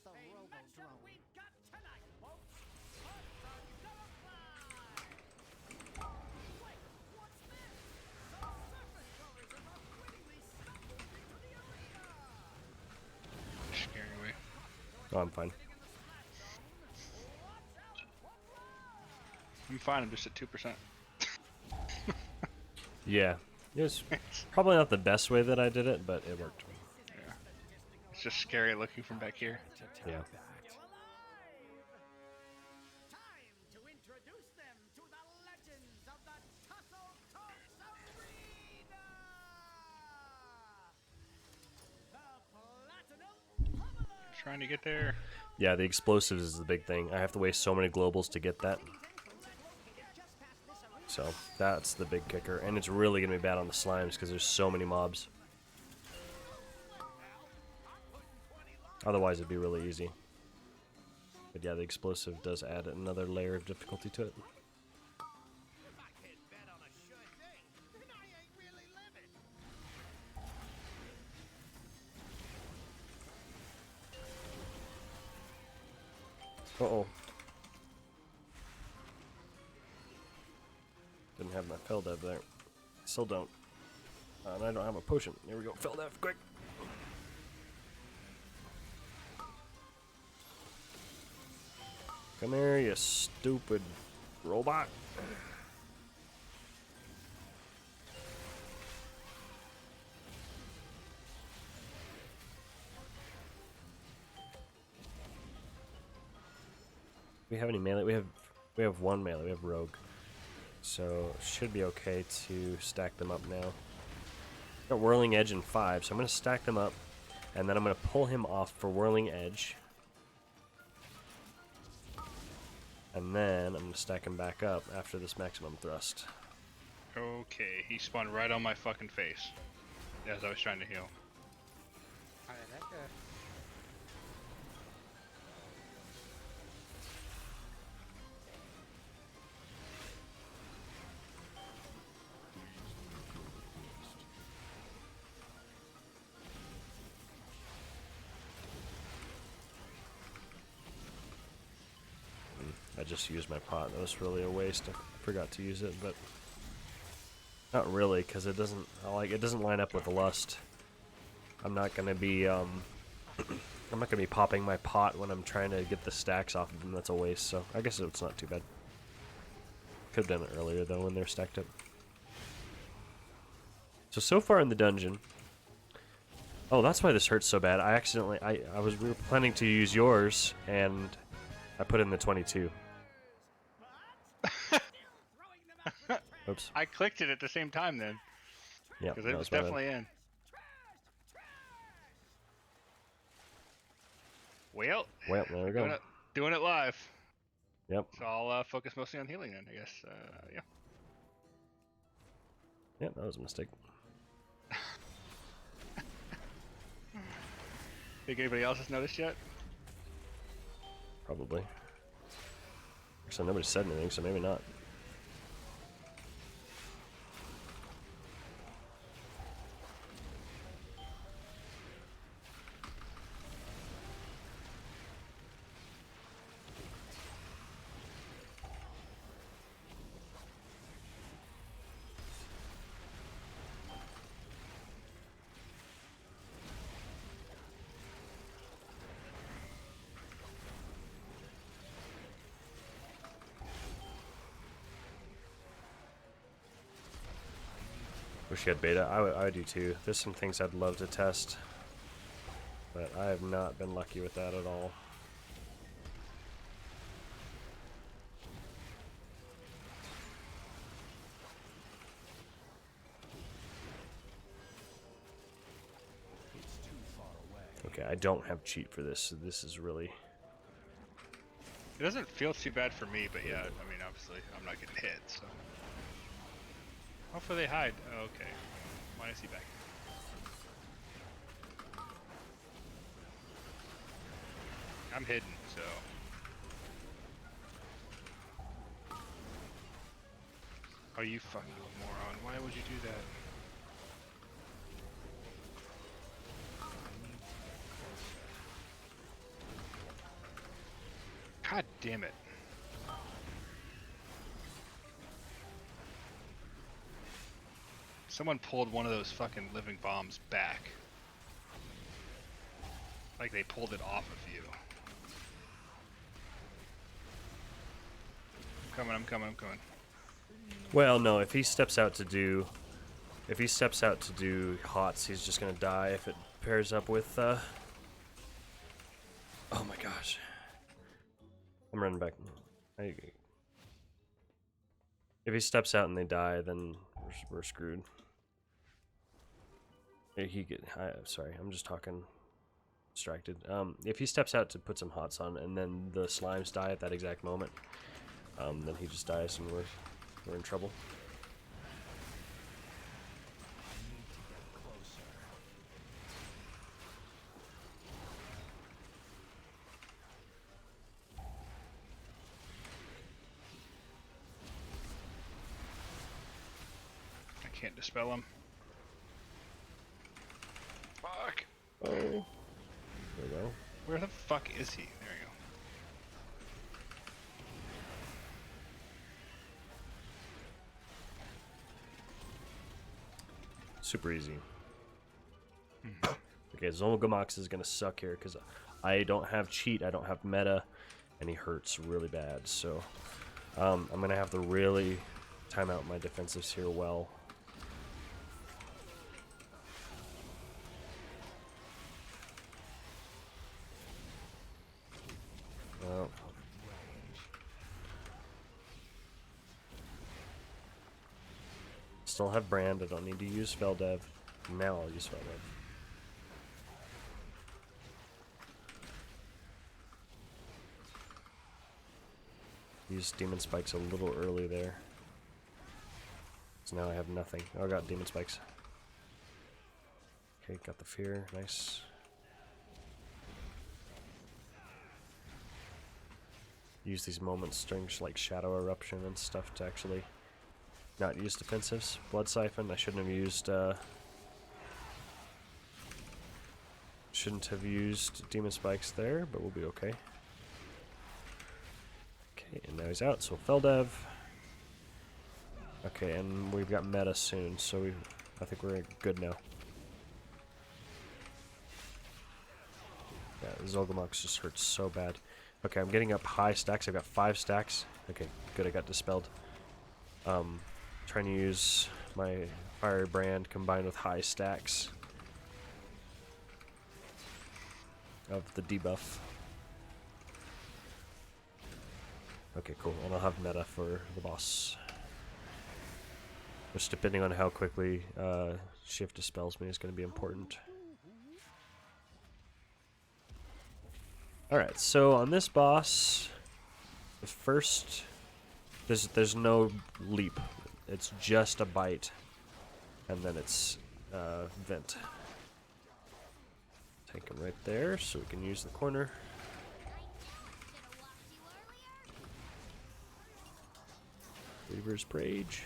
the Robo-Drone. We've got tonight, folks. Wait, what's this? Some surface crawlers have unwittingly stumbled into the arena. Scaring away. Oh, I'm fine. I'm fine, I'm just at 2%. Yeah, it was probably not the best way that I did it, but it worked. Yeah. It's just scary looking from back here. Yeah. Time to introduce them to the legends of the Tussle Talks Arena! The Platinum Trying to get there. Yeah, the explosives is the big thing. I have to waste so many globals to get that. So that's the big kicker, and it's really gonna be bad on the slimes because there's so many mobs. Otherwise, it'd be really easy. But yeah, the explosive does add another layer of difficulty to it. Uh-oh. Didn't have my Feldev there. Still don't. And I don't have a potion. Here we go. Feldev, quick! Come here, you stupid robot. We have any melee? We have one melee. We have rogue. So should be okay to stack them up now. Got whirling edge in 5, so I'm gonna stack them up, and then I'm gonna pull him off for whirling edge. And then I'm gonna stack him back up after this maximum thrust. Okay, he spawned right on my fucking face as I was trying to heal. How did that go? I just used my pot. That was really a waste. I forgot to use it, but not really, because it doesn't. It doesn't line up with Lust. I'm not gonna be I'm not gonna be popping my pot when I'm trying to get the stacks off of them. That's a waste. So I guess it's not too bad. Could have done it earlier though when they're stacked up. So far in the dungeon. Oh, that's why this hurts so bad. I accidentally we were planning to use yours and I put in the 22. Oops. I clicked it at the same time then. Yeah, because it was definitely in. Well, there we go. Doing it live. Yep. So I'll focus mostly on healing then, I guess. Yeah. Yeah, that was a mistake. Think anybody else has noticed yet? Probably. Actually, nobody said anything, so maybe not. Wish you had beta. I do too. There's some things I'd love to test, but I have not been lucky with that at all. Okay, I don't have cheat for this, so this is really... It doesn't feel too bad for me, but yeah, I mean, obviously, I'm not getting hit, so... Hopefully they hide. Oh, okay. Why is he back? I'm hidden, so... Oh, you fucking moron. Why would you do that? God damn it. Someone pulled one of those fucking living bombs back. Like they pulled it off of you. I'm coming. Well, no, if he steps out to do hots, he's just gonna die if it pairs up with, oh my gosh. I'm running back. If he steps out and they die, then we're screwed. Sorry, I'm just talking distracted. If he steps out to put some hots on and then the slimes die at that exact moment, then he just dies and we're we're in trouble. I can't dispel him. Fuck. Oh. There we go. Where the fuck is he? There we go. Super easy. Okay, Zolgamox is gonna suck here because I don't have cheat, I don't have meta, and he hurts really bad. So I'm gonna have to really time out my defensives here well. Oh. Still have Brand. I don't need to use Feldev. Now I'll use Feldev. Use Demon Spikes a little early there. So now I have nothing. Oh, I got Demon Spikes. Okay, got the Fear. Nice. Use these moments during like Shadow Eruption and stuff to actually not use defensives. Blood Siphon. I shouldn't have used Demon Spikes there, but we'll be okay. Okay, and now he's out, so Feldev. Okay, and we've got meta soon, so I think we're good now. Yeah, Zolgamox just hurts so bad. Okay, I'm getting up high stacks. I've got 5 stacks. Okay, good, I got dispelled. Trying to use my Fiery Brand combined with high stacks of the debuff. Okay, cool. And I'll have meta for the boss. Which, depending on how quickly Shift dispels me, is going to be important. Alright, so on this boss, the first... There's no leap. It's just a bite. And then it's vent. Take him right there so we can use the corner. Reaver's Rage.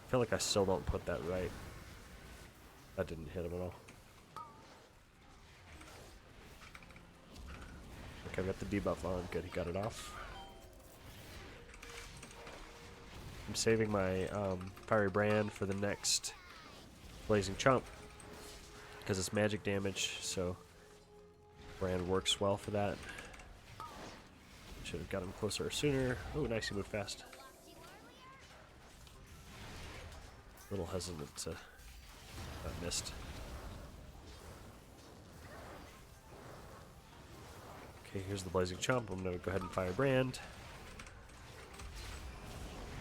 I feel like I still don't put that right. That didn't hit him at all. Okay, I've got the debuff on. Good, he got it off. I'm saving my Fiery Brand for the next Blazing Chomp because it's magic damage, so Brand works well for that. Should have got him closer sooner. Oh, nice, he moved fast. A little hesitant to missed. Okay, here's the Blazing Chomp. I'm gonna go ahead and Fire Brand.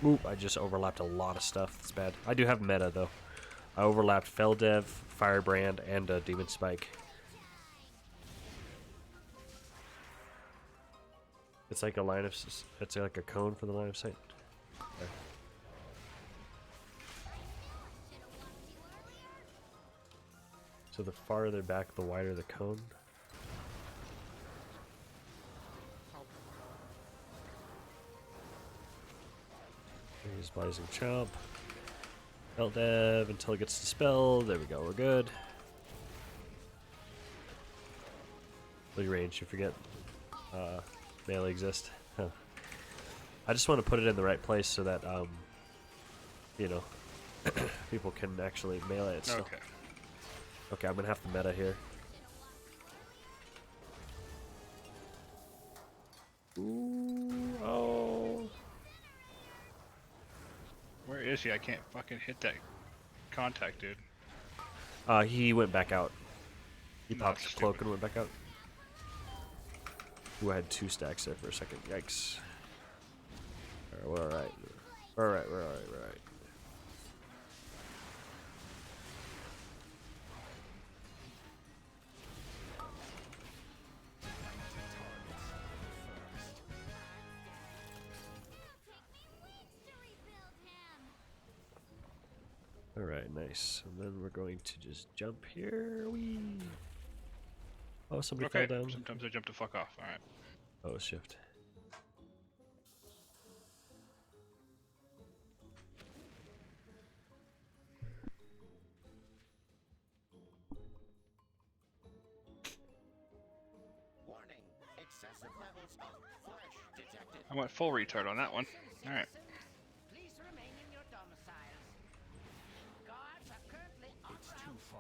Oop, I just overlapped a lot of stuff. That's bad. I do have meta, though. I overlapped Feldev, Firebrand, and Demon Spike. It's like a line of... It's like a cone for the line of sight. Okay. So the farther back, the wider the cone. Use Blazing Chomp. Feldev until it gets dispelled. There we go, we're good. Blue range, you forget melee exists. Huh. I just want to put it in the right place so that, you know, people can actually melee it still. Okay. Okay, I'm gonna have to meta here. Ooh, oh. Where is he? I can't fucking hit that contact, dude. He went back out. He No, popped that's his cloak stupid. and went back out. Ooh, I had 2 stacks there for a second. Yikes. Alright, we're alright. We're alright, we're alright, we're alright. Alright, nice. And then we're going to just jump here. Whee! Oh, somebody Okay. fell down. Sometimes I jump to fuck off. All right. Oh, shift. Warning. Excessive levels of flesh detected. I went full retard on that one. All right. Please remain in your domiciles. Guards are currently en route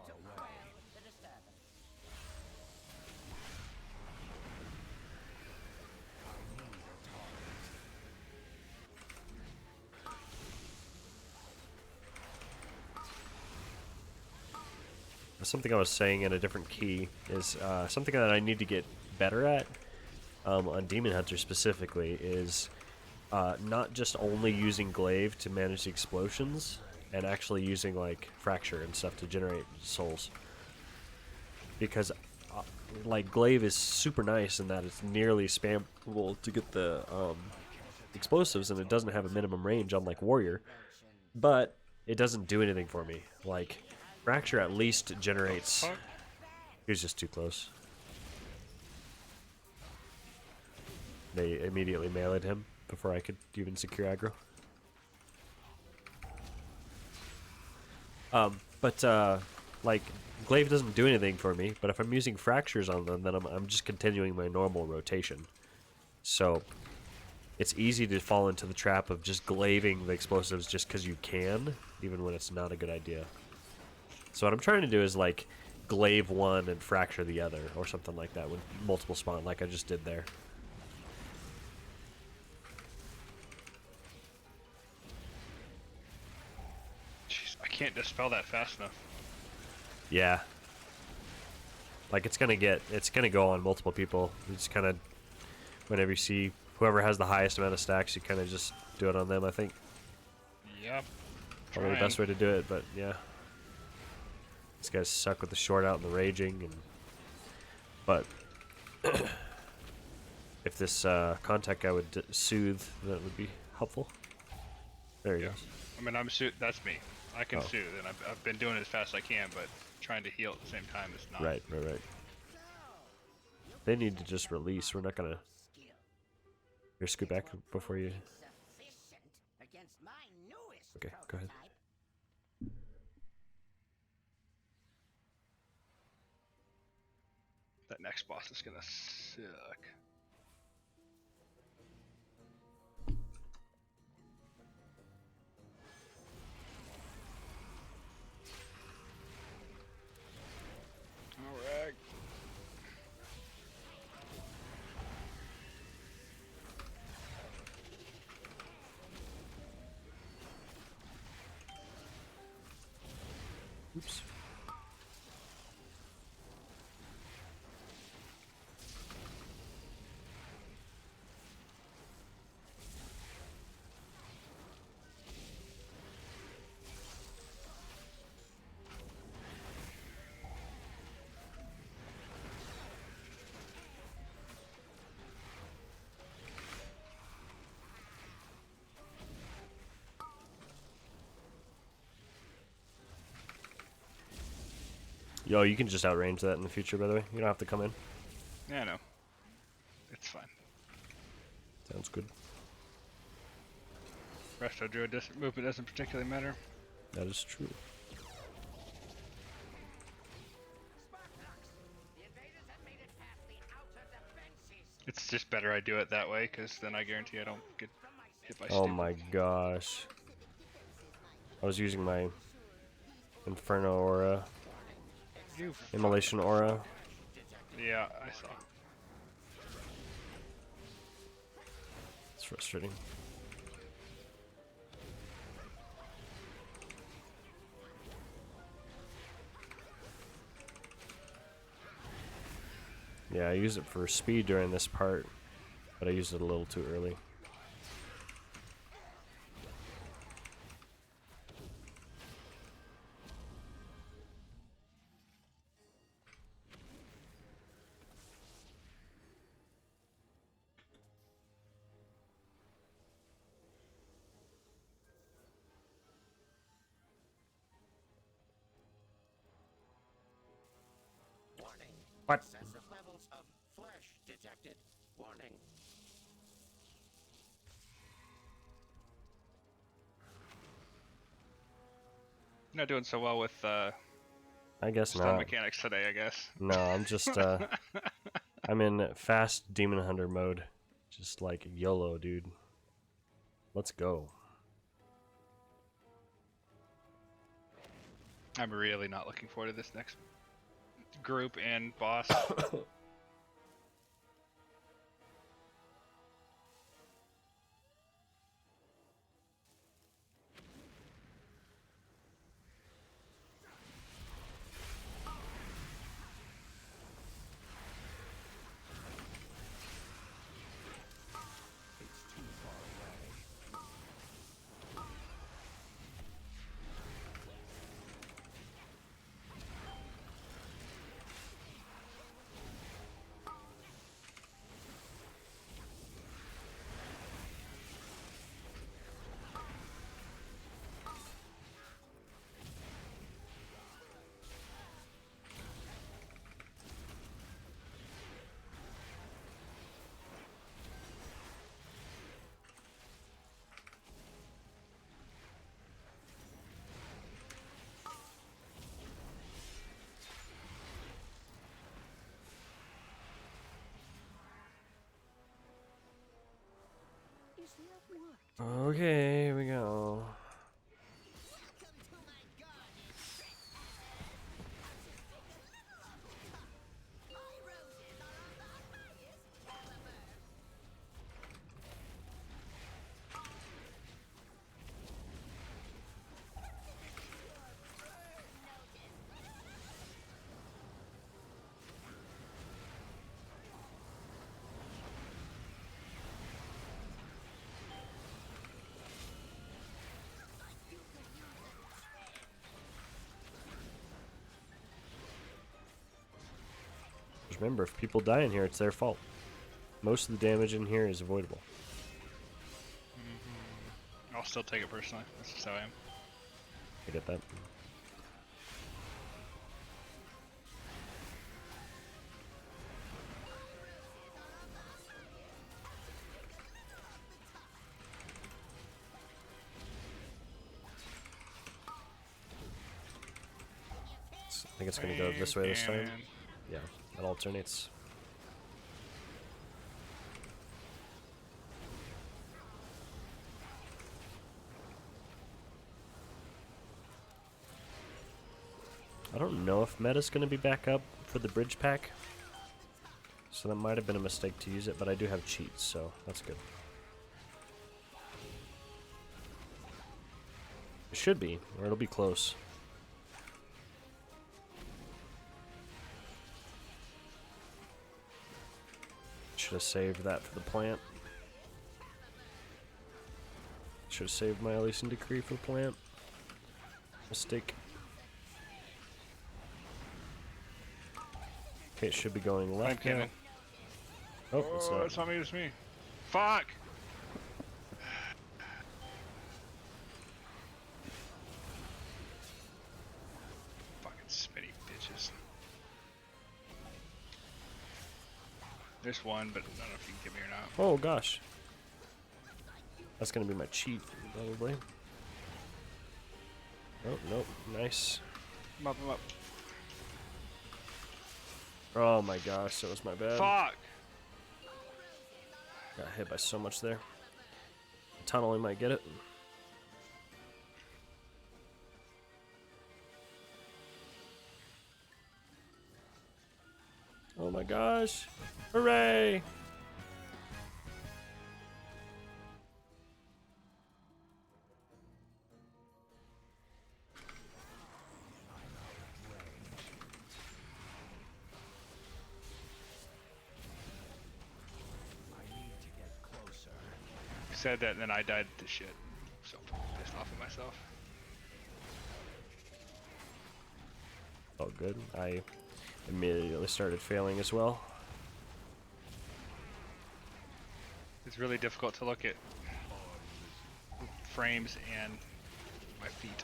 to quell the disturbance. Something I was saying in a different key is something that I need to get better at on Demon Hunter specifically is not just only using glaive to manage the explosions and actually using like fracture and stuff to generate souls, because like glaive is super nice in that it's nearly spammable to get the explosives, and it doesn't have a minimum range unlike warrior, but it doesn't do anything for me. Like fracture at least generates. He was just too close. They immediately meleeed him before I could even secure aggro. Like glaive doesn't do anything for me, but if I'm using fractures on them, then I'm just continuing my normal rotation. So it's easy to fall into the trap of just glaving the explosives just because you can, even when it's not a good idea. So what I'm trying to do is like glaive one and fracture the other, or something like that, with multiple spawn, like I just did there. Jeez, I can't dispel that fast enough. Yeah. Like it's gonna go on multiple people. You just kind of, whenever you see whoever has the highest amount of stacks, you kind of just do it on them, I think. Yep. Probably the best way to do it, but yeah. These guys suck with the short out and the raging, and but if this contact guy would soothe, that would be helpful. There he goes. I mean, that's me. I can Oh. soothe, and I've been doing it as fast as I can, but trying to heal at the same time is not. Right. They need to just release. We're not gonna. Here, scoot back before you. Against my newest Okay, go ahead. That next boss is gonna suck. Alright. Oops. Yo, you can just outrange that in the future, by the way. You don't have to come in. Yeah, I know. It's fine. Sounds good. Resto Druid movement doesn't particularly matter. That is true. It's just better I do it that way, because then I guarantee I don't get hit by Oh stupid. my gosh. I was using my Inferno Aura. Immolation Aura. Yeah, I saw. It's frustrating. Yeah, I use it for speed during this part, but I used it a little too early. What? Excessive levels of flesh detected. Warning. Not doing so well with I guess stun not. mechanics today, I guess. No, I'm just I'm in fast demon hunter mode. Just like YOLO, dude. Let's go. I'm really not looking forward to this next group and boss. Is there work? Okay, here we go. Just remember, if people die in here, it's their fault. Most of the damage in here is avoidable. I'll still take it personally. That's just how I am. I get that. I think it's gonna go this way this time. Yeah, it alternates. I don't know if meta's gonna be back up for the bridge pack, so that might have been a mistake to use it, but I do have cheats, so that's good. It should be, or it'll be close. Should have saved that for the plant. Should have saved my Elysian Decree for the plant. Mistake. Okay, it should be going left now. Oh, it's not. It's not me, it's me. Fuck! Fucking spitty bitches. There's one, but I don't know if you can get me or not. Oh gosh. That's gonna be my cheat, probably. Oh, nope. Nice. I'm up, I'm up. Oh my gosh, that was my bad. Fuck! Got hit by so much there. Tunneling might get it. Oh my gosh. Hooray! Said that and then I died to shit. So pissed off at myself. Oh good. I immediately started failing as well. It's really difficult to look at frames and my feet.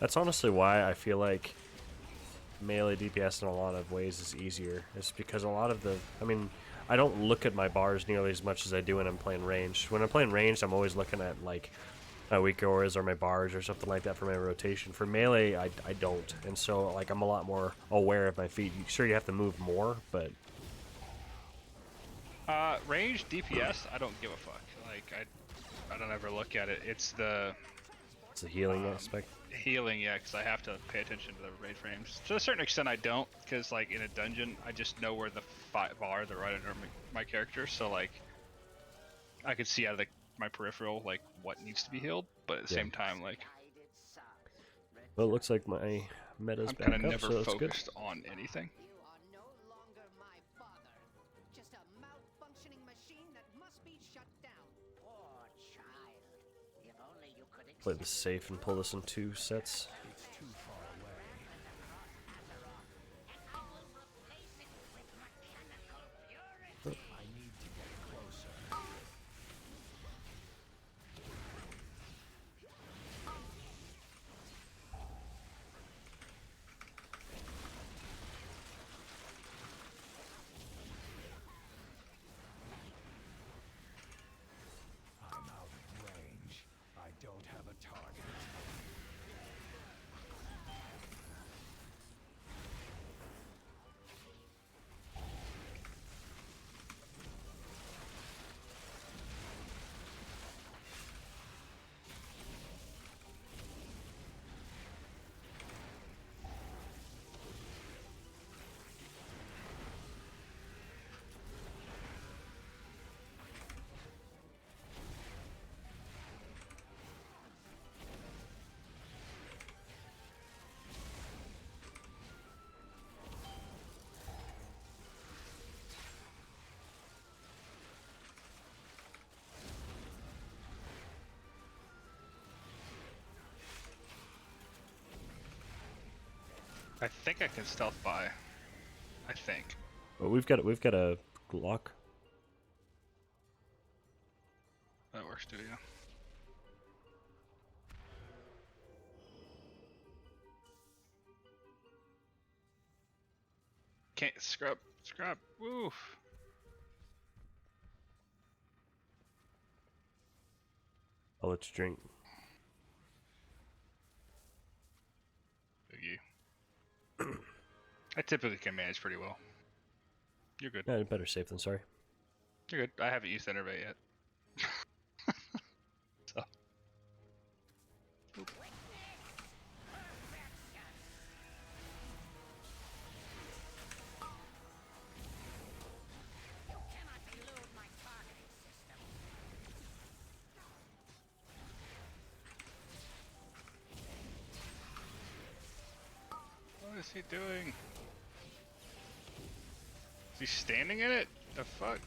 That's honestly why I feel like melee DPS in a lot of ways is easier. It's because a lot of the, I mean, I don't look at my bars nearly as much as I do when I'm playing ranged. When I'm playing ranged, I'm always looking at like my weak auras or my bars or something like that for my rotation. For melee, I don't, and so like I'm a lot more aware of my feet. Sure, you have to move more, but Range DPS, I don't give a fuck. Like I don't ever look at it. It's the healing aspect. Healing, yeah, because I have to pay attention to the range frames. To a certain extent, I don't, because like in a dungeon, I just know where the bars are right under my character, so like I could see out of my peripheral like what needs to be healed, but at the same time, like Well, it looks like my meta's I'm back kind of up, never so that's good. focused on anything. You are no longer my father. Just a malfunctioning machine that must be shut down. Poor child. If only you could Play this safe and pull this in 2 sets. It's too far away. I need to get closer. I'm out of range. I don't have a target. I think I can stealth by. I think. But we've got a Glock. That works too, yeah. Can't scrub. Woof. I'll let you drink. Biggie. I typically can manage pretty well. You're good. Yeah, better safe than sorry. You're good. I haven't used Innervate yet. So. What is he doing? Is he standing in it? The fuck?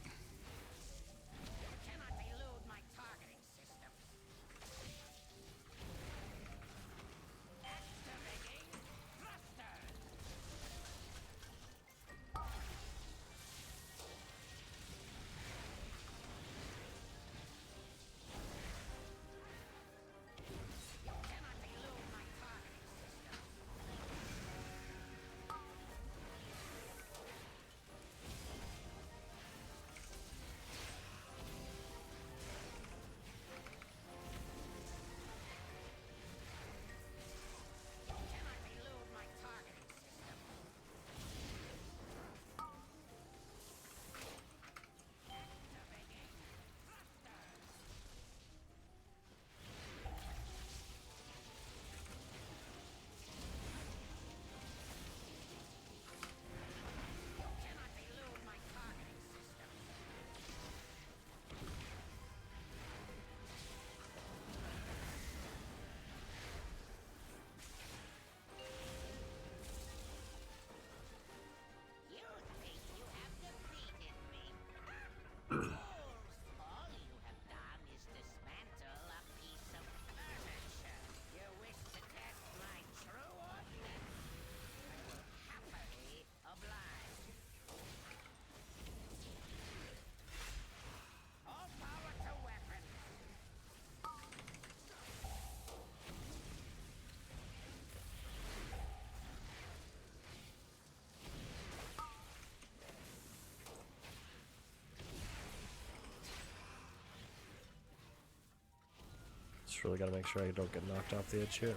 Just really gotta make sure I don't get knocked off the edge here.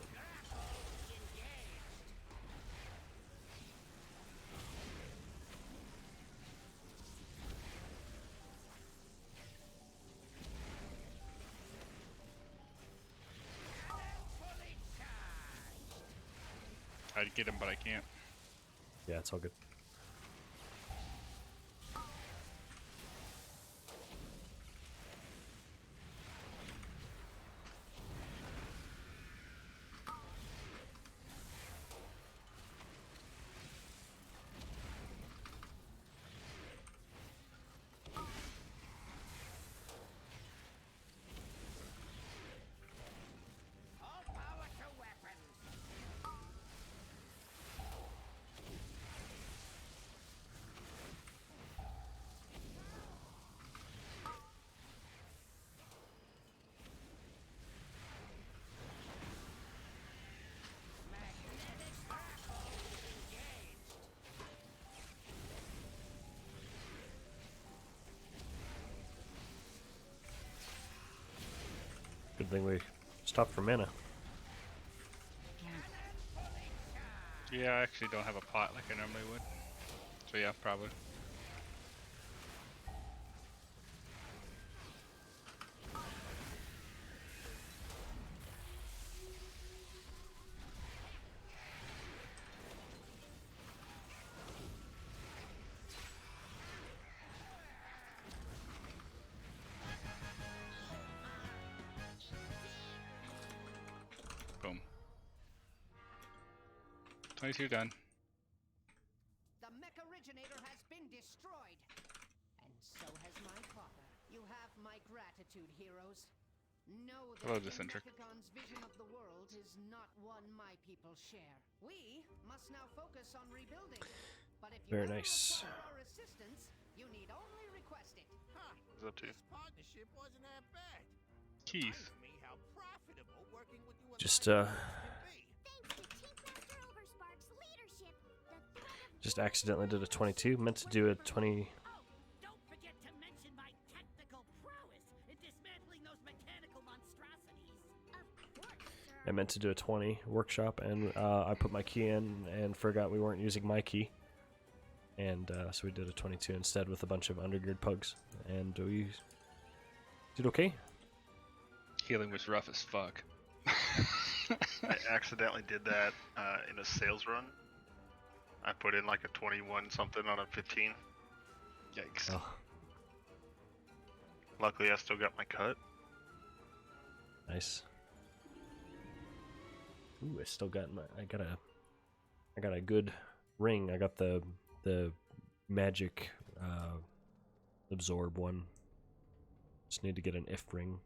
I'd get him, but I can't. Yeah, it's all good. All power to weapons. Magnetic grapple engaged. Good thing we stopped for mana. Yeah, I actually don't have a pot like I normally would. So yeah, probably. Boom. 22 done. The mech originator has been destroyed. And so has my father. You have my gratitude, heroes. Know that Hello, the Dicentric. Mechagon's vision of the world is not one my people share. We must now focus on rebuilding. But if you Very ever nice. require our assistance, you need only request it. Huh. What's up to? This partnership wasn't that bad. Keith. Reminds me how profitable working with you and Just my can be. Thanks to Chief Master Overspark's leadership, the threat of Just accidentally did a 22. Meant to do a 20. Oh, don't forget to mention my technical prowess in dismantling those mechanical monstrosities. of course, sir. I meant to do a 20 workshop, and I put my key in and forgot we weren't using my key. And so we did a 22 instead with a bunch of undergeared pugs. And we did okay. Healing was rough as fuck. I accidentally did that in a sales run. I put in like a 21 something on a 15. Yikes. Oh, Luckily, I still got my cut. nice. Ooh, I still got my. I got a good ring. I got the magic absorb one. Just need to get an if ring.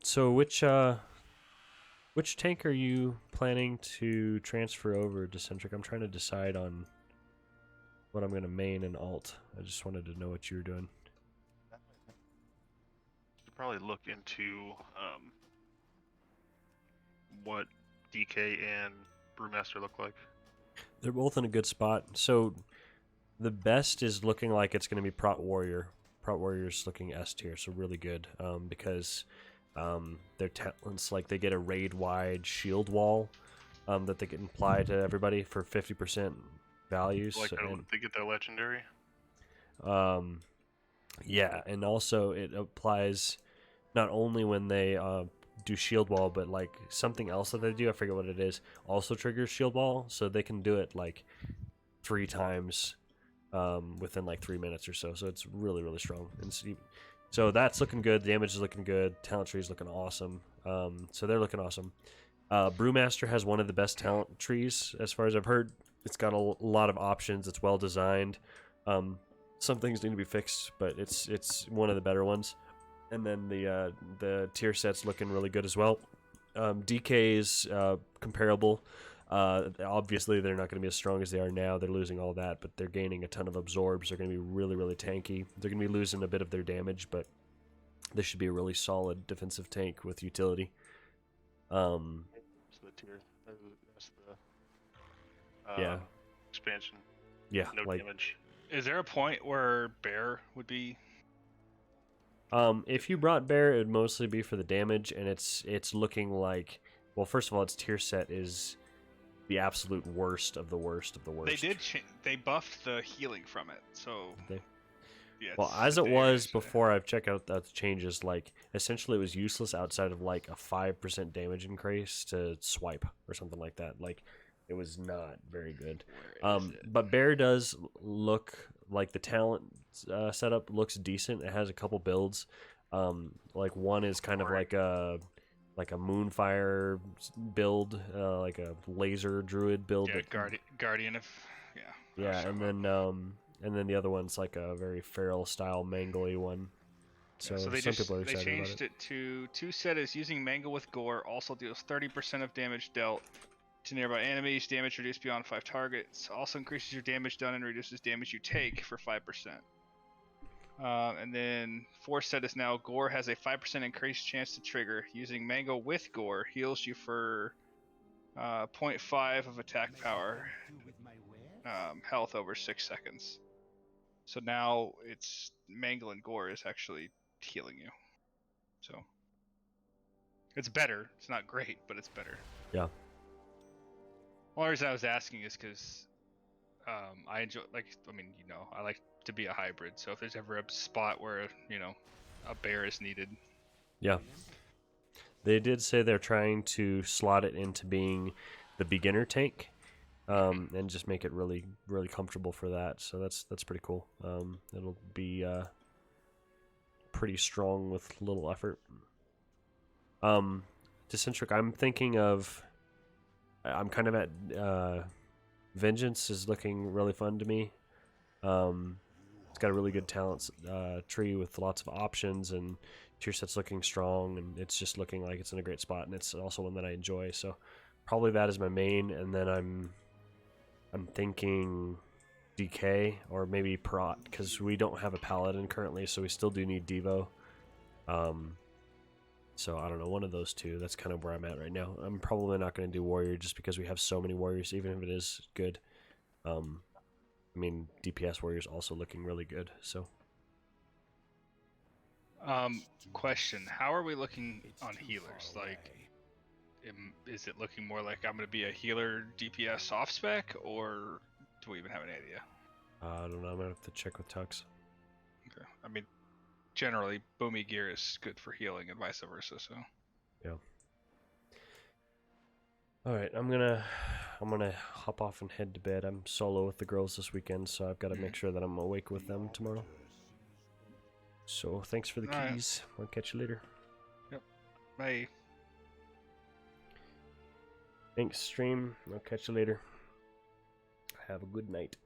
So which tank are you planning to transfer over, Dicentric? I'm trying to decide on what I'm gonna main and alt. I just wanted to know what you were doing. Should probably look into what DK and Brewmaster look like. They're both in a good spot. So the best is looking like it's gonna be Prot Warrior. Prot Warrior's looking S tier, so really good. Because their talents, like they get a raid-wide shield wall that they can apply to everybody for 50% values. Like they get their legendary. Yeah, and also it applies not only when they do shield wall, but like something else that they do, I forget what it is, also triggers shield wall, so they can do it like 3 times within like 3 minutes or so. So it's really, really strong. And so that's looking good. Damage is looking good. Talent tree is looking awesome. So they're looking awesome. Brewmaster has one of the best talent trees as far as I've heard. It's got a lot of options. It's well designed. Some things need to be fixed, but it's one of the better ones. And then the tier set's looking really good as well. DK is comparable. Obviously, they're not going to be as strong as they are now. They're losing all that, but they're gaining a ton of absorbs. They're going to be really, really tanky. They're going to be losing a bit of their damage, but this should be a really solid defensive tank with utility. That's the tier. That's the yeah. expansion. Yeah, No like damage. Is there a point where bear would be? If you brought bear, it would mostly be for the damage, and it's looking like, well, first of all, its tier set is the absolute worst of the worst of the worst. They buffed the healing from it, so. Did they? Yeah. Well, as it was before, I've checked out the changes. Like, essentially, it was useless outside of like a 5% damage increase to swipe or something like that. Like, it was not very good. But bear does look like the talent setup looks decent. It has a couple builds. Like one is kind of like a moonfire build, like a laser druid build. Yeah, guardian of. Yeah. Yeah, and then the other one's like a very feral style mangly one. So, So some people are excited they about changed it. it to two set is using mangle with gore also deals 30% of damage dealt to nearby enemies, damage reduced beyond 5 targets. Also increases your damage done and reduces damage you take for 5%. And then 4 set is now gore has a 5% increased chance to trigger. Using mango with gore heals you for 0.5 of attack power, health over 6 seconds. So now it's mangle and gore is actually healing you. So it's better. It's not great, but it's better. Yeah. One reason I was asking is because I enjoy, I like to be a hybrid. So if there's ever a spot where, a bear is needed. Yeah. They did say they're trying to slot it into being the beginner tank, and just make it really, really comfortable for that. So that's pretty cool. It'll be pretty strong with little effort. Dicentric, I'm thinking of. I'm kind of at Vengeance is looking really fun to me. It's got a really good talent tree with lots of options, and tier set's looking strong, and it's just looking like it's in a great spot, and it's also one that I enjoy. So probably that is my main, and then I'm thinking DK or maybe Prot, because we don't have a Paladin currently, so we still do need Devo. So I don't know, one of those two. That's kind of where I'm at right now. I'm probably not going to do Warrior just because we have so many Warriors, even if it is good. DPS Warrior's also looking really good. So. Question: how are we looking on healers? Like, is it looking more like I'm going to be a healer DPS off spec, or do we even have any idea? I don't know. I'm gonna have to check with Tux. Okay. Generally, boomy gear is good for healing and vice versa. So. Yeah. All right, I'm gonna hop off and head to bed. I'm solo with the girls this weekend, so I've got to make sure that I'm awake with them tomorrow. So thanks for the keys. I'll catch you later. Yep. Bye. Thanks, stream. I'll catch you later. Have a good night.